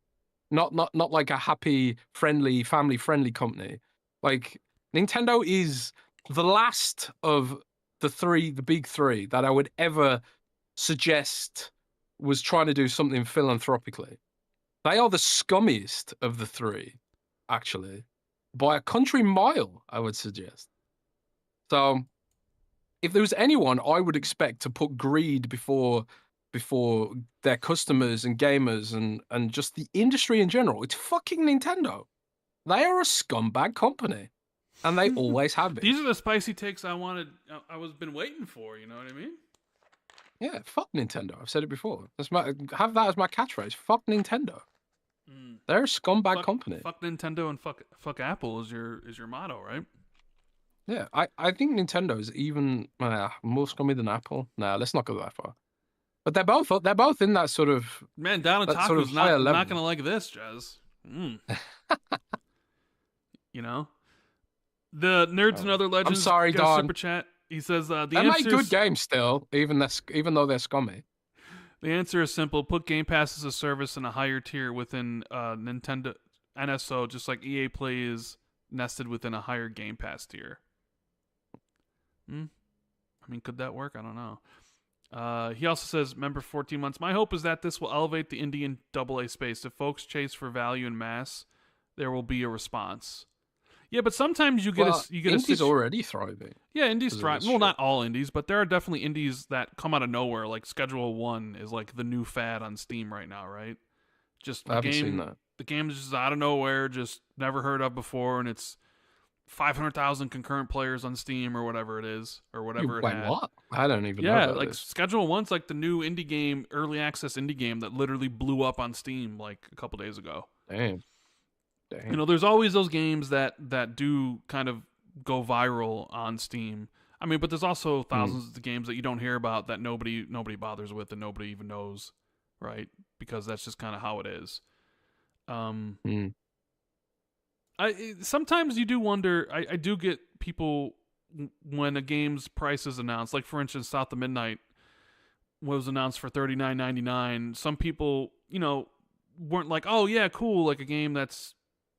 Not like a happy, friendly, family-friendly company. Like Nintendo is the last of the big three that I would ever suggest was trying to do something philanthropically. They are the scummiest of the three, actually, by a country mile, I would suggest. So, if there was anyone I would expect to put greed before their customers and gamers and just the industry in general, it's fucking Nintendo. They are a scumbag company, and they always have been. These are the spicy takes I wanted. I was been waiting for. You know what I mean? Yeah, fuck Nintendo. I've said it before. Have that as my catchphrase. Fuck Nintendo. Mm. They're a scumbag company. Fuck Nintendo and fuck Apple is your motto, right? Yeah, I think Nintendo is even more scummy than Apple. Nah, let's not go that far. But they're both in that sort of Man, Down that sort of Otaku's higher level. not gonna like this, Jez. Mm. You know, the Nerds and Other Legends. I'm sorry, got a Don. super chat. He says the They answer make good games still, even though they're scummy. The answer is simple: put Game Pass as a service in a higher tier within Nintendo NSO, just like EA Play is nested within a higher Game Pass tier. I mean, could that work? I don't know. He also says, member 14 months. My hope is that this will elevate the indie and AA space. If folks chase for value and mass, there will be a response. Yeah, but sometimes you get indies already thriving. Yeah, indies thrive. Well, not all indies, but there are definitely indies that come out of nowhere. Like Schedule 1 is like the new fad on Steam right now, right? Just I haven't seen that. The game is just out of nowhere, just never heard of before, and it's 500,000 concurrent players on Steam or whatever it is, or whatever it had. What? I don't even know. Yeah, like Schedule 1's like the new indie game, early access indie game that literally blew up on Steam like a couple days ago. Damn. You know, there's always those games that do kind of go viral on Steam. I mean, but there's also thousands of games that you don't hear about that nobody bothers with and nobody even knows, right? Because that's just kind of how it is. Sometimes you do wonder. I do get people when a game's price is announced. Like for instance, South of Midnight was announced for $39.99. Some people, weren't like, oh yeah, cool, like a game that's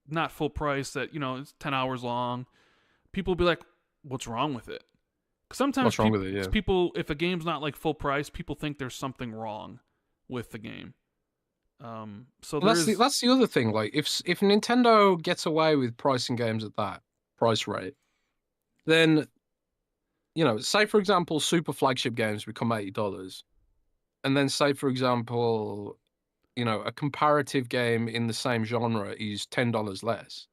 not full price that it's 10 hours long. People will be like, what's wrong with it? Sometimes what's wrong with it? Yeah. People, if a game's not like full price, people think there's something wrong with the game. So that's the other thing. Like if Nintendo gets away with pricing games at that price rate, then say for example, super flagship games become $80, and then say for example, a comparative game in the same genre is $10 less,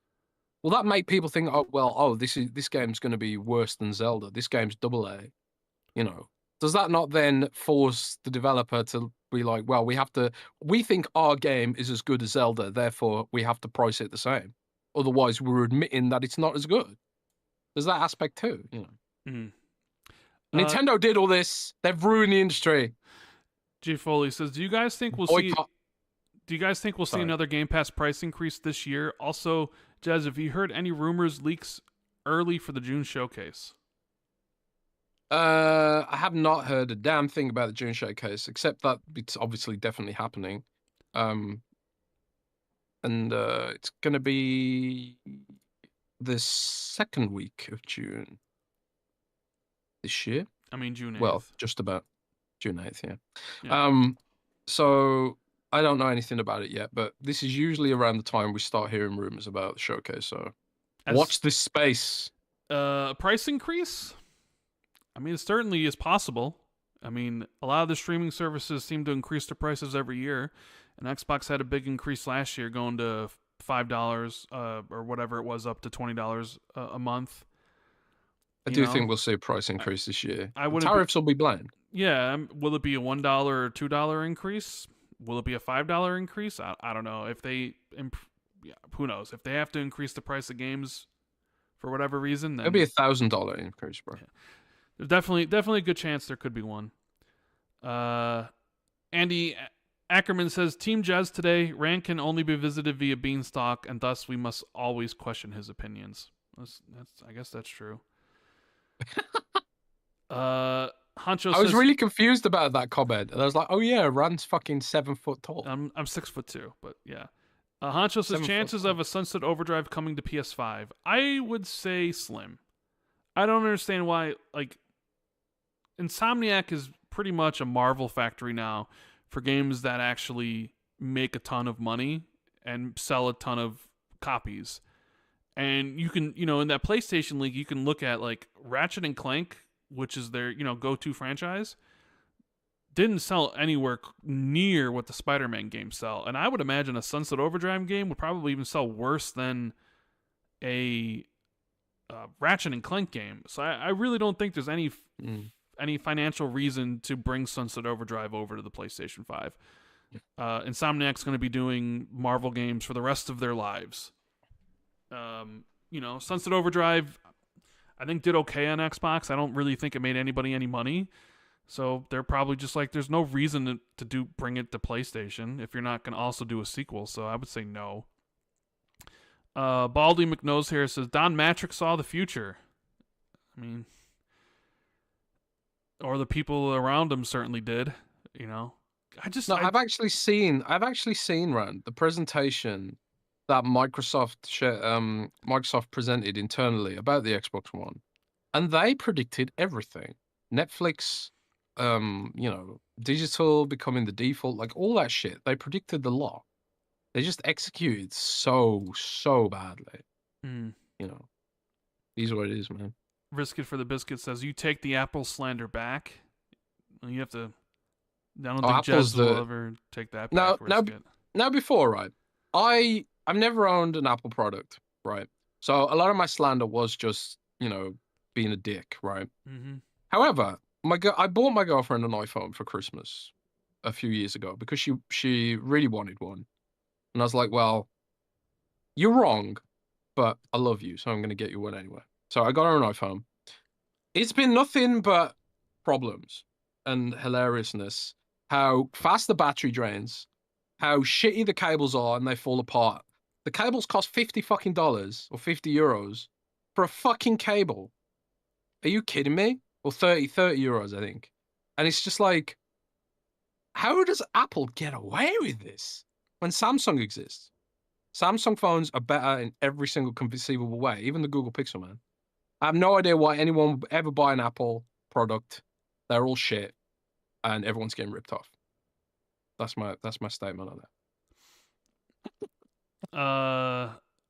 will that make people think, oh well, this game's going to be worse than Zelda? This game's AA. You know, does that not then force the developer to be like, well, we think our game is as good as Zelda, therefore we have to price it the same. Otherwise, we're admitting that it's not as good. There's that aspect too, you know. Mm. Nintendo did all this. They've ruined the industry. G Foley says, do you guys think we'll see another Game Pass price increase this year? Also, Jez, have you heard any rumors, leaks early for the June showcase? I have not heard a damn thing about the June showcase, except that it's obviously definitely happening. And it's going to be the second week of June this year. I mean, June 8th. Well, just about June 8th, yeah. So I don't know anything about it yet, but this is usually around the time we start hearing rumors about the showcase, so watch this space. Price increase? I mean, it certainly is possible. I mean, a lot of the streaming services seem to increase their prices every year, and Xbox had a big increase last year, going to $5 or whatever it was, up to $20 a month. I do think we'll see a price increase this year. Tariffs will be bland. Yeah, will it be a $1 or $2 increase? Will it be a $5 increase? I don't know. If they, who knows? If they have to increase the price of games for whatever reason, then it'll be a $1,000 increase, bro. Yeah. There's definitely a good chance there could be one. Andy Ackerman says, Team Jez today, Rand can only be visited via Beanstalk, and thus we must always question his opinions. I guess that's true. Hancho I was really confused about that comment, and I was like, "Oh yeah, Rand's fucking 7 foot tall." I'm 6'2", but yeah. Hancho says chances of a Sunset Overdrive coming to PS5. I would say slim. I don't understand why. Like, Insomniac is pretty much a Marvel factory now for games that actually make a ton of money and sell a ton of copies. And you can, in that PlayStation League, you can look at like Ratchet and Clank, which is their, go-to franchise, didn't sell anywhere near what the Spider-Man games sell. And I would imagine a Sunset Overdrive game would probably even sell worse than a Ratchet and Clank game. So I really don't think there's any financial reason to bring Sunset Overdrive over to the PlayStation 5. Insomniac's going to be doing Marvel games for the rest of their lives. Sunset Overdrive, I think, did okay on Xbox. I don't really think it made anybody any money. So they're probably just like, there's no reason to bring it to PlayStation if you're not going to also do a sequel. So I would say no. Baldy McNose here says, Don Matrix saw the future. I mean, or the people around him certainly did, I've actually seen Rand, the presentation that Microsoft presented internally about the Xbox One, and they predicted everything. Netflix, digital becoming the default, like all that shit. They predicted the lot. They just executed so badly. These are what it is, man. Risk it for the biscuit says, you take the Apple slander back. You have to. I don't think Jez will ever take that back. Now, before, right? I've never owned an Apple product, right? So a lot of my slander was just, being a dick, right? Mm-hmm. However, I bought my girlfriend an iPhone for Christmas a few years ago because she really wanted one. And I was like, well, you're wrong, but I love you, so I'm going to get you one anyway. So I got her an iPhone. It's been nothing but problems and hilariousness. How fast the battery drains, how shitty the cables are and they fall apart. The cables cost $50 fucking dollars or €50 for a fucking cable. Are you kidding me? Or 30 euros, I think. And it's just like, how does Apple get away with this when Samsung exists? Samsung phones are better in every single conceivable way, even the Google Pixel, man. I have no idea why anyone would ever buy an Apple product. They're all shit, and everyone's getting ripped off. That's my statement on that.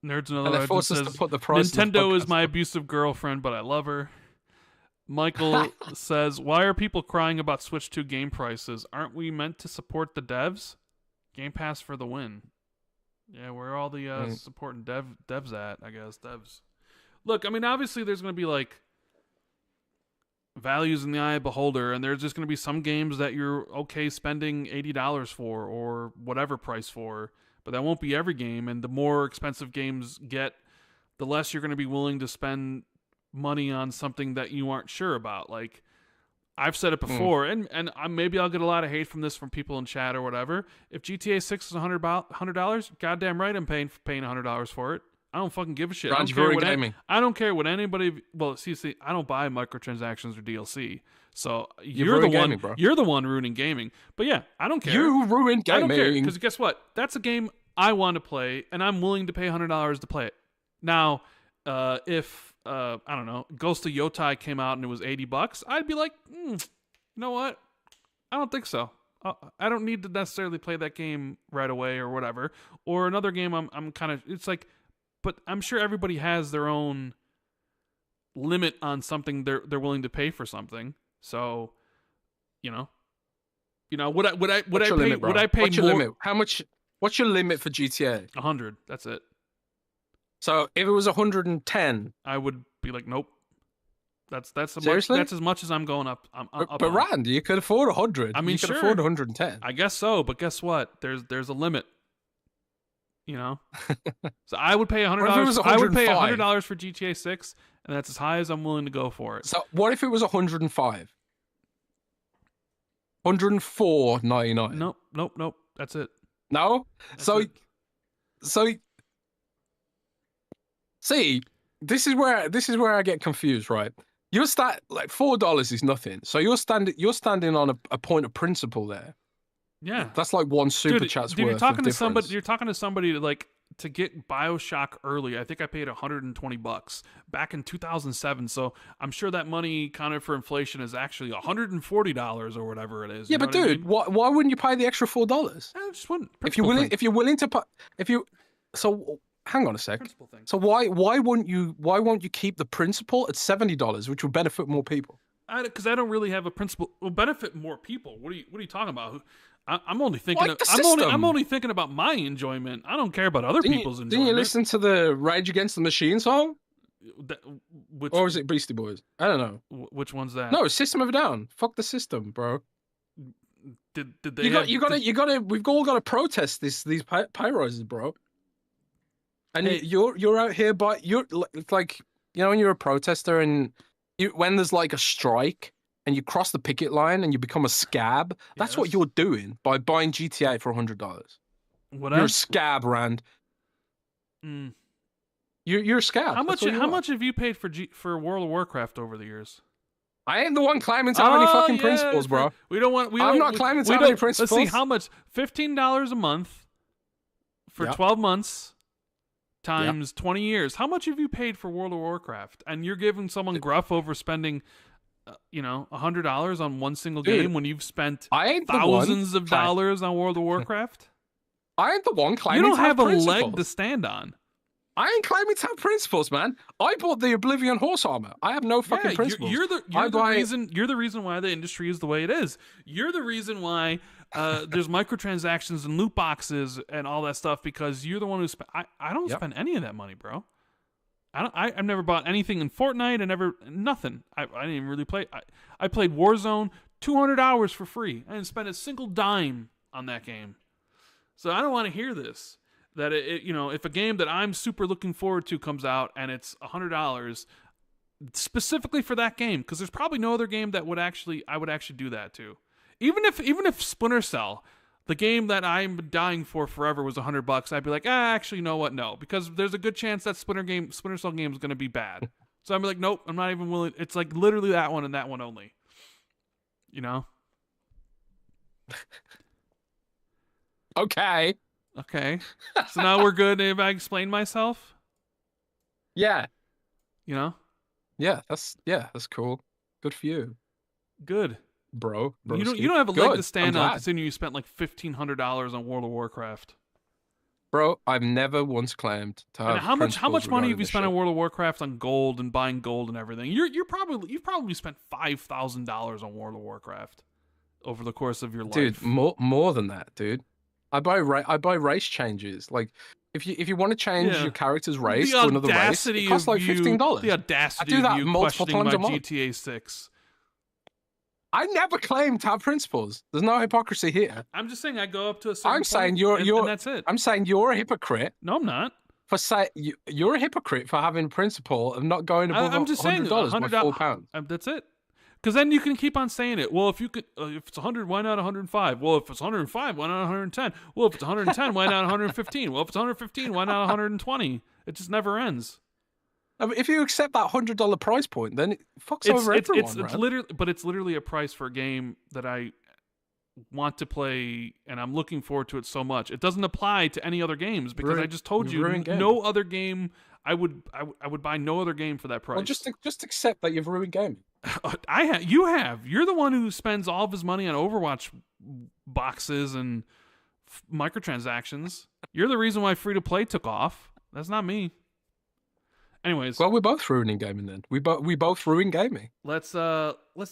Nerds Another and they force us to put the price. Nintendo is my abusive girlfriend, but I love her. Michael says, why are people crying about Switch 2 game prices? Aren't we meant to support the devs? Game Pass for the win. Yeah, where are all the Mm. supporting devs at? I guess devs. Look, I mean, obviously there's going to be like values in the eye of the beholder, and there's just going to be some games that you're okay spending $80 for or whatever price for, but that won't be every game. And the more expensive games get, the less you're going to be willing to spend money on something that you aren't sure about. Like I've said it Mm. before, and maybe I'll get a lot of hate from this from people in chat or whatever. If GTA 6 is $100, goddamn right, I'm paying $100 for it. I don't fucking give a shit. Rand, you're gaming. I don't care what anybody. Well, see, I don't buy microtransactions or DLC. So You're the gaming, one. bro. You're the one ruining gaming. But yeah, I don't care. You ruined gaming. I don't care because guess what? That's a game I want to play, and I'm willing to pay $100 to play it. Now, if I don't know, Ghost of Yotai came out and it was $80, I'd be like, you know what? I don't think so. I don't need to necessarily play that game right away or whatever. Or another game I'm kind of, it's like, but I'm sure everybody has their own limit on something they're willing to pay for something. So, would I pay What's your more? limit? How much? What's your limit for GTA? 100. That's it. So if it was 110, I would be like, nope. That's Seriously? That's as much as I'm going up. I'm up. but on. Rand, you could afford 100. I mean, you could sure. afford 110. I guess so, but guess what? There's a limit. So I would pay $100. I would pay $100 for GTA 6, and that's as high as I'm willing to go for it. So what if it was 105? 104.99. Nope. That's it. No. That's So it. See, this is where I get confused, right? You're like $4 is nothing. So you're standing on a point of principle there. Yeah. That's like one super chat's worth. You're talking of to difference. somebody. You're talking to somebody to get BioShock early. I think I paid $120 back in 2007. So I'm sure that money counted for inflation is actually $140 or whatever it is. Yeah, but dude, why wouldn't you pay the extra $4? I just wouldn't. If you're willing to pay, so hang on a sec. So why won't you keep the principal at $70, which would benefit more people? Because I don't really have a principle. Will benefit more people. What are you talking about? I'm only thinking. Like I'm only thinking about my enjoyment. I don't care about other people's enjoyment. Didn't you listen to the Rage Against the Machine song? Or was it Beastie Boys? I don't know. Which one's that? No, System of a Down. Fuck the system, bro. Did they? You gotta. We've all got to protest these pay rises, bro. And hey, you're out here, but you're like, when you're a protester and when there's like a strike and you cross the picket line and you become a scab, that's what you're doing by buying GTA for $100. You're a scab, Rand. You're a scab. How much have you paid for World of Warcraft over the years? I ain't the one climbing to have any fucking principles, bro. I'm not climbing to have any principles. Let's see, how much? $15 a month for 12 months times 20 years. How much have you paid for World of Warcraft? And you're giving someone gruff over spending, $100 on one single game when you've spent thousands of dollars on World of Warcraft? I ain't the one climbing. You don't have a leg to stand on. I ain't claiming to have principles, man. I bought the Oblivion horse armor. I have no fucking principles. You're the reason why the industry is the way it is. You're the reason why there's microtransactions and loot boxes and all that stuff, because you're the one who spent. I don't spend any of that money, bro. I've never bought anything in Fortnite. Nothing. I didn't even really play. I played Warzone 200 hours for free. I didn't spend a single dime on that game. So I don't want to hear this. That if a game that I'm super looking forward to comes out and it's $100 specifically for that game, because there's probably no other game that I would actually do that to. Even if Splinter Cell, the game that I'm dying for forever, was $100, I'd be like, actually, you know what? No, because there's a good chance that Splinter Cell game is going to be bad. So I'd be like, nope, I'm not even willing. It's like literally that one and that one only. Okay. So now we're good if I explain myself? Yeah. Yeah, that's cool. Good for you. Good. Bro. You don't have a leg to stand on considering you spent like $1,500 on World of Warcraft. Bro, I've never once claimed to have. And how much money have you spent on World of Warcraft on gold and buying gold and everything? You've probably spent $5,000 on World of Warcraft over the course of your life. Dude, more than that, dude. I buy race changes. Like if you want to change Yeah. your character's race The to another race, it audacity costs of like you, $15. the I audacity do of that you multiple questioning times my a month. GTA 6. I never claim to have principles. There's no hypocrisy here. I'm just saying I go up to a certain I'm saying point, and that's it. I'm saying you're a hypocrite No, I'm not. for you're a hypocrite for having principle of not going above I'm just saying $100 by £4. That's it. Because then you can keep on saying it. Well, if it's 100, why not 105? Well, if it's 105, why not 110? Well, if it's 110, why not 115? Well, if it's 115, why not 120? It just never ends. I mean, if you accept that $100 price point, then it fucks over everyone. It's literally a price for a game that I want to play, and I'm looking forward to it so much. It doesn't apply to any other games because I just told you no other game. I would buy no other game for that price. Well, just accept that you've ruined gaming. You have. You're the one who spends all of his money on Overwatch boxes and microtransactions. You're the reason why free to play took off. That's not me. Anyways, well, we're both ruining gaming then. We both ruin gaming. Let's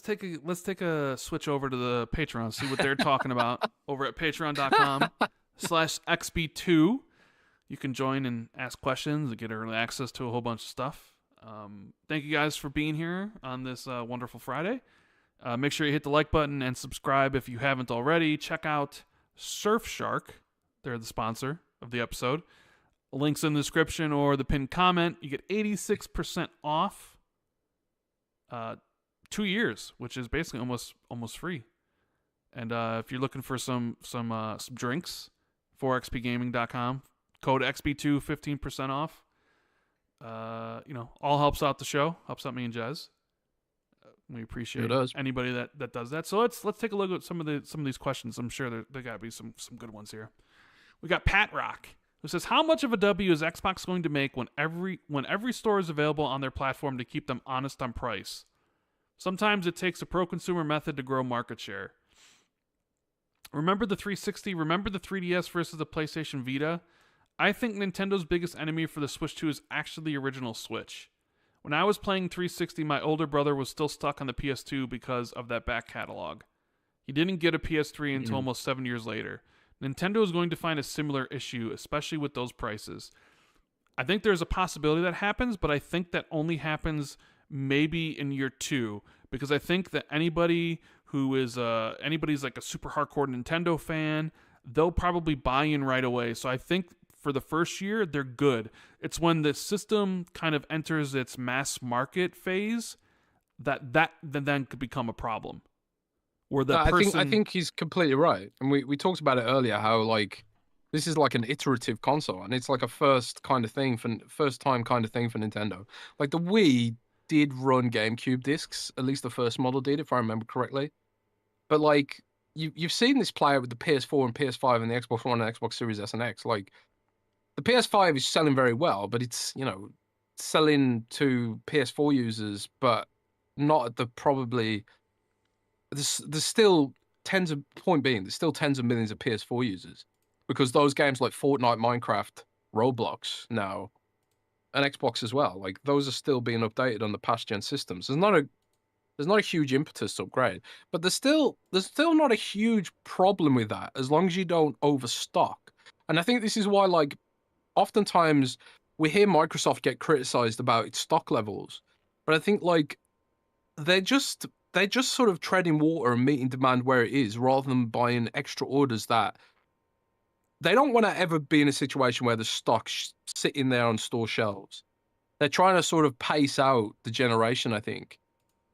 take a switch over to the Patreon, see what they're talking about over at patreon.com/XB2. You can join and ask questions and get early access to a whole bunch of stuff. Thank you guys for being here on this wonderful Friday. Make sure you hit the like button and subscribe if you haven't already. Check out Surfshark. They're the sponsor of the episode. Links in the description or the pinned comment. You get 86% off 2 years, which is basically almost free. And if you're looking for some drinks, 4xpgaming.com, code XB2, 15% off. All helps out the show, helps out me and Jez. We appreciate anybody that does that. So let's take a look at some of these questions. I'm sure there got to be some good ones here. We got Pat Rock, who says, how much of a W is Xbox going to make when every store is available on their platform to keep them honest on price? Sometimes it takes a pro-consumer method to grow market share. Remember the 360? Remember the 3DS versus the PlayStation Vita? I think Nintendo's biggest enemy for the Switch 2 is actually the original Switch. When I was playing 360, my older brother was still stuck on the PS2 because of that back catalog. He didn't get a PS3 until almost 7 years later. Nintendo is going to find a similar issue, especially with those prices. I think there's a possibility that happens, but I think that only happens maybe in year 2, because I think that anybody's like a super hardcore Nintendo fan, they'll probably buy in right away. So I think for the first year, they're good. It's when the system kind of enters its mass market phase that then could become a problem. I think he's completely right. And we talked about it earlier, how like this is like an iterative console, and it's like a first time kind of thing for Nintendo. Like the Wii did run GameCube discs, at least the first model did, if I remember correctly. But like you've seen this play out with the PS4 and PS5 and the Xbox One and Xbox Series S and X. Like the PS5 is selling very well, but it's selling to PS4 users, but not at the probably. There's still tens of millions of PS4 users, because those games like Fortnite, Minecraft, Roblox now, and Xbox as well, like those are still being updated on the past gen systems. There's not a huge impetus to upgrade, but there's still not a huge problem with that as long as you don't overstock. And I think this is why, like, oftentimes we hear Microsoft get criticized about its stock levels, but I think like they're just sort of treading water and meeting demand where it is, rather than buying extra orders that they don't want to ever be in a situation where the stock sitting there on store shelves. They're trying to sort of pace out the generation, I think,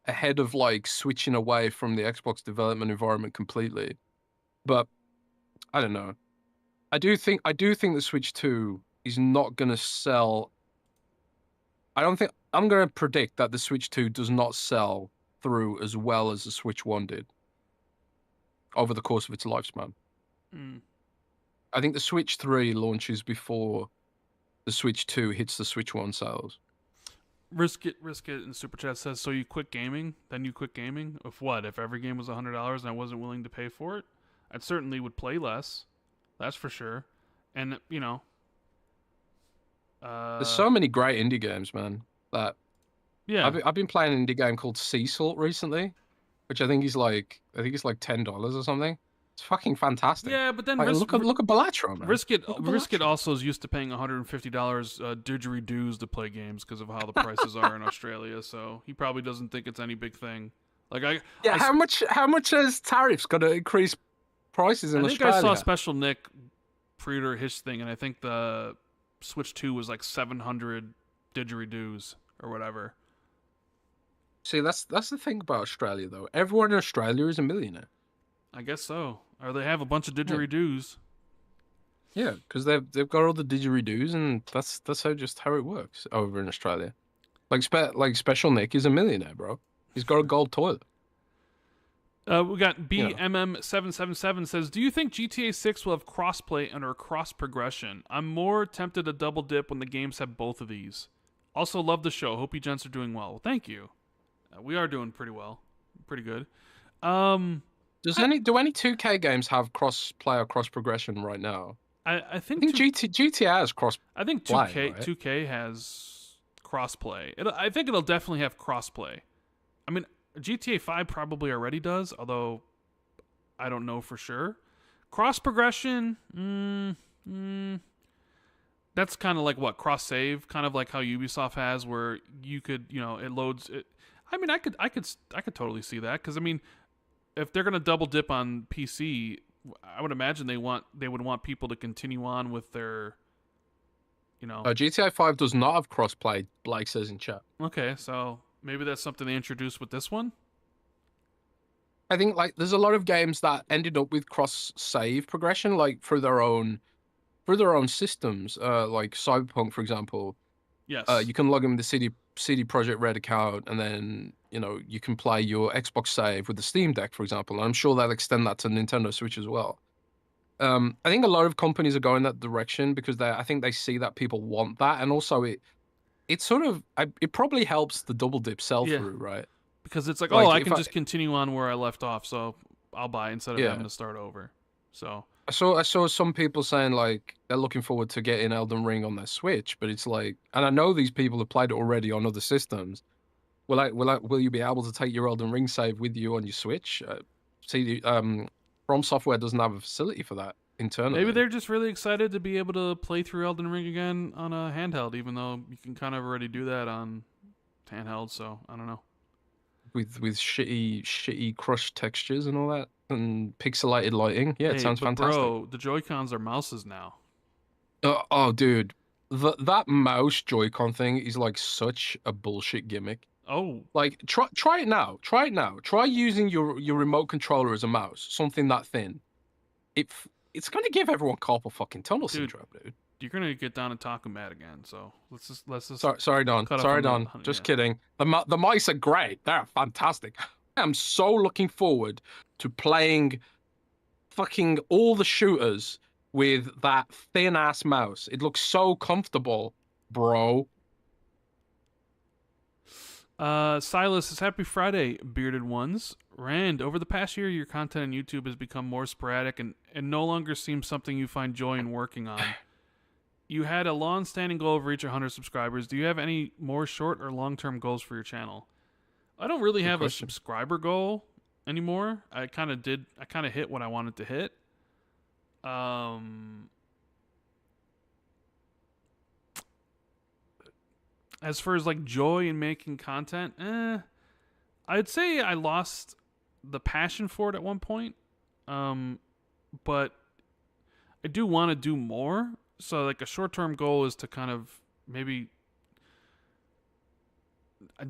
ahead of like switching away from the Xbox development environment completely. But I don't know. I do think the Switch 2 is not going to sell. I'm going to predict that the Switch 2 does not sell through as well as the Switch 1 did over the course of its lifespan. I think the Switch 3 launches before the Switch 2 hits the Switch 1 sales. Risk it in Super Chat says, so you quit gaming, then you quit gaming? If what? If every game was $100 and I wasn't willing to pay for it? I certainly would play less. That's for sure. And, there's so many great indie games, man. That I've been playing an indie game called Sea Salt recently, which I think is like $10 or something. It's fucking fantastic. Yeah, but then Like, look at Balatro, man. Look at Risk It Balatro. also is used to paying $150 didgeridoos to play games because of how the prices are in Australia. So he probably doesn't think it's any big thing. Like Yeah, I, how much has tariffs got to increase prices I in think I saw Australia? Special Nick pre-order his thing, and I think the Switch 2 was like 700 didgeridoos or whatever. See, that's the thing about Australia, though. Everyone in Australia is a millionaire. I guess so. Or they have a bunch of Yeah, didgeridoos. yeah, because they've got all the didgeridoos, and that's how it works over in Australia. Like Special Nick is a millionaire, bro. He's got a gold toilet. We got You know, BMM777 says, "Do you think GTA 6 will have crossplay and or cross progression? I'm more tempted to double dip when the games have both of these. Also, love the show. Hope you gents are doing well. Well, thank you. We are doing pretty well, pretty good. Um, does I any 2K games have cross play or cross progression right now? I I think think GTA has cross I think play, 2K right? 2K has crossplay. I think it'll definitely have crossplay. I mean, GTA 5 probably already does, although I don't know for sure. Cross progression, that's kind of like what cross save, kind of like how Ubisoft has, where you could, it loads. I mean, I could totally see that because I mean, if they're gonna double dip on PC, I would imagine they would want people to continue on with their, you know. GTA 5 does not have cross play. Blake says in chat. Okay, so maybe that's something they introduced with this one. I think like there's a lot of games that ended up with cross save progression, like through their own systems. Like Cyberpunk, for example. Yes. You can log in with the CD Projekt Red account, and then you can play your Xbox save with the Steam Deck, for example. And I'm sure they'll extend that to Nintendo Switch as well. I think a lot of companies are going that direction because I think they see that people want that, and also it sort of it probably helps the double dip sell Yeah, through, right? because it's like, oh, Like I if can I just continue on where I left off, so I'll buy instead of having yeah, to start over. So I saw some people saying like they're looking forward to getting Elden Ring on their Switch, but it's like, and I know these people have played it already on other systems. Will you be able to take your Elden Ring save with you on your Switch? See, From Software doesn't have a facility for that maybe internally. they're just really excited to be able to play through Elden Ring again on a handheld, even though you can kind of already do that on handheld. So I don't know. With shitty crushed textures and all that and pixelated lighting. Yeah, it Hey, sounds but fantastic. bro, the Joy Cons are mouses now. Oh, dude, that mouse Joy-Con thing is like such a bullshit gimmick. Oh, Like, try it now. Try it now. Try using your remote controller as a mouse, something that thin. It's gonna give everyone carpal fucking tunnel dude, syndrome, dude. you're gonna get down and talk mad again. So let's just Sorry, Don. cut off Sorry, on the Don. Just yeah. kidding. The mice are great. They're fantastic. I'm so looking forward to playing fucking all the shooters with that thin ass mouse. It looks so comfortable, bro. Silas says, Happy Friday, bearded ones. Rand, over the past year, your content on YouTube has become more sporadic and no longer seems something you find joy in working on. You had a long-standing goal of reaching 100 subscribers. Do you have any more short or long-term goals for your channel? I don't really Good have a question. subscriber goal anymore. I kind of hit what I wanted to hit. Um, as far as like joy in making content, I'd say I lost the passion for it at one point. Um, but I do want to do more. So like a short-term goal is to kind of maybe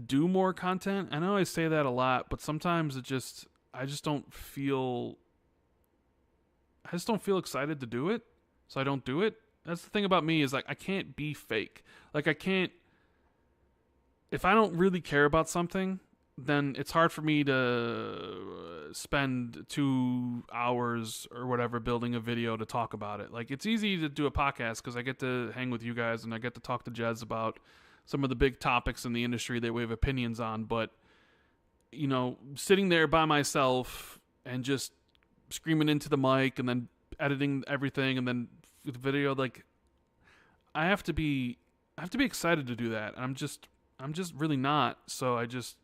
do more content. I know I say that a lot, but sometimes I just don't feel excited to do it, so I don't do it. That's the thing about me is like I can't be fake. Like I can't if I don't really care about something, then it's hard for me to spend 2 hours or whatever building a video to talk about it. Like it's easy to do a podcast because I get to hang with you guys and I get to talk to Jez about some of the big topics in the industry that we have opinions on. But sitting there by myself and just screaming into the mic and then editing everything and then the video, like I have to be excited to do that. And I'm just really not. So I just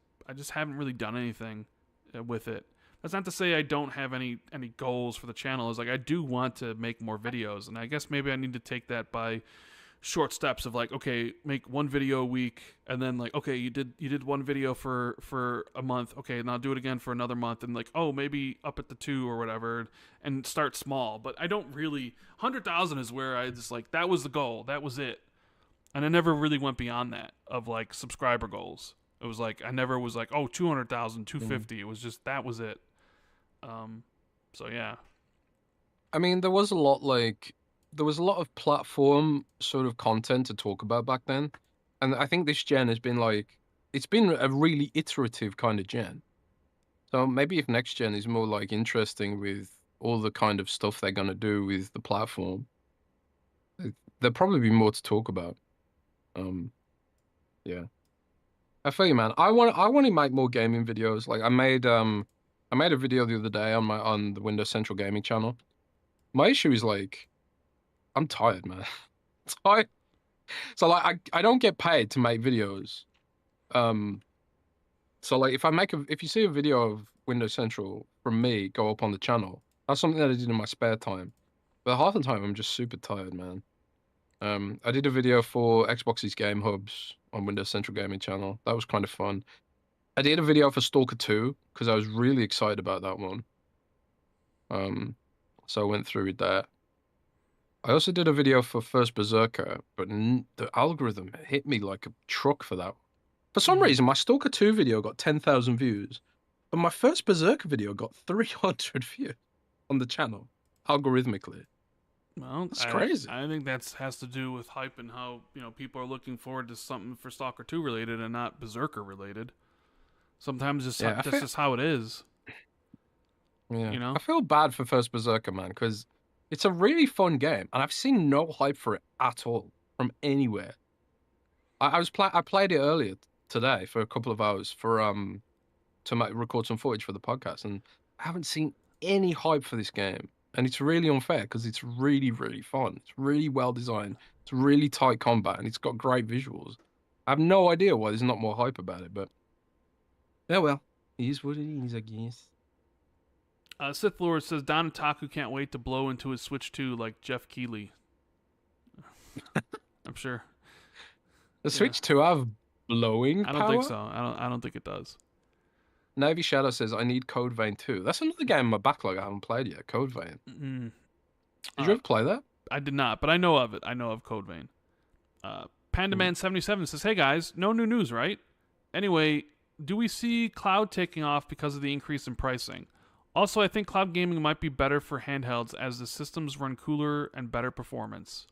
haven't really done anything with it. That's not to say I don't have any goals for the channel. Is like I do want to make more videos, and I guess maybe I need to take that by short steps of like, okay, make one video a week, and then like, okay, you did one video for a month, okay, now do it again for another month, and like, oh, maybe up at the 2 or whatever, and start small. But I don't really 100,000 is where I just like that was the goal, that was it, and I never really went beyond that of like subscriber goals. It was like I never was like, oh, 200,000, 250. It was just that was it. So yeah. I mean, there was a lot of platform sort of content to talk about back then. And I think this gen has been like, it's been a really iterative kind of gen. So maybe if next gen is more like interesting with all the kind of stuff they're going to do with the platform, there'll probably be more to talk about. Yeah. I feel you, man. I want to make more gaming videos. Like I made a video the other day on the Windows Central Gaming channel. My issue is like I'm tired, man. Tired. So like I don't get paid to make videos. Um so like if you see a video of Windows Central from me go up on the channel, that's something that I did in my spare time. But half the time I'm just super tired, man. I did a video for Xbox's Game Hubs on Windows Central Gaming channel. That was kind of fun. I did a video for Stalker 2 because I was really excited about that one. So I went through with that. I also did a video for First Berserker, but the algorithm hit me like a truck for that. For some reason, my Stalker 2 video got 10,000 views, but my First Berserker video got 300 views on the channel, algorithmically. Well, It's crazy. I think that has to do with hype and how people are looking forward to something for Stalker 2 related and not Berserker related. Sometimes that's just how it is. Yeah, I feel bad for First Berserker, man, because it's a really fun game, and I've seen no hype for it at all from anywhere. I played it earlier today for a couple of hours for to record some footage for the podcast, and I haven't seen any hype for this game, and it's really unfair because it's really really fun. It's really well designed. It's really tight combat, and it's got great visuals. I have no idea why there's not more hype about it, but yeah, well, it is what it is, I guess. Sith Lord says Don Taku can't wait to blow into his Switch 2 like Jeff Keighley. I'm sure. The Switch 2 have blowing power? I don't think so. I don't think it does. Navy Shadow says I need Code Vein 2. That's another game in my backlog I haven't played yet. Code Vein. Did you ever play that? I did not, but I know of it. I know of Code Vein. Pandaman77 says, "Hey guys, no new news, right? Anyway, do we see cloud taking off because of the increase in pricing? Also, I think cloud gaming might be better for handhelds as the systems run cooler and better performance."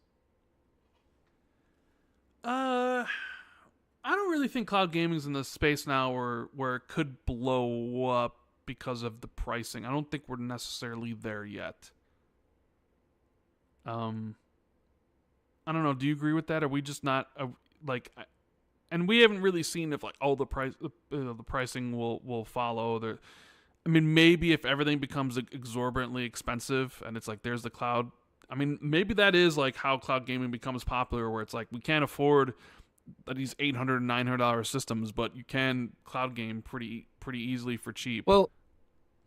I don't really think cloud gaming's in the space now where it could blow up because of the pricing. I don't think we're necessarily there yet. I don't know. Do you agree with that? Are we just not like? And we haven't really seen if like the pricing will follow. I mean, maybe if everything becomes exorbitantly expensive and it's like there's the cloud. I mean, maybe that is like how cloud gaming becomes popular, where it's like we can't afford these $800 and $900 systems, but you can cloud game pretty easily for cheap. Well,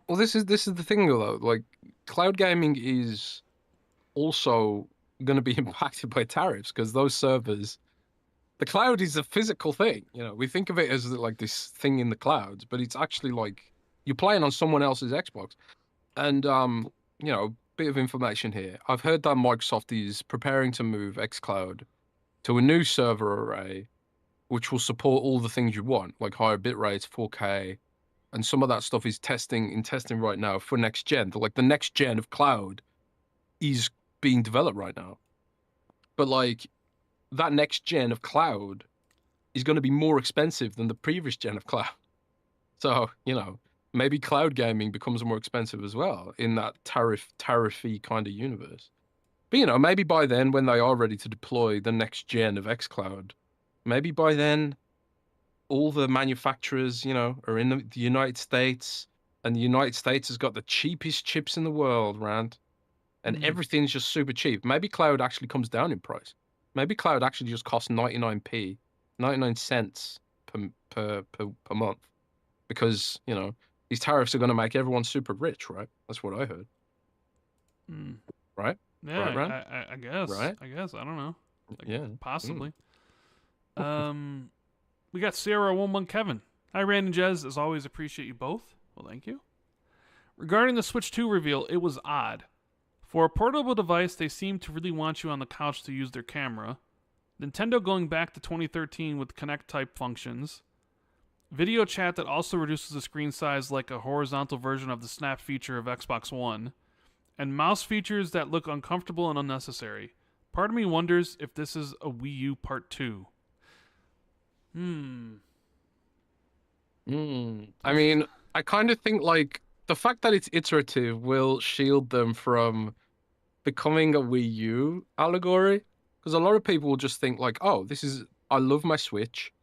this is the thing though. Like, cloud gaming is also going to be impacted by tariffs because those servers, the cloud is a physical thing. We think of it as like this thing in the clouds, but it's actually like you're playing on someone else's Xbox. And bit of information here. I've heard that Microsoft is preparing to move xCloud to a new server array, which will support all the things you want, like higher bit rates, 4K, and some of that stuff is testing right now for next gen. Like the next gen of cloud is being developed right now. But like that next gen of cloud is going to be more expensive than the previous gen of cloud. So, maybe cloud gaming becomes more expensive as well in that tariffy kind of universe. But maybe by then, when they are ready to deploy the next gen of xCloud, maybe by then, all the manufacturers, are in the United States, and the United States has got the cheapest chips in the world, Rand, and everything's just super cheap. Maybe cloud actually comes down in price. Maybe cloud actually just costs 99 cents per month, because these these tariffs are going to make everyone super rich, right? That's what I heard. Right? Yeah, Right, Rand? I guess. Right? I guess. I don't know. Like, Yeah. possibly. We got Sierra11 Kevin. Hi, Rand and Jez. As always, appreciate you both. Well, thank you. Regarding the Switch 2 reveal, it was odd. For a portable device, they seem to really want you on the couch to use their camera. Nintendo going back to 2013 with Kinect-type functions. Video chat that also reduces the screen size like a horizontal version of the snap feature of Xbox One. And mouse features that look uncomfortable and unnecessary. Part of me wonders if this is a Wii U Part 2. I mean, I kind of think like the fact that it's iterative will shield them from becoming a Wii U allegory. Because a lot of people will just think like, oh, I love my Switch.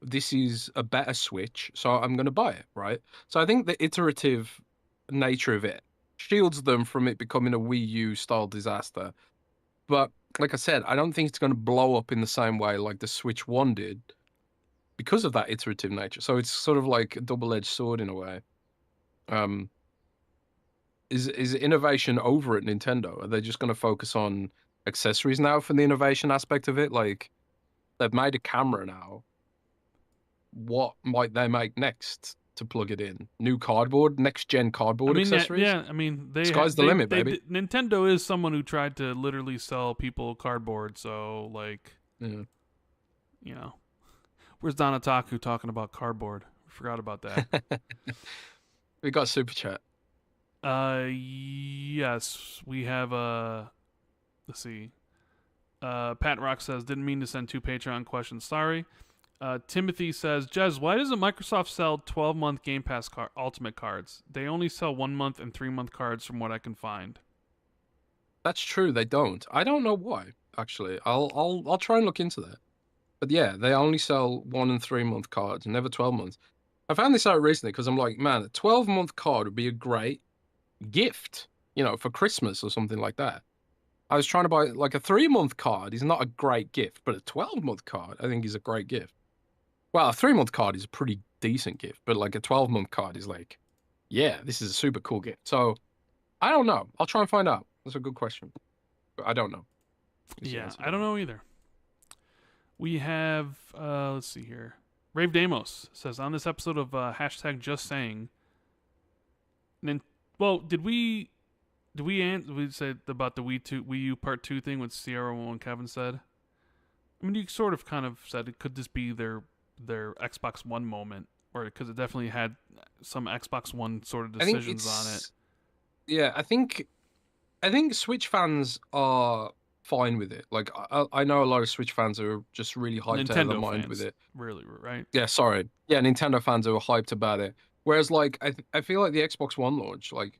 This is a better Switch, so I'm going to buy it, right? So I think the iterative nature of it shields them from it becoming a Wii U style disaster. But like I said, I don't think it's going to blow up in the same way like the Switch 1 did because of that iterative nature. So it's sort of like a double-edged sword in a way. Is innovation over at Nintendo? Are they just going to focus on accessories now for the innovation aspect of it? Like, they've made a camera now. What might they make next to plug it in? New cardboard, next gen cardboard accessories? Yeah, I mean, sky's the limit, baby. Nintendo is someone who tried to literally sell people cardboard, so like, Yeah. you know, where's Donataku talking about cardboard? We forgot about that. We got super chat. Yes, we have let's see. Pat Rock says, didn't mean to send 2 Patreon questions. Sorry. Timothy says, Jez, why doesn't Microsoft sell 12-month Game Pass Ultimate cards? They only sell 1-month and 3-month cards from what I can find. That's true. They don't. I don't know why. Actually, I'll try and look into that. But yeah, they only sell 1 and 3-month cards, never 12 months. I found this out recently because I'm like, man, a 12-month card would be a great gift, for Christmas or something like that. I was trying to buy like a 3-month card is not a great gift, but a 12-month card I think is a great gift. Well, a 3-month card is a pretty decent gift, but like a 12-month card is like, yeah, this is a super cool gift. So I don't know. I'll try and find out. That's a good question. But I don't know. Yeah, I don't know either. We have, let's see here. Rave Damos says, on this episode of hashtag Just Saying, well, did we say about the Wii U Part 2 thing with Sierra and Kevin said? I mean, you sort of kind of said, could this be their Xbox One moment? Or because it definitely had some Xbox One sort of decisions on it. Yeah, I think Switch fans are fine with it. Like, I know a lot of Switch fans are just really hyped out of their mind with it. Really, right? Yeah, sorry. Yeah, Nintendo fans are hyped about it. Whereas, like, I feel like the Xbox One launch, like,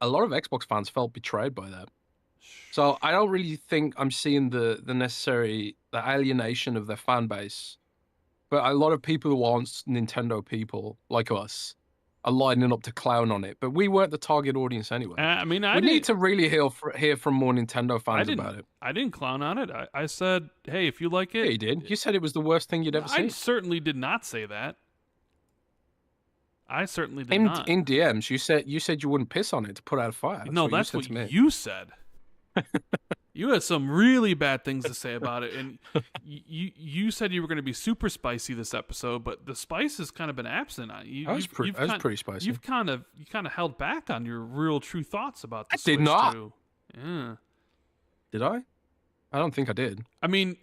a lot of Xbox fans felt betrayed by that. So I don't really think I'm seeing the alienation of their fan base. But a lot of people who aren't Nintendo people, like us, are lining up to clown on it. But we weren't the target audience anyway. I mean, we need to really hear from more Nintendo fans about it. I didn't clown on it. I said, hey, if you like it... Yeah, you did. You said it was the worst thing you'd ever seen. I certainly did not say that. I certainly did not. In DMs, you said you wouldn't piss on it to put out a fire. No, that's what you said. You had some really bad things to say about it, and you said you were going to be super spicy this episode, but the spice has kind of been absent. I was pretty spicy. You kind of held back on your real true thoughts about the Switch 2. I did not. Yeah. Did I? I don't think I did. I mean,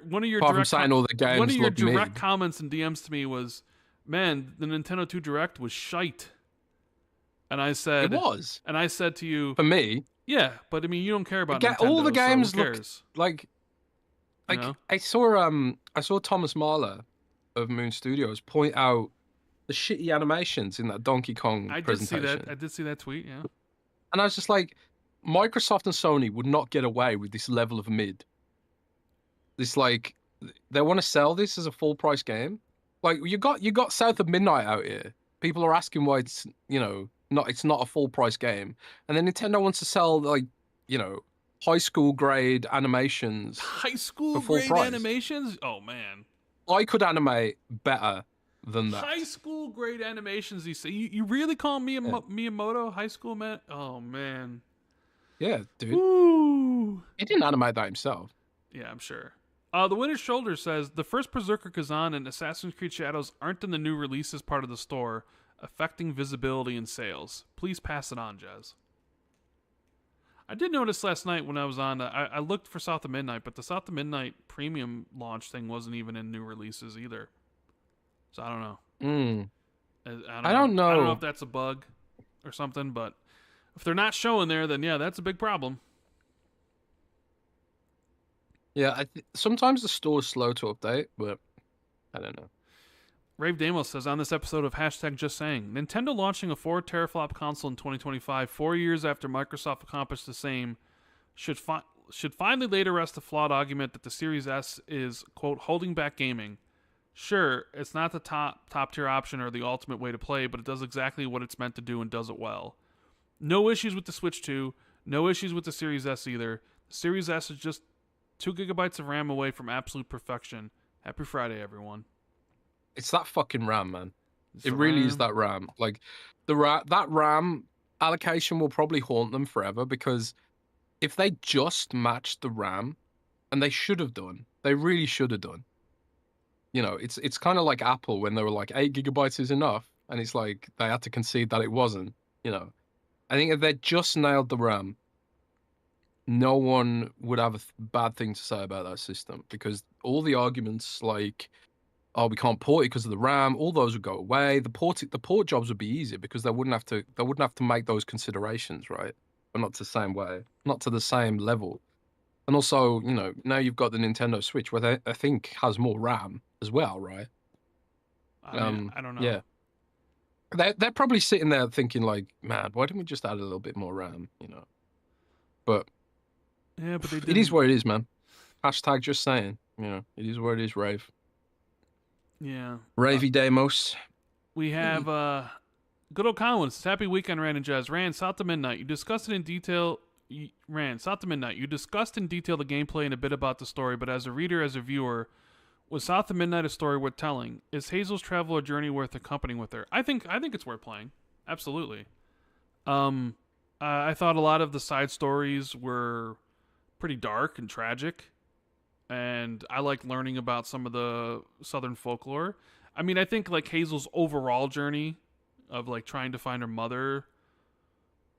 one of your direct comments and DMs to me was, "Man, the Nintendo 2 Direct was shite." And I said, "It was." And I said to you, "For me, yeah, but I mean, you don't care about Nintendo, all the games so who cares? like I saw Thomas Mahler of Moon Studios point out the shitty animations in that Donkey Kong presentation. I did see that tweet, yeah. And I was just like, Microsoft and Sony would not get away with this level of mid. This, like, they want to sell this as a full price game. Like, you got South of Midnight out here. People are asking why it's not a full price game. And then Nintendo wants to sell, like, high school grade animations. High school grade animations? Oh man. I could animate better than High that. school grade animations. You say you really call Yeah, Miyamoto high school man? Oh man. yeah, dude. Woo. He didn't animate that himself. Yeah, I'm sure. The Winter's Shoulder says the first Berserker Kazan and Assassin's Creed Shadows aren't in the new releases part of the store, affecting visibility and sales. Please pass it on, Jez. I did notice last night when I was on. I looked for South of Midnight, but the South of Midnight premium launch thing wasn't even in new releases either. So I don't know. Mm. I don't I know. don't I don't know know. if that's a bug or something, but if they're not showing there, then yeah, that's a big problem. Yeah, sometimes the store's slow to update, but I don't know. Rave Damos says on this episode of hashtag Just Saying, Nintendo launching a 4 teraflop console in 2025, 4 years after Microsoft accomplished the same, should finally lay to rest the flawed argument that the Series S is, quote, holding back gaming. Sure, it's not the top tier option or the ultimate way to play, but it does exactly what it's meant to do and does it well. No issues with the Switch 2, no issues with the Series S either. The Series S is just 2 gigabytes of RAM away from absolute perfection. Happy Friday, everyone. It's that fucking RAM, man. It's It the really is RAM. that RAM. Like that RAM allocation will probably haunt them forever because if they just matched the RAM, and they should have done, they really should have done. You know, it's kind of like Apple when they were like 8 gigabytes is enough, and it's like they had to concede that it wasn't. You know, I think if they just nailed the RAM, no one would have a bad thing to say about that system because all the arguments like, oh, we can't port it because of the RAM, all those would go away. The port jobs would be easier because they wouldn't have to make those considerations, right? But not to the same way, not to the same level. And also, you know, now you've got the Nintendo Switch, where I think has more RAM as well, right? I mean, I don't know. Yeah, they're probably sitting there thinking like, man, why didn't we just add a little bit more RAM? You know, but Yeah, but they it is didn't. what it is, man. Hashtag just saying, you know, it is what it is. Rave, Yeah. ravey Demos. We have good old Collins. Happy weekend, Rand and Jez. Rand, South to Midnight. You discussed it in detail. Rand, South to Midnight. You discussed in detail the gameplay and a bit about the story, but as a reader, as a viewer, was South to Midnight a story worth telling? Is Hazel's travel or journey worth accompanying with her? I think it's worth playing. Absolutely. I thought a lot of the side stories were pretty dark and tragic, and I like learning about some of the Southern folklore. I mean, I think like Hazel's overall journey of like trying to find her mother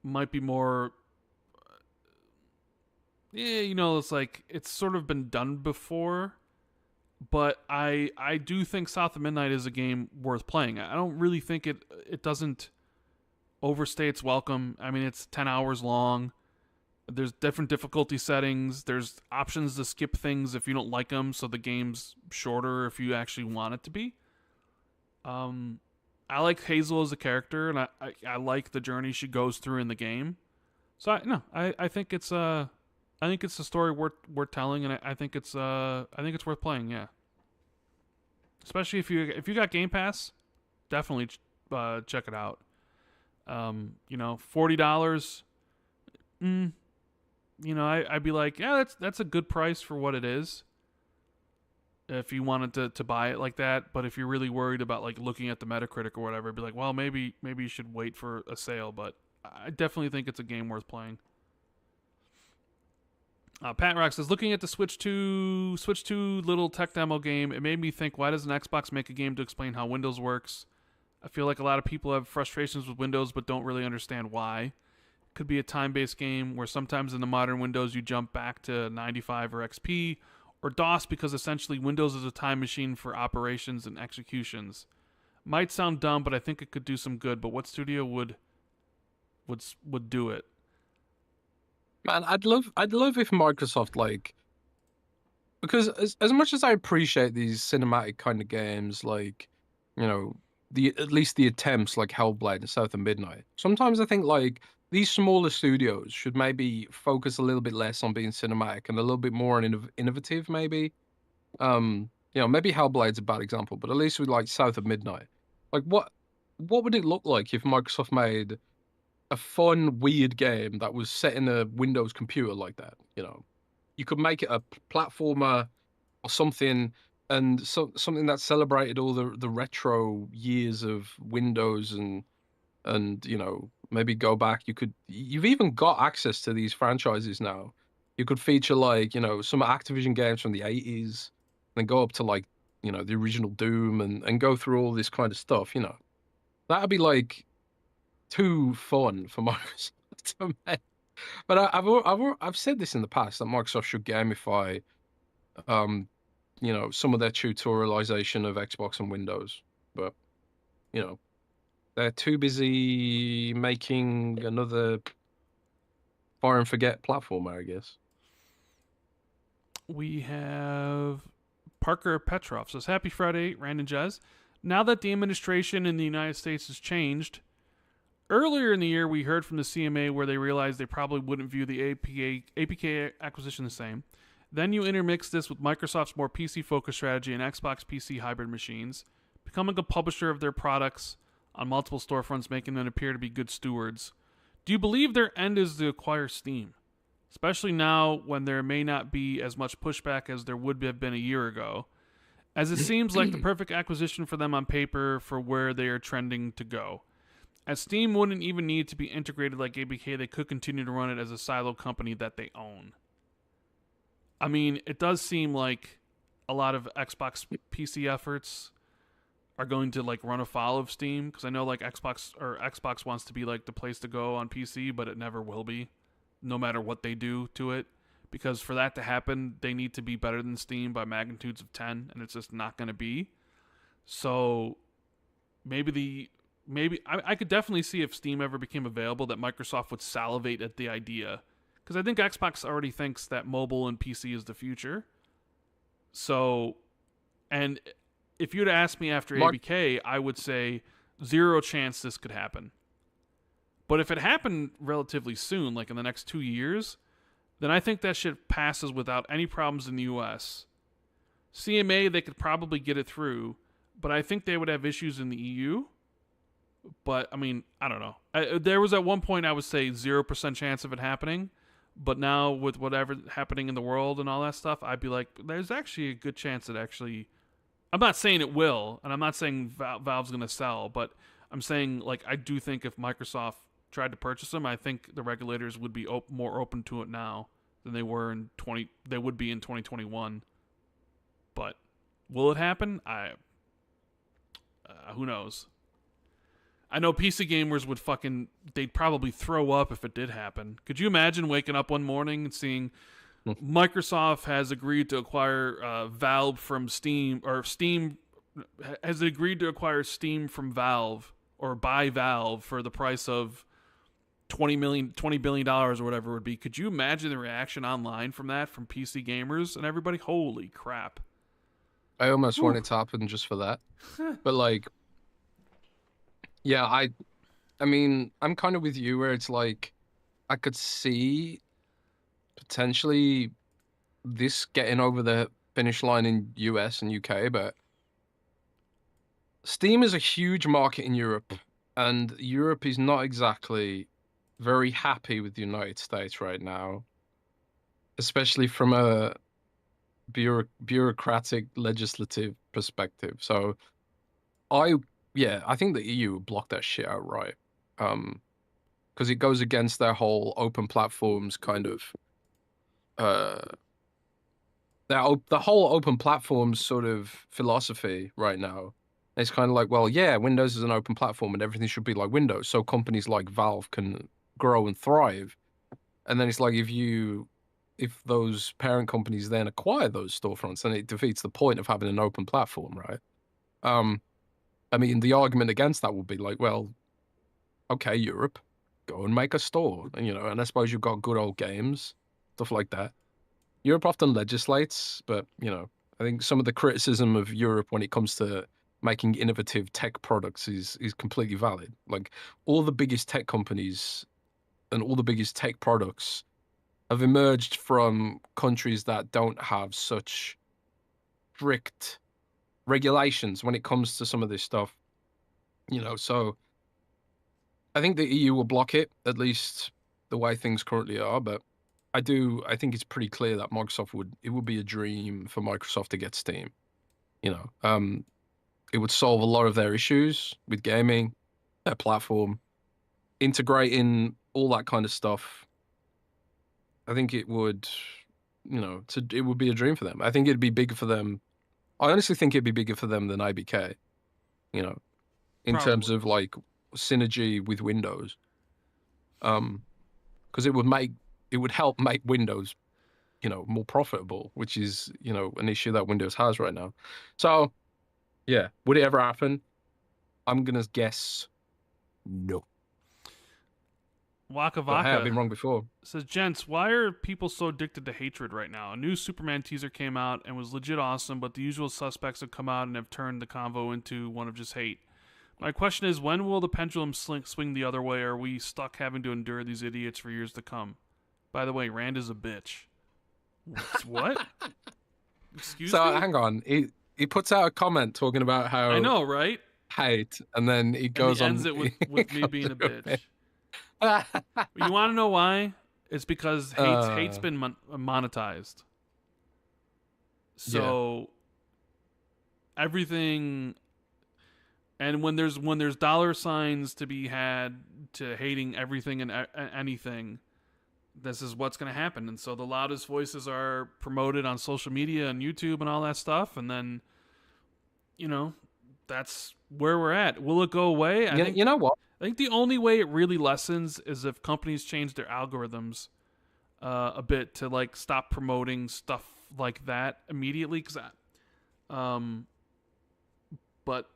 might be more. Yeah, you know, it's like it's sort of been done before, but I do think South of Midnight is a game worth playing. I don't really think it doesn't overstay its welcome. I mean, it's 10 hours long. There's different difficulty settings. There's options to skip things if you don't like them, so the game's shorter if you actually want it to be. Um, I like Hazel as a character, and I like the journey she goes through in the game. So I think it's a story worth telling, and I think it's worth playing. Yeah, especially if you got Game Pass, definitely check it out. You know, $40. You know, I'd be like, yeah, that's a good price for what it is. If you wanted to buy it like that, but if you're really worried about like looking at the Metacritic or whatever, be like, well, maybe you should wait for a sale. But I definitely think it's a game worth playing. Pat Rock says, looking at the Switch 2 little tech demo game, it made me think, why doesn't Xbox make a game to explain how Windows works? I feel like a lot of people have frustrations with Windows but don't really understand why. Could be a time-based game where sometimes in the modern Windows you jump back to 95 or XP or DOS because essentially Windows is a time machine for operations and executions. Might sound dumb, but I think it could do some good. But what studio would do it? Man, I'd love if Microsoft like because as much as I appreciate these cinematic kind of games, like, you know, the at least the attempts like Hellblade and South of Midnight, sometimes I think like these smaller studios should maybe focus a little bit less on being cinematic and a little bit more on innovative, maybe. You know, maybe Hellblade's a bad example, but at least with like South of Midnight, like what would it look like if Microsoft made a fun, weird game that was set in a Windows computer like that? You know, you could make it a platformer or something, and something that celebrated all the retro years of Windows and maybe go back. You've even got access to these franchises now. You could feature like some Activision games from the 80s, then go up to like the original Doom and go through all this kind of stuff. That'd be like too fun for Microsoft to make. But I've said this in the past that Microsoft should gamify um some of their tutorialization of Xbox and Windows, but you know they're too busy making another fire and forget platformer, I guess. We have Parker Petrov says, Happy Friday, Rand Jez. Now that the administration in the United States has changed, earlier in the year we heard from the CMA where they realized they probably wouldn't view the APK acquisition the same. Then you intermix this with Microsoft's more PC-focused strategy and Xbox PC hybrid machines, becoming a publisher of their products on multiple storefronts, making them appear to be good stewards. Do you believe their end is to acquire Steam? Especially now when there may not be as much pushback as there would have been a year ago, as it seems like the perfect acquisition for them on paper for where they are trending to go. As Steam wouldn't even need to be integrated like ABK, they could continue to run it as a silo company that they own. I mean, it does seem like a lot of Xbox PC efforts are going to like run afoul of Steam, because I know like Xbox wants to be like the place to go on PC, but it never will be, no matter what they do to it. Because for that to happen, they need to be better than Steam by magnitudes of 10, and it's just not going to be. So maybe I could definitely see if Steam ever became available that Microsoft would salivate at the idea, because I think Xbox already thinks that mobile and PC is the future. So, and if you'd asked me after ABK, I would say zero chance this could happen. But if it happened relatively soon, like in the next 2 years, then I think that shit passes without any problems in the US. CMA, they could probably get it through, but I think they would have issues in the EU. But, I mean, I don't know. There was at one point I would say 0% chance of it happening. But now with whatever happening in the world and all that stuff, I'd be like, there's actually a good chance it actually... I'm not saying it will, and I'm not saying Valve's going to sell, but I'm saying, like, I do think if Microsoft tried to purchase them, I think the regulators would be more open to it now than they would be in 2021. But will it happen? Who knows? I know PC gamers they'd probably throw up if it did happen. Could you imagine waking up one morning and seeing Microsoft has agreed to acquire Valve from Steam, or Steam has agreed to acquire Steam from Valve, or buy Valve for the price of $20 billion or whatever it would be? Could you imagine the reaction online from that, from PC gamers and everybody? Holy crap. I almost want it to happen just for that. But like, yeah, I mean, I'm kind of with you where it's like I could see potentially this getting over the finish line in US and UK, but Steam is a huge market in Europe, and Europe is not exactly very happy with the United States right now, especially from a bureaucratic legislative perspective. So I think the EU would block that shit outright. Because it goes against their whole open platforms kind of the whole open platforms sort of philosophy right now. It's kind of like, well, yeah, Windows is an open platform and everything should be like Windows, so companies like Valve can grow and thrive. And then it's like if those parent companies then acquire those storefronts, then it defeats the point of having an open platform, right? I mean, the argument against that would be like, well, okay, Europe, go and make a store, and I suppose you've got good old games, stuff like that. Europe often legislates, but I think some of the criticism of Europe when it comes to making innovative tech products is completely valid. Like all the biggest tech companies and all the biggest tech products have emerged from countries that don't have such strict regulations when it comes to some of this stuff. So I think the EU will block it, at least the way things currently are, but I think it's pretty clear that it would be a dream for Microsoft to get Steam. It would solve a lot of their issues with gaming, their platform, integrating all that kind of stuff. I think it would, it would be a dream for them. I think it'd be bigger for them. I honestly think it'd be bigger for them than IBK, in terms Probably. of like synergy with Windows. Because it would help make Windows, more profitable, which is, an issue that Windows has right now. So, yeah, would it ever happen? I'm gonna guess no. Waka But hey, I've Waka been wrong before. says, "Gents, why are people so addicted to hatred right now? A new Superman teaser came out and was legit awesome, but the usual suspects have come out and have turned the convo into one of just hate. My question is, when will the pendulum swing the other way? Or are we stuck having to endure these idiots for years to come? By the way, Rand is a bitch." What? Excuse So me? hang on, he puts out a comment talking about how I know, right? hate, and then he And he goes ends on. it with, He with me goes being a through bitch. it. You want to know why? It's because hate's uh, been monetized. yeah, So everything, and when there's dollar signs to be had to hating everything and anything, this is what's going to happen. And so the loudest voices are promoted on social media and YouTube and all that stuff, and then that's where we're at. Will it go away? I think you know what? I think the only way it really lessens is if companies change their algorithms a bit to like stop promoting stuff like that immediately. But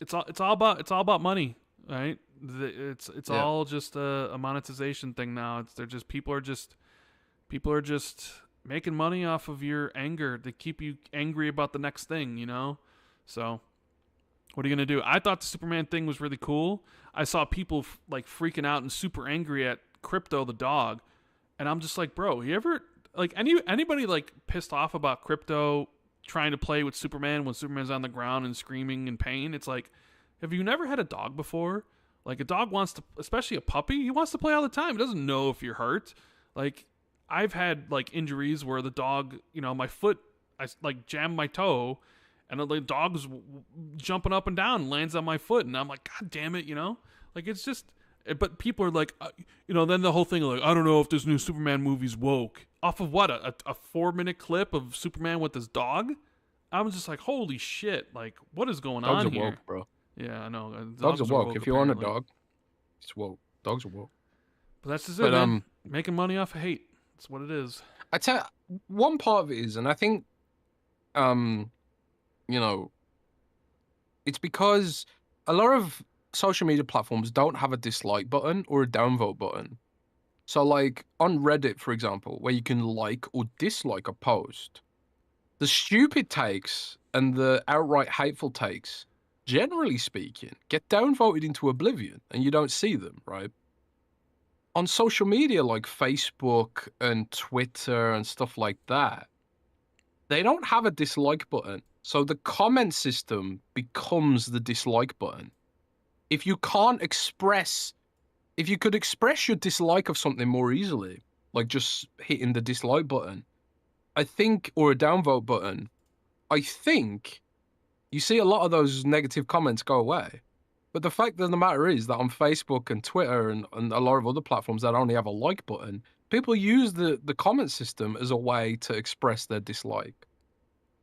it's all about money, right? It's Yeah, all just a monetization thing now. People are just making money off of your anger to keep you angry about the next thing. So what are you gonna do? I thought the Superman thing was really cool. I saw people like freaking out and super angry at Crypto the dog, and I'm just like, bro, you ever like anybody like pissed off about Crypto trying to play with Superman when Superman's on the ground and screaming in pain? It's like, have you never had a dog before? Like a dog wants to, especially a puppy, he wants to play all the time. He doesn't know if you're hurt. Like I've had like injuries where the dog, my foot, I like jammed my toe, and the dog's jumping up and down, and lands on my foot, and I'm like, God damn it, like it's just. But people are like, then the whole thing like, I don't know if this new Superman movie's woke. Off of what, a 4-minute clip of Superman with his dog? I was just like, holy shit, like what is going dogs on are here? woke, bro. Yeah, I know. Dogs are Dogs are woke. woke If you own a apparently, dog, it's woke. Dogs are woke. but that's just it, But man. Making money off of hate. That's what it is. I tell one part of it is, and I think um, you know, it's because a lot of social media platforms don't have a dislike button or a downvote button. So like on Reddit, for example, where you can like or dislike a post, the stupid takes and the outright hateful takes, generally speaking, get downvoted into oblivion and you don't see them, right? On social media like Facebook and Twitter and stuff like that, they don't have a dislike button. So the comment system becomes the dislike button. If you can't express, if you could express your dislike of something more easily, like just hitting the dislike button, I think, or a downvote button, I think you see a lot of those negative comments go away. But the fact of the matter is that on Facebook and Twitter and a lot of other platforms that only have a like button, people use the comment system as a way to express their dislike.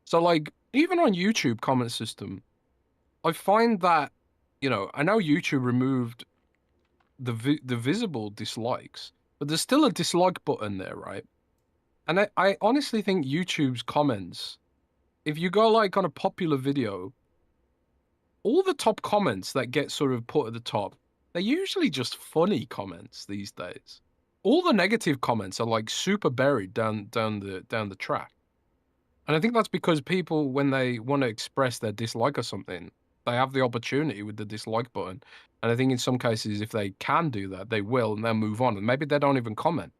So like even on YouTube comment system, I find that, I know YouTube removed the visible dislikes, but there's still a dislike button there, right? And I honestly think YouTube's comments, if you go like on a popular video, all the top comments that get sort of put at the top, they're usually just funny comments these days. All the negative comments are like super buried down the track. And I think that's because people, when they want to express their dislike of something, they have the opportunity with the dislike button. And I think in some cases, if they can do that, they will, and they'll move on. And maybe they don't even comment.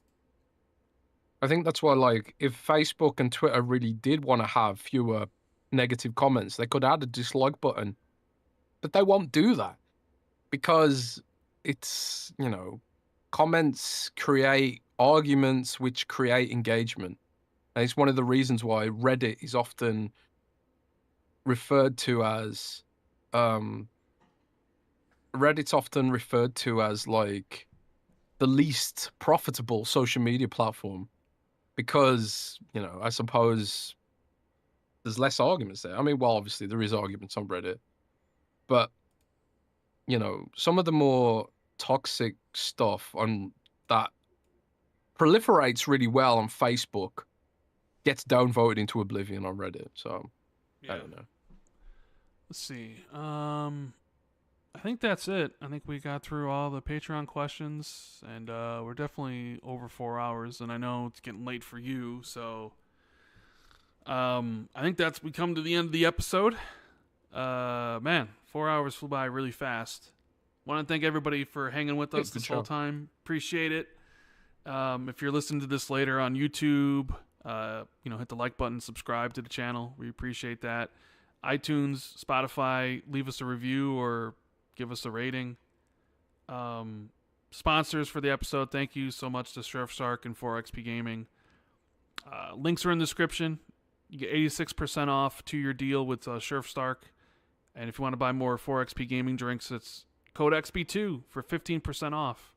I think that's why, like, if Facebook and Twitter really did want to have fewer negative comments, they could add a dislike button. But they won't do that because it's, comments create arguments which create engagement. And it's one of the reasons why Reddit is often referred to as um Reddit's often referred to as like the least profitable social media platform because, I suppose there's less arguments there. I mean, well, obviously there is arguments on Reddit, but some of the more toxic stuff on that proliferates really well on Facebook gets downvoted into oblivion on Reddit. So I Yeah. don't know. Let's see. I think that's it. I think we got through all the Patreon questions, and we're definitely over 4 hours. And I know it's getting late for you, so I think we come to the end of the episode. Man, 4 hours flew by really fast. Want to thank everybody for hanging with us this whole time. Appreciate it. If you're listening to this later on YouTube, hit the like button, subscribe to the channel. We appreciate that. iTunes, Spotify, leave us a review or give us a rating. Sponsors for the episode, thank you so much to Sheriff Sark and 4XP Gaming. Links are in the description. You get 86% off 2-year deal with Sheriff Stark. And if you want to buy more 4XP Gaming drinks, it's code XB2 for 15% off.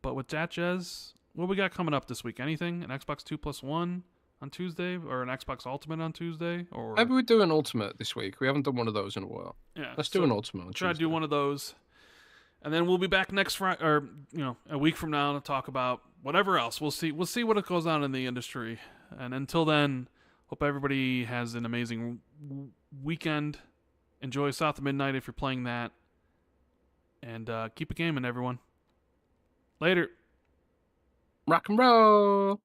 But with that, Jez, what we got coming up this week? Anything? An Xbox 2+1 on Tuesday? Or an Xbox Ultimate on Tuesday? Or maybe we do an Ultimate this week. We haven't done one of those in a while. Yeah, let's do an Ultimate on try Tuesday. to do one of those. And then we'll be back next Friday, or a week from now, to talk about whatever else. We'll see what goes on in the industry. And until then, hope everybody has an amazing weekend. Enjoy South of Midnight if you're playing that. And keep it gaming, everyone. Later. Rock and roll.